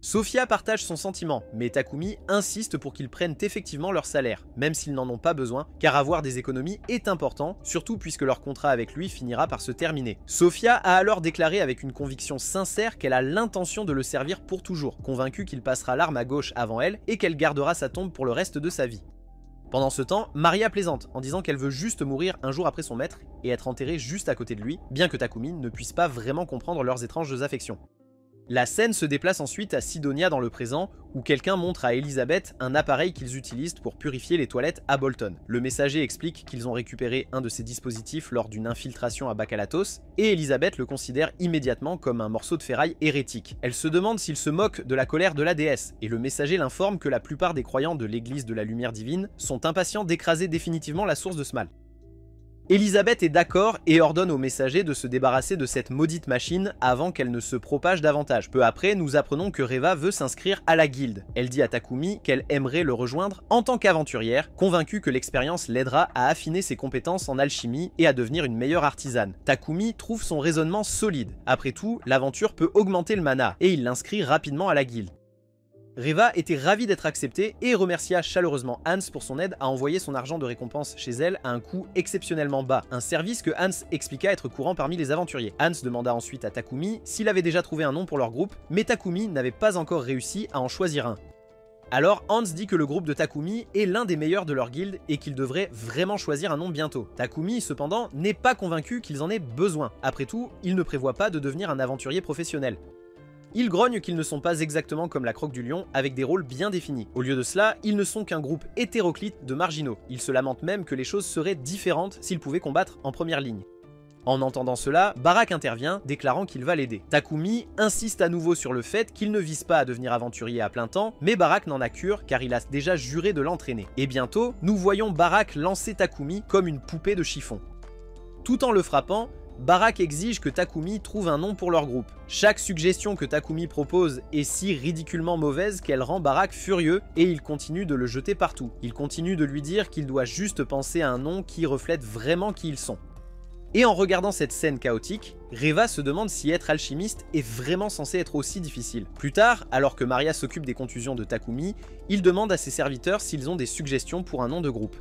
Sofia partage son sentiment, mais Takumi insiste pour qu'ils prennent effectivement leur salaire, même s'ils n'en ont pas besoin, car avoir des économies est important, surtout puisque leur contrat avec lui finira par se terminer. Sofia a alors déclaré avec une conviction sincère qu'elle a l'intention de le servir pour toujours, convaincue qu'il passera l'arme à gauche avant elle et qu'elle gardera sa tombe pour le reste de sa vie. Pendant ce temps, Maria plaisante en disant qu'elle veut juste mourir un jour après son maître et être enterrée juste à côté de lui, bien que Takumi ne puisse pas vraiment comprendre leurs étranges affections. La scène se déplace ensuite à Sidonia dans le présent, où quelqu'un montre à Elizabeth un appareil qu'ils utilisent pour purifier les toilettes à Bolton. Le messager explique qu'ils ont récupéré un de ces dispositifs lors d'une infiltration à Bakalatos, et Elizabeth le considère immédiatement comme un morceau de ferraille hérétique. Elle se demande s'il se moque de la colère de la déesse, et le messager l'informe que la plupart des croyants de l'église de la lumière divine sont impatients d'écraser définitivement la source de ce mal. Elisabeth est d'accord et ordonne au messager de se débarrasser de cette maudite machine avant qu'elle ne se propage davantage. Peu après, nous apprenons que Reva veut s'inscrire à la guilde. Elle dit à Takumi qu'elle aimerait le rejoindre en tant qu'aventurière, convaincue que l'expérience l'aidera à affiner ses compétences en alchimie et à devenir une meilleure artisane. Takumi trouve son raisonnement solide. Après tout, l'aventure peut augmenter le mana, et il l'inscrit rapidement à la guilde. Reva était ravie d'être acceptée et remercia chaleureusement Hans pour son aide à envoyer son argent de récompense chez elle à un coût exceptionnellement bas, un service que Hans expliqua être courant parmi les aventuriers. Hans demanda ensuite à Takumi s'il avait déjà trouvé un nom pour leur groupe, mais Takumi n'avait pas encore réussi à en choisir un. Alors Hans dit que le groupe de Takumi est l'un des meilleurs de leur guilde et qu'il devrait vraiment choisir un nom bientôt. Takumi, cependant, n'est pas convaincu qu'ils en aient besoin. Après tout, il ne prévoit pas de devenir un aventurier professionnel. Ils grognent qu'ils ne sont pas exactement comme la Croque du Lion, avec des rôles bien définis. Au lieu de cela, ils ne sont qu'un groupe hétéroclite de marginaux. Ils se lamentent même que les choses seraient différentes s'ils pouvaient combattre en première ligne. En entendant cela, Barak intervient, déclarant qu'il va l'aider. Takumi insiste à nouveau sur le fait qu'il ne vise pas à devenir aventurier à plein temps, mais Barak n'en a cure car il a déjà juré de l'entraîner. Et bientôt, nous voyons Barak lancer Takumi comme une poupée de chiffon. Tout en le frappant, Barak exige que Takumi trouve un nom pour leur groupe. Chaque suggestion que Takumi propose est si ridiculement mauvaise qu'elle rend Barak furieux et il continue de le jeter partout. Il continue de lui dire qu'il doit juste penser à un nom qui reflète vraiment qui ils sont. Et en regardant cette scène chaotique, Reva se demande si être alchimiste est vraiment censé être aussi difficile. Plus tard, alors que Maria s'occupe des contusions de Takumi, il demande à ses serviteurs s'ils ont des suggestions pour un nom de groupe.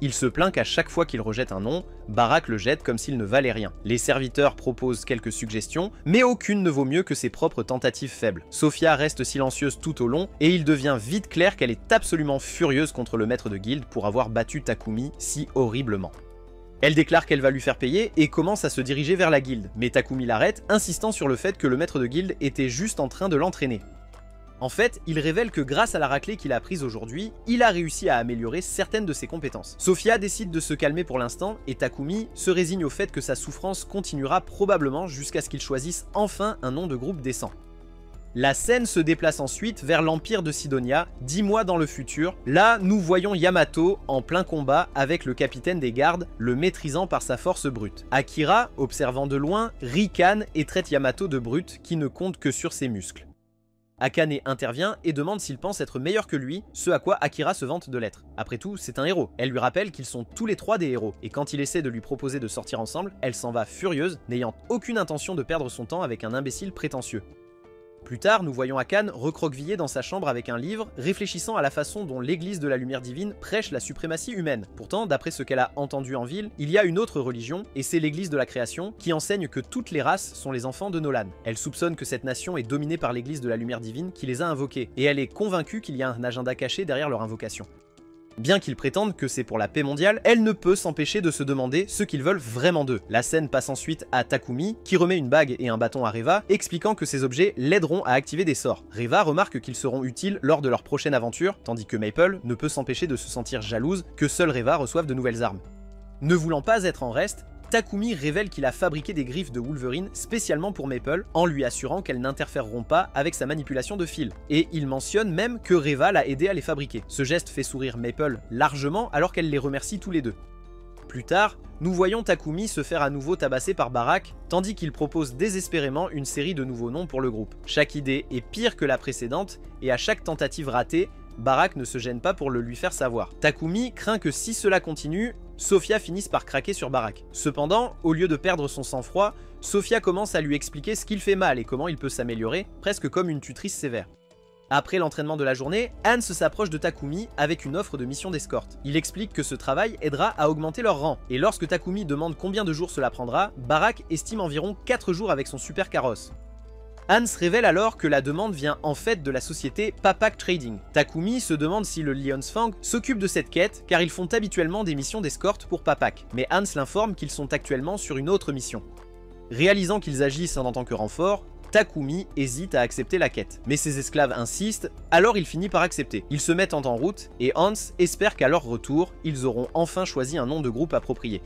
Il se plaint qu'à chaque fois qu'il rejette un nom, Barak le jette comme s'il ne valait rien. Les serviteurs proposent quelques suggestions, mais aucune ne vaut mieux que ses propres tentatives faibles. Sophia reste silencieuse tout au long, et il devient vite clair qu'elle est absolument furieuse contre le maître de guilde pour avoir battu Takumi si horriblement. Elle déclare qu'elle va lui faire payer et commence à se diriger vers la guilde, mais Takumi l'arrête, insistant sur le fait que le maître de guilde était juste en train de l'entraîner. En fait, il révèle que grâce à la raclée qu'il a prise aujourd'hui, il a réussi à améliorer certaines de ses compétences. Sophia décide de se calmer pour l'instant, et Takumi se résigne au fait que sa souffrance continuera probablement jusqu'à ce qu'il choisisse enfin un nom de groupe décent. La scène se déplace ensuite vers l'Empire de Sidonia, 10 mois dans le futur. Là, nous voyons Yamato en plein combat avec le capitaine des gardes, le maîtrisant par sa force brute. Akira, observant de loin, ricane et traite Yamato de brute qui ne compte que sur ses muscles. Akane intervient et demande s'il pense être meilleur que lui, ce à quoi Akira se vante de l'être. Après tout, c'est un héros. Elle lui rappelle qu'ils sont tous les trois des héros, et quand il essaie de lui proposer de sortir ensemble, elle s'en va furieuse, n'ayant aucune intention de perdre son temps avec un imbécile prétentieux. Plus tard, nous voyons Akane recroquevillé dans sa chambre avec un livre, réfléchissant à la façon dont l'église de la lumière divine prêche la suprématie humaine. Pourtant, d'après ce qu'elle a entendu en ville, il y a une autre religion, et c'est l'église de la création, qui enseigne que toutes les races sont les enfants de Nolan. Elle soupçonne que cette nation est dominée par l'église de la lumière divine qui les a invoqués, et elle est convaincue qu'il y a un agenda caché derrière leur invocation. Bien qu'ils prétendent que c'est pour la paix mondiale, elle ne peut s'empêcher de se demander ce qu'ils veulent vraiment d'eux. La scène passe ensuite à Takumi, qui remet une bague et un bâton à Reva, expliquant que ces objets l'aideront à activer des sorts. Reva remarque qu'ils seront utiles lors de leur prochaine aventure, tandis que Maple ne peut s'empêcher de se sentir jalouse que seule Reva reçoive de nouvelles armes. Ne voulant pas être en reste, Takumi révèle qu'il a fabriqué des griffes de Wolverine spécialement pour Maple, en lui assurant qu'elles n'interféreront pas avec sa manipulation de fil. Et il mentionne même que Reva l'a aidé à les fabriquer. Ce geste fait sourire Maple largement alors qu'elle les remercie tous les deux. Plus tard, nous voyons Takumi se faire à nouveau tabasser par Barak, tandis qu'il propose désespérément une série de nouveaux noms pour le groupe. Chaque idée est pire que la précédente, et à chaque tentative ratée, Barak ne se gêne pas pour le lui faire savoir. Takumi craint que si cela continue, Sophia finisse par craquer sur Barak. Cependant, au lieu de perdre son sang-froid, Sophia commence à lui expliquer ce qu'il fait mal et comment il peut s'améliorer, presque comme une tutrice sévère. Après l'entraînement de la journée, Hans s'approche de Takumi avec une offre de mission d'escorte. Il explique que ce travail aidera à augmenter leur rang, et lorsque Takumi demande combien de jours cela prendra, Barak estime environ 4 jours avec son super carrosse. Hans révèle alors que la demande vient en fait de la société Papak Trading. Takumi se demande si le Lion's Fang s'occupe de cette quête car ils font habituellement des missions d'escorte pour Papak, mais Hans l'informe qu'ils sont actuellement sur une autre mission. Réalisant qu'ils agissent en tant que renfort, Takumi hésite à accepter la quête. Mais ses esclaves insistent, alors il finit par accepter. Ils se mettent en route, et Hans espère qu'à leur retour, ils auront enfin choisi un nom de groupe approprié.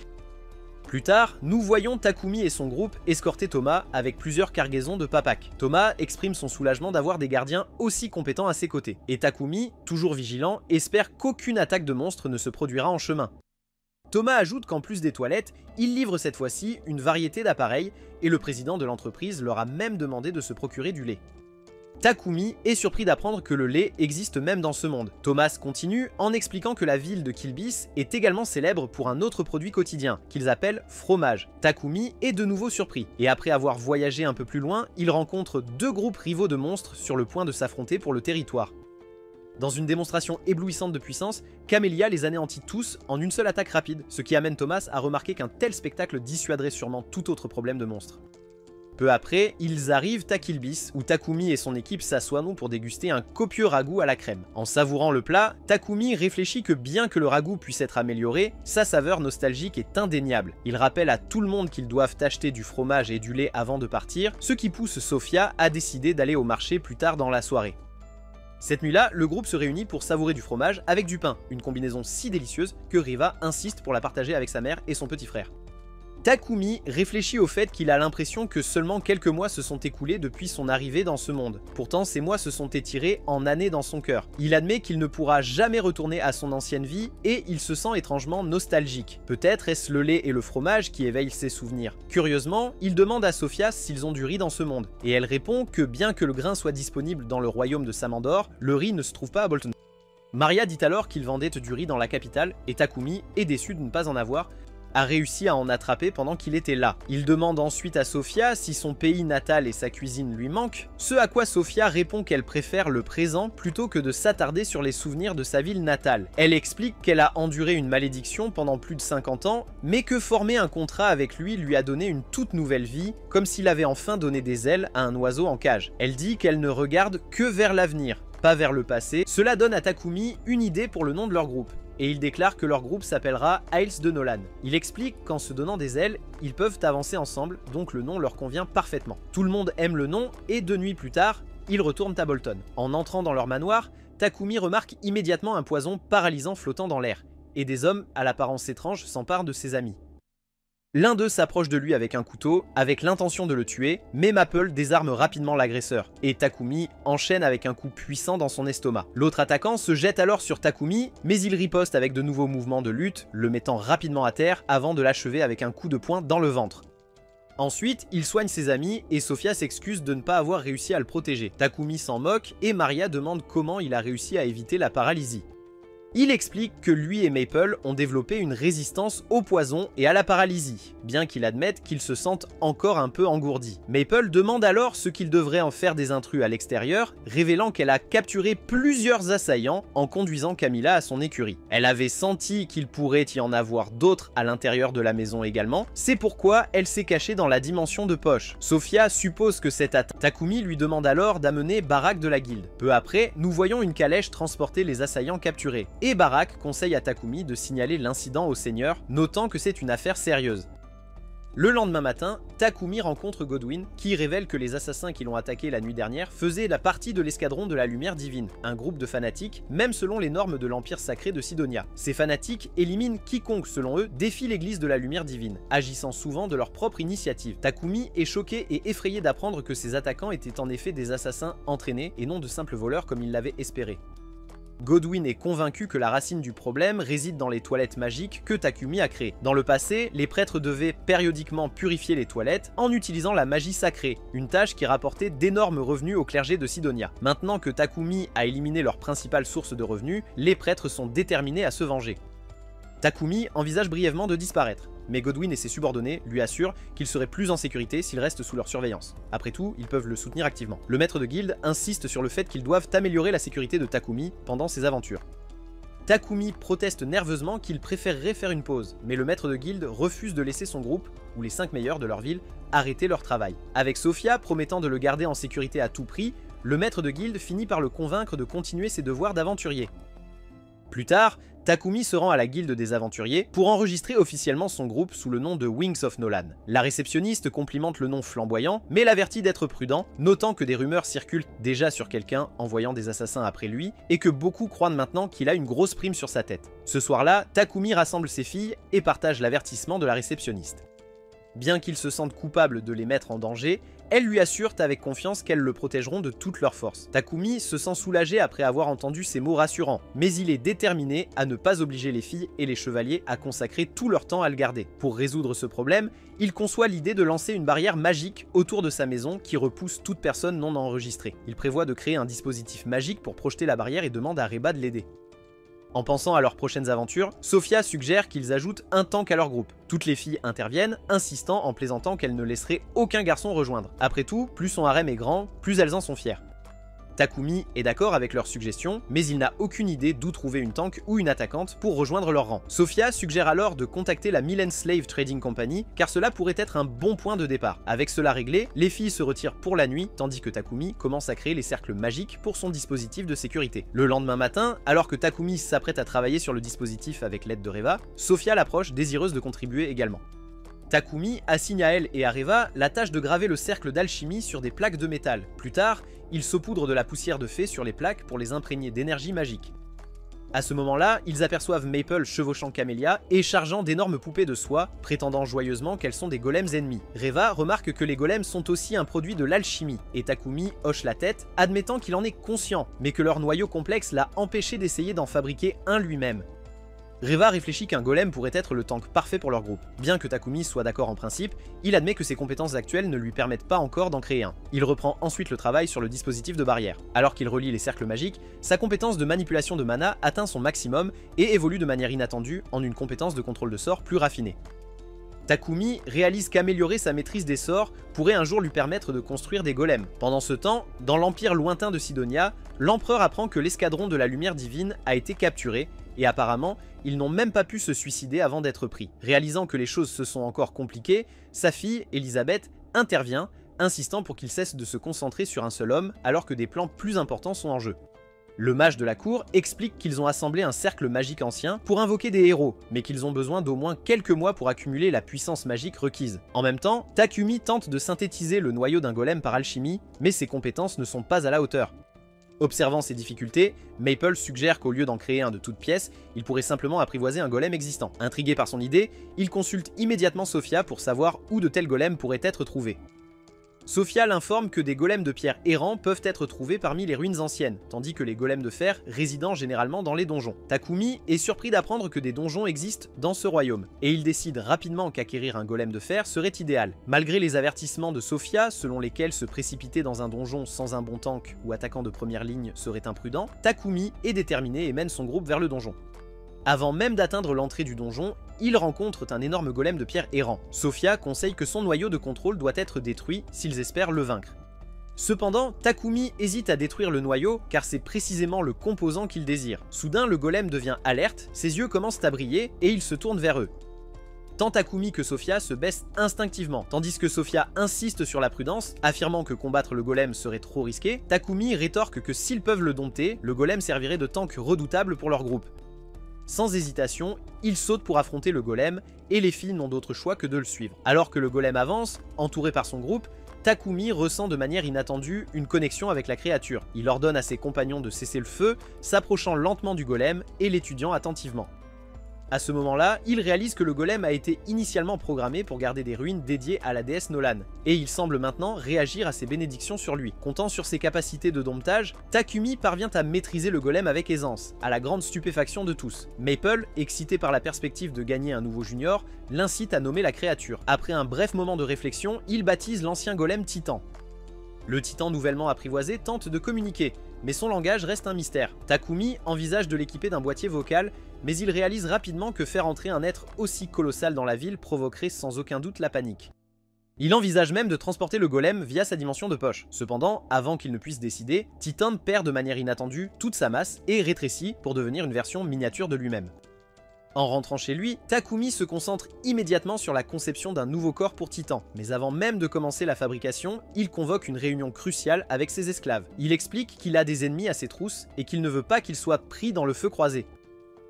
Plus tard, nous voyons Takumi et son groupe escorter Thomas avec plusieurs cargaisons de papak. Thomas exprime son soulagement d'avoir des gardiens aussi compétents à ses côtés. Et Takumi, toujours vigilant, espère qu'aucune attaque de monstre ne se produira en chemin. Thomas ajoute qu'en plus des toilettes, il livre cette fois-ci une variété d'appareils et le président de l'entreprise leur a même demandé de se procurer du lait. Takumi est surpris d'apprendre que le lait existe même dans ce monde. Thomas continue en expliquant que la ville de Kilbis est également célèbre pour un autre produit quotidien, qu'ils appellent fromage. Takumi est de nouveau surpris, et après avoir voyagé un peu plus loin, il rencontre deux groupes rivaux de monstres sur le point de s'affronter pour le territoire. Dans une démonstration éblouissante de puissance, Camélia les anéantit tous en une seule attaque rapide, ce qui amène Thomas à remarquer qu'un tel spectacle dissuaderait sûrement tout autre problème de monstre. Peu après, ils arrivent à Kilbis, où Takumi et son équipe s'assoient pour déguster un copieux ragoût à la crème. En savourant le plat, Takumi réfléchit que bien que le ragoût puisse être amélioré, sa saveur nostalgique est indéniable. Il rappelle à tout le monde qu'ils doivent acheter du fromage et du lait avant de partir, ce qui pousse Sofia à décider d'aller au marché plus tard dans la soirée. Cette nuit-là, le groupe se réunit pour savourer du fromage avec du pain, une combinaison si délicieuse que Riva insiste pour la partager avec sa mère et son petit frère. Takumi réfléchit au fait qu'il a l'impression que seulement quelques mois se sont écoulés depuis son arrivée dans ce monde. Pourtant, ces mois se sont étirés en années dans son cœur. Il admet qu'il ne pourra jamais retourner à son ancienne vie et il se sent étrangement nostalgique. Peut-être est-ce le lait et le fromage qui éveillent ses souvenirs. Curieusement, il demande à Sofia s'ils ont du riz dans ce monde. Et elle répond que bien que le grain soit disponible dans le royaume de Samandor, le riz ne se trouve pas à Bolton. Maria dit alors qu'il vendait du riz dans la capitale et Takumi est déçu de ne pas en avoir, a réussi à en attraper pendant qu'il était là. Il demande ensuite à Sofia si son pays natal et sa cuisine lui manquent, ce à quoi Sofia répond qu'elle préfère le présent plutôt que de s'attarder sur les souvenirs de sa ville natale. Elle explique qu'elle a enduré une malédiction pendant plus de 50 ans, mais que former un contrat avec lui a donné une toute nouvelle vie, comme s'il avait enfin donné des ailes à un oiseau en cage. Elle dit qu'elle ne regarde que vers l'avenir, pas vers le passé. Cela donne à Takumi une idée pour le nom de leur groupe. Et il déclare que leur groupe s'appellera Isles de Nolan. Il explique qu'en se donnant des ailes, ils peuvent avancer ensemble, donc le nom leur convient parfaitement. Tout le monde aime le nom, et 2 nuits plus tard, ils retournent à Bolton. En entrant dans leur manoir, Takumi remarque immédiatement un poison paralysant flottant dans l'air, et des hommes à l'apparence étrange s'emparent de ses amis. L'un d'eux s'approche de lui avec un couteau, avec l'intention de le tuer, mais Maple désarme rapidement l'agresseur, et Takumi enchaîne avec un coup puissant dans son estomac. L'autre attaquant se jette alors sur Takumi, mais il riposte avec de nouveaux mouvements de lutte, le mettant rapidement à terre avant de l'achever avec un coup de poing dans le ventre. Ensuite, il soigne ses amis et Sofia s'excuse de ne pas avoir réussi à le protéger. Takumi s'en moque et Maria demande comment il a réussi à éviter la paralysie. Il explique que lui et Maple ont développé une résistance au poison et à la paralysie, bien qu'il admette qu'ils se sentent encore un peu engourdis. Maple demande alors ce qu'il devrait en faire des intrus à l'extérieur, révélant qu'elle a capturé plusieurs assaillants en conduisant Camilla à son écurie. Elle avait senti qu'il pourrait y en avoir d'autres à l'intérieur de la maison également, c'est pourquoi elle s'est cachée dans la dimension de poche. Sofia suppose que cette attaque. Takumi lui demande alors d'amener Barak de la guilde. Peu après, nous voyons une calèche transporter les assaillants capturés. Et Barak conseille à Takumi de signaler l'incident au seigneur, notant que c'est une affaire sérieuse. Le lendemain matin, Takumi rencontre Godwin, qui révèle que les assassins qui l'ont attaqué la nuit dernière faisaient la partie de l'escadron de la lumière divine, un groupe de fanatiques, même selon les normes de l'empire sacré de Sidonia. Ces fanatiques éliminent quiconque, selon eux, défie l'église de la lumière divine, agissant souvent de leur propre initiative. Takumi est choqué et effrayé d'apprendre que ces attaquants étaient en effet des assassins entraînés et non de simples voleurs comme il l'avait espéré. Godwin est convaincu que la racine du problème réside dans les toilettes magiques que Takumi a créées. Dans le passé, les prêtres devaient périodiquement purifier les toilettes en utilisant la magie sacrée, une tâche qui rapportait d'énormes revenus au clergé de Sidonia. Maintenant que Takumi a éliminé leur principale source de revenus, les prêtres sont déterminés à se venger. Takumi envisage brièvement de disparaître, mais Godwin et ses subordonnés lui assurent qu'il serait plus en sécurité s'il reste sous leur surveillance. Après tout, ils peuvent le soutenir activement. Le maître de guilde insiste sur le fait qu'ils doivent améliorer la sécurité de Takumi pendant ses aventures. Takumi proteste nerveusement qu'il préférerait faire une pause, mais le maître de guilde refuse de laisser son groupe, ou les 5 meilleurs de leur ville, arrêter leur travail. Avec Sofia promettant de le garder en sécurité à tout prix, le maître de guilde finit par le convaincre de continuer ses devoirs d'aventurier. Plus tard, Takumi se rend à la guilde des aventuriers pour enregistrer officiellement son groupe sous le nom de Wings of Nolan. La réceptionniste complimente le nom flamboyant, mais l'avertit d'être prudent, notant que des rumeurs circulent déjà sur quelqu'un envoyant des assassins après lui, et que beaucoup croient maintenant qu'il a une grosse prime sur sa tête. Ce soir-là, Takumi rassemble ses filles et partage l'avertissement de la réceptionniste. Bien qu'il se sente coupable de les mettre en danger, elles lui assurent avec confiance qu'elles le protégeront de toutes leurs forces. Takumi se sent soulagé après avoir entendu ces mots rassurants, mais il est déterminé à ne pas obliger les filles et les chevaliers à consacrer tout leur temps à le garder. Pour résoudre ce problème, il conçoit l'idée de lancer une barrière magique autour de sa maison qui repousse toute personne non enregistrée. Il prévoit de créer un dispositif magique pour projeter la barrière et demande à Reba de l'aider. En pensant à leurs prochaines aventures, Sophia suggère qu'ils ajoutent un tank à leur groupe. Toutes les filles interviennent, insistant en plaisantant qu'elles ne laisseraient aucun garçon rejoindre. Après tout, plus son harem est grand, plus elles en sont fières. Takumi est d'accord avec leurs suggestions, mais il n'a aucune idée d'où trouver une tank ou une attaquante pour rejoindre leur rang. Sophia suggère alors de contacter la Mill & Slave Trading Company, car cela pourrait être un bon point de départ. Avec cela réglé, les filles se retirent pour la nuit, tandis que Takumi commence à créer les cercles magiques pour son dispositif de sécurité. Le lendemain matin, alors que Takumi s'apprête à travailler sur le dispositif avec l'aide de Reva, Sophia l'approche, désireuse de contribuer également. Takumi assigne à elle et à Reva la tâche de graver le cercle d'alchimie sur des plaques de métal. Plus tard, ils saupoudrent de la poussière de fée sur les plaques pour les imprégner d'énergie magique. À ce moment-là, ils aperçoivent Maple chevauchant Camélia et chargeant d'énormes poupées de soie, prétendant joyeusement qu'elles sont des golems ennemis. Reva remarque que les golems sont aussi un produit de l'alchimie, et Takumi hoche la tête, admettant qu'il en est conscient, mais que leur noyau complexe l'a empêché d'essayer d'en fabriquer un lui-même. Reva réfléchit qu'un golem pourrait être le tank parfait pour leur groupe. Bien que Takumi soit d'accord en principe, il admet que ses compétences actuelles ne lui permettent pas encore d'en créer un. Il reprend ensuite le travail sur le dispositif de barrière. Alors qu'il relie les cercles magiques, sa compétence de manipulation de mana atteint son maximum et évolue de manière inattendue en une compétence de contrôle de sort plus raffinée. Takumi réalise qu'améliorer sa maîtrise des sorts pourrait un jour lui permettre de construire des golems. Pendant ce temps, dans l'empire lointain de Sidonia, l'empereur apprend que l'escadron de la lumière divine a été capturé, et apparemment, ils n'ont même pas pu se suicider avant d'être pris. Réalisant que les choses se sont encore compliquées, sa fille, Elisabeth, intervient, insistant pour qu'il cesse de se concentrer sur un seul homme alors que des plans plus importants sont en jeu. Le mage de la cour explique qu'ils ont assemblé un cercle magique ancien pour invoquer des héros, mais qu'ils ont besoin d'au moins quelques mois pour accumuler la puissance magique requise. En même temps, Takumi tente de synthétiser le noyau d'un golem par alchimie, mais ses compétences ne sont pas à la hauteur. Observant ces difficultés, Maple suggère qu'au lieu d'en créer un de toutes pièces, il pourrait simplement apprivoiser un golem existant. Intrigué par son idée, il consulte immédiatement Sophia pour savoir où de tels golems pourraient être trouvés. Sophia l'informe que des golems de pierre errants peuvent être trouvés parmi les ruines anciennes, tandis que les golems de fer résident généralement dans les donjons. Takumi est surpris d'apprendre que des donjons existent dans ce royaume, et il décide rapidement qu'acquérir un golem de fer serait idéal. Malgré les avertissements de Sophia, selon lesquels se précipiter dans un donjon sans un bon tank ou attaquant de première ligne serait imprudent, Takumi est déterminé et mène son groupe vers le donjon. Avant même d'atteindre l'entrée du donjon, ils rencontrent un énorme golem de pierre errant. Sophia conseille que son noyau de contrôle doit être détruit s'ils espèrent le vaincre. Cependant, Takumi hésite à détruire le noyau car c'est précisément le composant qu'il désire. Soudain, le golem devient alerte, ses yeux commencent à briller et il se tourne vers eux. Tant Takumi que Sophia se baissent instinctivement, tandis que Sophia insiste sur la prudence, affirmant que combattre le golem serait trop risqué. Takumi rétorque que s'ils peuvent le dompter, le golem servirait de tank redoutable pour leur groupe. Sans hésitation, il saute pour affronter le golem, et les filles n'ont d'autre choix que de le suivre. Alors que le golem avance, entouré par son groupe, Takumi ressent de manière inattendue une connexion avec la créature. Il ordonne à ses compagnons de cesser le feu, s'approchant lentement du golem et l'étudiant attentivement. À ce moment-là, il réalise que le golem a été initialement programmé pour garder des ruines dédiées à la déesse Nolan, et il semble maintenant réagir à ses bénédictions sur lui. Comptant sur ses capacités de domptage, Takumi parvient à maîtriser le golem avec aisance, à la grande stupéfaction de tous. Maple, excité par la perspective de gagner un nouveau junior, l'incite à nommer la créature. Après un bref moment de réflexion, il baptise l'ancien golem Titan. Le titan nouvellement apprivoisé tente de communiquer, mais son langage reste un mystère. Takumi envisage de l'équiper d'un boîtier vocal, mais il réalise rapidement que faire entrer un être aussi colossal dans la ville provoquerait sans aucun doute la panique. Il envisage même de transporter le golem via sa dimension de poche. Cependant, avant qu'il ne puisse décider, Titan perd de manière inattendue toute sa masse et rétrécit pour devenir une version miniature de lui-même. En rentrant chez lui, Takumi se concentre immédiatement sur la conception d'un nouveau corps pour Titan, mais avant même de commencer la fabrication, il convoque une réunion cruciale avec ses esclaves. Il explique qu'il a des ennemis à ses trousses et qu'il ne veut pas qu'ils soient pris dans le feu croisé.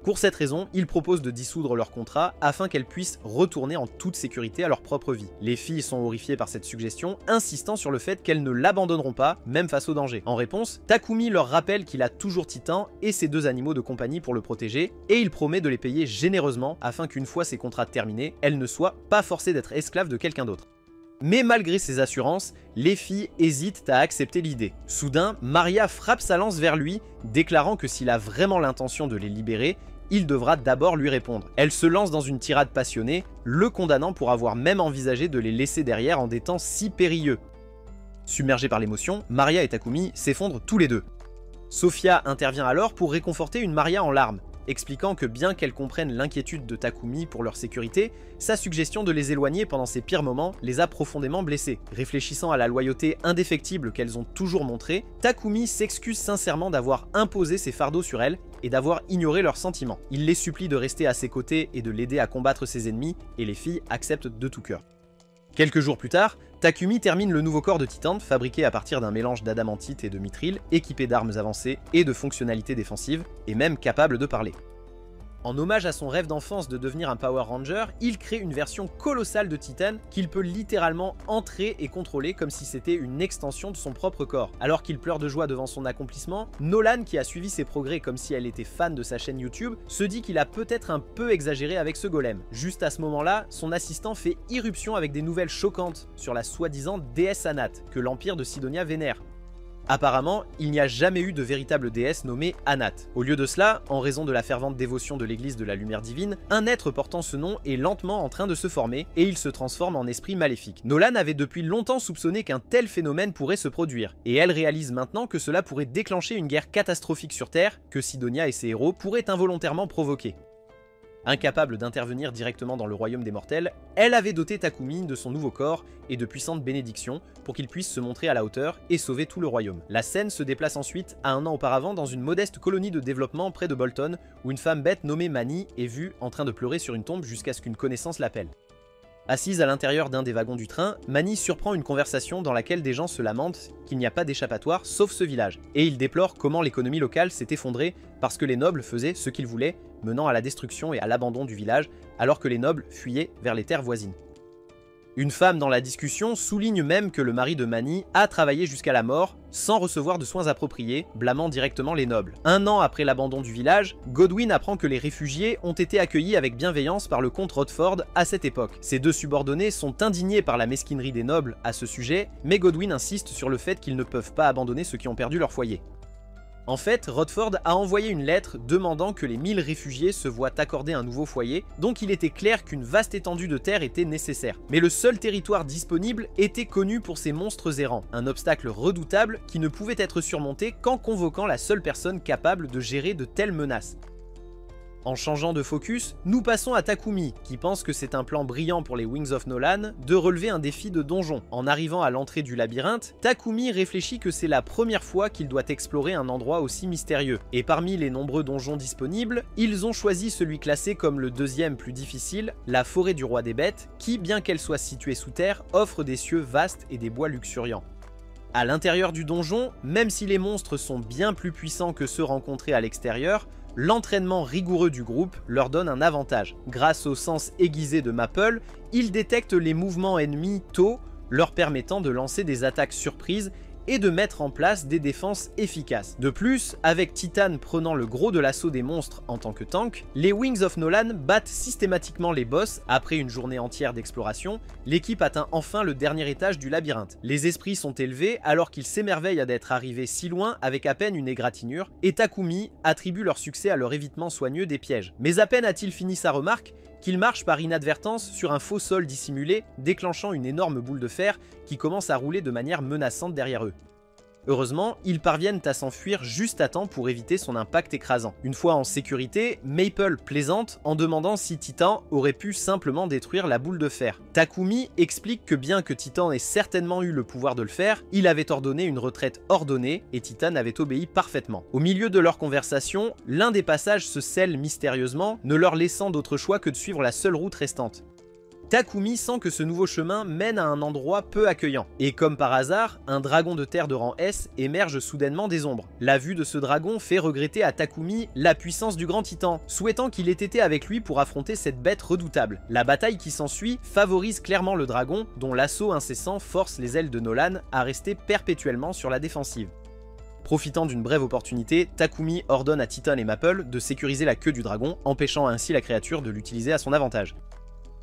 Pour cette raison, il propose de dissoudre leur contrat afin qu'elles puissent retourner en toute sécurité à leur propre vie. Les filles sont horrifiées par cette suggestion, insistant sur le fait qu'elles ne l'abandonneront pas, même face au danger. En réponse, Takumi leur rappelle qu'il a toujours Titan et ses 2 animaux de compagnie pour le protéger, et il promet de les payer généreusement afin qu'une fois ces contrats terminés, elles ne soient pas forcées d'être esclaves de quelqu'un d'autre. Mais malgré ces assurances, les filles hésitent à accepter l'idée. Soudain, Maria frappe sa lance vers lui, déclarant que s'il a vraiment l'intention de les libérer, il devra d'abord lui répondre. Elle se lance dans une tirade passionnée, le condamnant pour avoir même envisagé de les laisser derrière en des temps si périlleux. Submergés par l'émotion, Maria et Takumi s'effondrent tous les deux. Sophia intervient alors pour réconforter une Maria en larmes, expliquant que bien qu'elle comprenne l'inquiétude de Takumi pour leur sécurité, sa suggestion de les éloigner pendant ses pires moments les a profondément blessés. Réfléchissant à la loyauté indéfectible qu'elles ont toujours montrée, Takumi s'excuse sincèrement d'avoir imposé ses fardeaux sur elles et d'avoir ignoré leurs sentiments. Il les supplie de rester à ses côtés et de l'aider à combattre ses ennemis, et les filles acceptent de tout cœur. Quelques jours plus tard, Takumi termine le nouveau corps de Titan, fabriqué à partir d'un mélange d'adamantite et de mithril, équipé d'armes avancées et de fonctionnalités défensives, et même capable de parler. En hommage à son rêve d'enfance de devenir un Power Ranger, il crée une version colossale de Titan qu'il peut littéralement entrer et contrôler comme si c'était une extension de son propre corps. Alors qu'il pleure de joie devant son accomplissement, Nolan, qui a suivi ses progrès comme si elle était fan de sa chaîne YouTube, se dit qu'il a peut-être un peu exagéré avec ce golem. Juste à ce moment-là, son assistant fait irruption avec des nouvelles choquantes sur la soi-disant déesse Anat, que l'Empire de Sidonia vénère. Apparemment, il n'y a jamais eu de véritable déesse nommée Anat. Au lieu de cela, en raison de la fervente dévotion de l'église de la lumière divine, un être portant ce nom est lentement en train de se former, et il se transforme en esprit maléfique. Nolan avait depuis longtemps soupçonné qu'un tel phénomène pourrait se produire, et elle réalise maintenant que cela pourrait déclencher une guerre catastrophique sur Terre, que Sidonia et ses héros pourraient involontairement provoquer. Incapable d'intervenir directement dans le royaume des mortels, elle avait doté Takumi de son nouveau corps et de puissantes bénédictions pour qu'il puisse se montrer à la hauteur et sauver tout le royaume. La scène se déplace ensuite à un an auparavant dans une modeste colonie de développement près de Bolton, où une femme bête nommée Mani est vue en train de pleurer sur une tombe jusqu'à ce qu'une connaissance l'appelle. Assise à l'intérieur d'un des wagons du train, Mani surprend une conversation dans laquelle des gens se lamentent qu'il n'y a pas d'échappatoire sauf ce village, et ils déplorent comment l'économie locale s'est effondrée parce que les nobles faisaient ce qu'ils voulaient, menant à la destruction et à l'abandon du village, alors que les nobles fuyaient vers les terres voisines. Une femme dans la discussion souligne même que le mari de Mani a travaillé jusqu'à la mort sans recevoir de soins appropriés, blâmant directement les nobles. Un an après l'abandon du village, Godwin apprend que les réfugiés ont été accueillis avec bienveillance par le comte Rodford à cette époque. Ces 2 subordonnés sont indignés par la mesquinerie des nobles à ce sujet, mais Godwin insiste sur le fait qu'ils ne peuvent pas abandonner ceux qui ont perdu leur foyer. En fait, Rodford a envoyé une lettre demandant que les 1000 réfugiés se voient accorder un nouveau foyer, donc il était clair qu'une vaste étendue de terre était nécessaire. Mais le seul territoire disponible était connu pour ces monstres errants, un obstacle redoutable qui ne pouvait être surmonté qu'en convoquant la seule personne capable de gérer de telles menaces. En changeant de focus, nous passons à Takumi, qui pense que c'est un plan brillant pour les Wings of Nolan de relever un défi de donjon. En arrivant à l'entrée du labyrinthe, Takumi réfléchit que c'est la première fois qu'il doit explorer un endroit aussi mystérieux. Et parmi les nombreux donjons disponibles, ils ont choisi celui classé comme le 2e plus difficile, la forêt du roi des bêtes, qui, bien qu'elle soit située sous terre, offre des cieux vastes et des bois luxuriants. À l'intérieur du donjon, même si les monstres sont bien plus puissants que ceux rencontrés à l'extérieur, l'entraînement rigoureux du groupe leur donne un avantage. Grâce au sens aiguisé de Maple, ils détectent les mouvements ennemis tôt, leur permettant de lancer des attaques surprises et de mettre en place des défenses efficaces. De plus, avec Titan prenant le gros de l'assaut des monstres en tant que tank, les Wings of Nolan battent systématiquement les boss. Après une journée entière d'exploration, l'équipe atteint enfin le dernier étage du labyrinthe. Les esprits sont élevés alors qu'ils s'émerveillent d'être arrivés si loin avec à peine une égratignure, et Takumi attribue leur succès à leur évitement soigneux des pièges. Mais à peine a-t-il fini sa remarque qu'il marche par inadvertance sur un faux sol dissimulé, déclenchant une énorme boule de fer qui commence à rouler de manière menaçante derrière eux. Heureusement, ils parviennent à s'enfuir juste à temps pour éviter son impact écrasant. Une fois en sécurité, Maple plaisante en demandant si Titan aurait pu simplement détruire la boule de fer. Takumi explique que bien que Titan ait certainement eu le pouvoir de le faire, il avait ordonné une retraite ordonnée et Titan avait obéi parfaitement. Au milieu de leur conversation, l'un des passages se scelle mystérieusement, ne leur laissant d'autre choix que de suivre la seule route restante. Takumi sent que ce nouveau chemin mène à un endroit peu accueillant. Et comme par hasard, un dragon de terre de rang S émerge soudainement des ombres. La vue de ce dragon fait regretter à Takumi la puissance du grand titan, souhaitant qu'il ait été avec lui pour affronter cette bête redoutable. La bataille qui s'ensuit favorise clairement le dragon, dont l'assaut incessant force les ailes de Nolan à rester perpétuellement sur la défensive. Profitant d'une brève opportunité, Takumi ordonne à Titan et Maple de sécuriser la queue du dragon, empêchant ainsi la créature de l'utiliser à son avantage.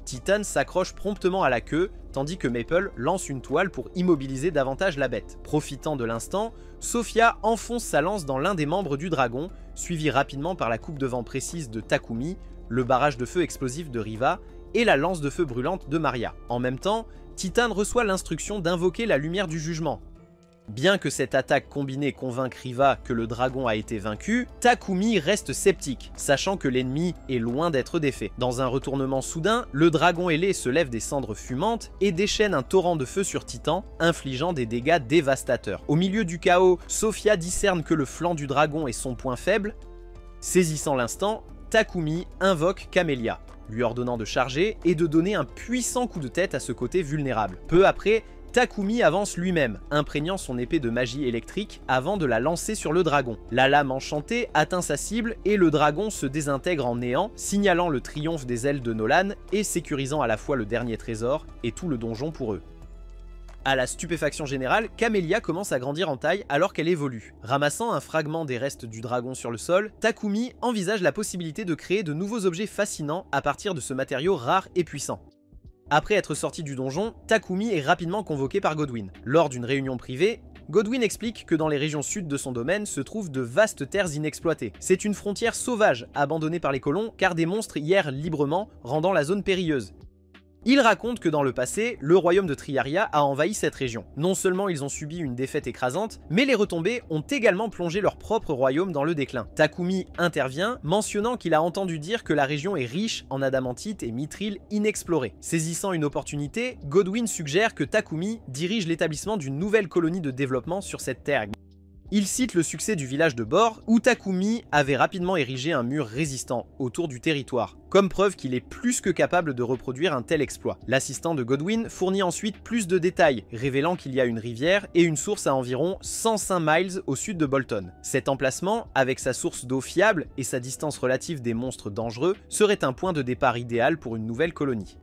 Titan s'accroche promptement à la queue, tandis que Maple lance une toile pour immobiliser davantage la bête. Profitant de l'instant, Sophia enfonce sa lance dans l'un des membres du dragon, suivi rapidement par la coupe de vent précise de Takumi, le barrage de feu explosif de Riva et la lance de feu brûlante de Maria. En même temps, Titan reçoit l'instruction d'invoquer la lumière du jugement. Bien que cette attaque combinée convainque Riva que le dragon a été vaincu, Takumi reste sceptique, sachant que l'ennemi est loin d'être défait. Dans un retournement soudain, le dragon ailé se lève des cendres fumantes et déchaîne un torrent de feu sur Titan, infligeant des dégâts dévastateurs. Au milieu du chaos, Sophia discerne que le flanc du dragon est son point faible. Saisissant l'instant, Takumi invoque Camélia, lui ordonnant de charger et de donner un puissant coup de tête à ce côté vulnérable. Peu après, Takumi avance lui-même, imprégnant son épée de magie électrique avant de la lancer sur le dragon. La lame enchantée atteint sa cible et le dragon se désintègre en néant, signalant le triomphe des ailes de Nolan et sécurisant à la fois le dernier trésor et tout le donjon pour eux. À la stupéfaction générale, Camélia commence à grandir en taille alors qu'elle évolue. Ramassant un fragment des restes du dragon sur le sol, Takumi envisage la possibilité de créer de nouveaux objets fascinants à partir de ce matériau rare et puissant. Après être sorti du donjon, Takumi est rapidement convoqué par Godwin. Lors d'une réunion privée, Godwin explique que dans les régions sud de son domaine se trouvent de vastes terres inexploitées. C'est une frontière sauvage, abandonnée par les colons, car des monstres y errent librement, rendant la zone périlleuse. Il raconte que dans le passé, le royaume de Triaria a envahi cette région. Non seulement ils ont subi une défaite écrasante, mais les retombées ont également plongé leur propre royaume dans le déclin. Takumi intervient, mentionnant qu'il a entendu dire que la région est riche en adamantite et mithril inexplorés. Saisissant une opportunité, Godwin suggère que Takumi dirige l'établissement d'une nouvelle colonie de développement sur cette terre. Il cite le succès du village de Bor, où Takumi avait rapidement érigé un mur résistant autour du territoire, comme preuve qu'il est plus que capable de reproduire un tel exploit. L'assistant de Godwin fournit ensuite plus de détails, révélant qu'il y a une rivière et une source à environ 105 miles au sud de Bolton. Cet emplacement, avec sa source d'eau fiable et sa distance relative des monstres dangereux, serait un point de départ idéal pour une nouvelle colonie.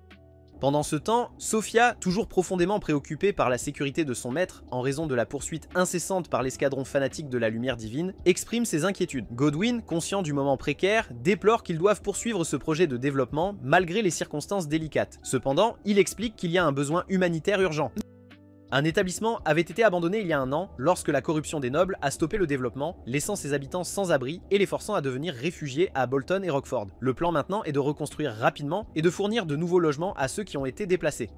Pendant ce temps, Sophia, toujours profondément préoccupée par la sécurité de son maître en raison de la poursuite incessante par l'escadron fanatique de la lumière divine, exprime ses inquiétudes. Godwin, conscient du moment précaire, déplore qu'ils doivent poursuivre ce projet de développement malgré les circonstances délicates. Cependant, il explique qu'il y a un besoin humanitaire urgent. Un établissement avait été abandonné il y a un an lorsque la corruption des nobles a stoppé le développement, laissant ses habitants sans abri et les forçant à devenir réfugiés à Bolton et Rockford. Le plan maintenant est de reconstruire rapidement et de fournir de nouveaux logements à ceux qui ont été déplacés.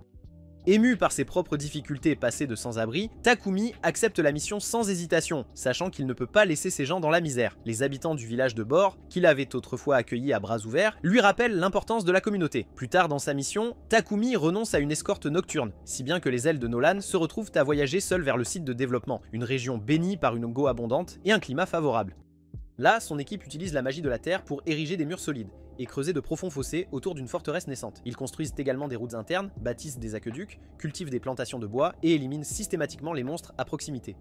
Ému par ses propres difficultés passées de sans-abri, Takumi accepte la mission sans hésitation, sachant qu'il ne peut pas laisser ces gens dans la misère. Les habitants du village de Bor, qu'il avait autrefois accueilli à bras ouverts, lui rappellent l'importance de la communauté. Plus tard dans sa mission, Takumi renonce à une escorte nocturne, si bien que les ailes de Nolan se retrouvent à voyager seules vers le site de développement, une région bénie par une eau abondante et un climat favorable. Là, son équipe utilise la magie de la terre pour ériger des murs solides et creuser de profonds fossés autour d'une forteresse naissante. Ils construisent également des routes internes, bâtissent des aqueducs, cultivent des plantations de bois et éliminent systématiquement les monstres à proximité.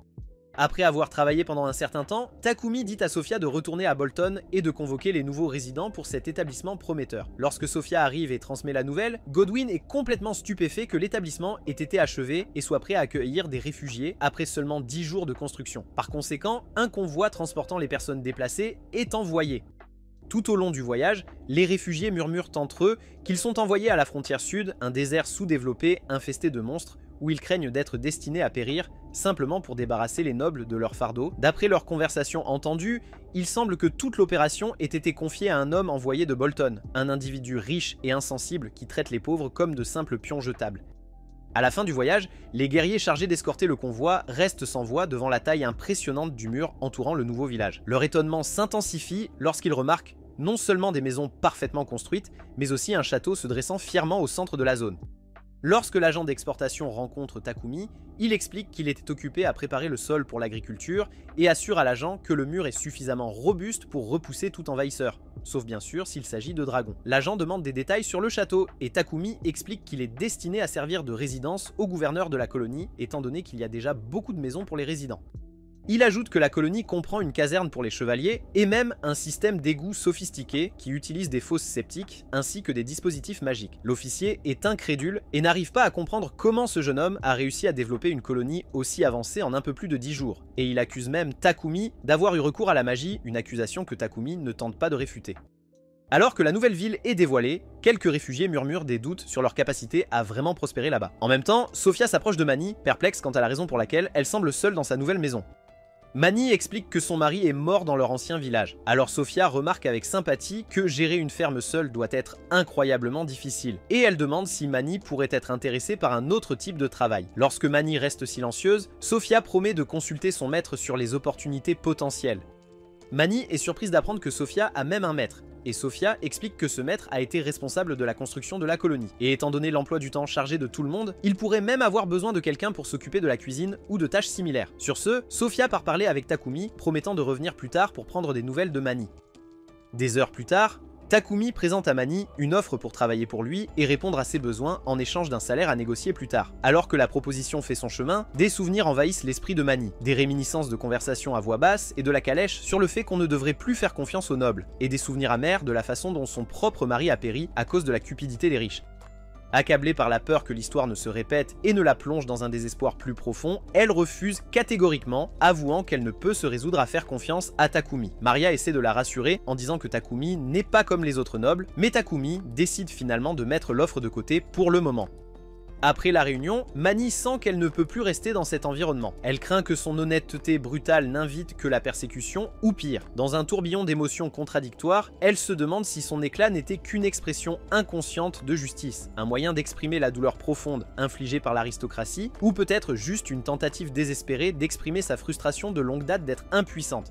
Après avoir travaillé pendant un certain temps, Takumi dit à Sophia de retourner à Bolton et de convoquer les nouveaux résidents pour cet établissement prometteur. Lorsque Sophia arrive et transmet la nouvelle, Godwin est complètement stupéfait que l'établissement ait été achevé et soit prêt à accueillir des réfugiés après seulement 10 jours de construction. Par conséquent, un convoi transportant les personnes déplacées est envoyé. Tout au long du voyage, les réfugiés murmurent entre eux qu'ils sont envoyés à la frontière sud, un désert sous-développé infesté de monstres, où ils craignent d'être destinés à périr simplement pour débarrasser les nobles de leur fardeau. D'après leur conversation entendue, il semble que toute l'opération ait été confiée à un homme envoyé de Bolton, un individu riche et insensible qui traite les pauvres comme de simples pions jetables. À la fin du voyage, les guerriers chargés d'escorter le convoi restent sans voix devant la taille impressionnante du mur entourant le nouveau village. Leur étonnement s'intensifie lorsqu'ils remarquent non seulement des maisons parfaitement construites, mais aussi un château se dressant fièrement au centre de la zone. Lorsque l'agent d'exportation rencontre Takumi, il explique qu'il était occupé à préparer le sol pour l'agriculture et assure à l'agent que le mur est suffisamment robuste pour repousser tout envahisseur, sauf bien sûr s'il s'agit de dragons. L'agent demande des détails sur le château et Takumi explique qu'il est destiné à servir de résidence au gouverneur de la colonie, étant donné qu'il y a déjà beaucoup de maisons pour les résidents. Il ajoute que la colonie comprend une caserne pour les chevaliers et même un système d'égout sophistiqué qui utilise des fosses septiques ainsi que des dispositifs magiques. L'officier est incrédule et n'arrive pas à comprendre comment ce jeune homme a réussi à développer une colonie aussi avancée en un peu plus de 10 jours. Et il accuse même Takumi d'avoir eu recours à la magie, une accusation que Takumi ne tente pas de réfuter. Alors que la nouvelle ville est dévoilée, quelques réfugiés murmurent des doutes sur leur capacité à vraiment prospérer là-bas. En même temps, Sofia s'approche de Mani, perplexe quant à la raison pour laquelle elle semble seule dans sa nouvelle maison. Mani explique que son mari est mort dans leur ancien village. Alors Sofia remarque avec sympathie que gérer une ferme seule doit être incroyablement difficile. Et elle demande si Mani pourrait être intéressée par un autre type de travail. Lorsque Mani reste silencieuse, Sofia promet de consulter son maître sur les opportunités potentielles. Mani est surprise d'apprendre que Sofia a même un maître. Et Sofia explique que ce maître a été responsable de la construction de la colonie. Et étant donné l'emploi du temps chargé de tout le monde, il pourrait même avoir besoin de quelqu'un pour s'occuper de la cuisine ou de tâches similaires. Sur ce, Sofia part parler avec Takumi, promettant de revenir plus tard pour prendre des nouvelles de Mani. Des heures plus tard, Takumi présente à Mani une offre pour travailler pour lui et répondre à ses besoins en échange d'un salaire à négocier plus tard. Alors que la proposition fait son chemin, des souvenirs envahissent l'esprit de Mani, des réminiscences de conversations à voix basse et de la calèche sur le fait qu'on ne devrait plus faire confiance aux nobles, et des souvenirs amers de la façon dont son propre mari a péri à cause de la cupidité des riches. Accablée par la peur que l'histoire ne se répète et ne la plonge dans un désespoir plus profond, elle refuse catégoriquement, avouant qu'elle ne peut se résoudre à faire confiance à Takumi. Maria essaie de la rassurer en disant que Takumi n'est pas comme les autres nobles, mais Takumi décide finalement de mettre l'offre de côté pour le moment. Après la réunion, Mani sent qu'elle ne peut plus rester dans cet environnement. Elle craint que son honnêteté brutale n'invite que la persécution, ou pire. Dans un tourbillon d'émotions contradictoires, elle se demande si son éclat n'était qu'une expression inconsciente de justice, un moyen d'exprimer la douleur profonde infligée par l'aristocratie, ou peut-être juste une tentative désespérée d'exprimer sa frustration de longue date d'être impuissante.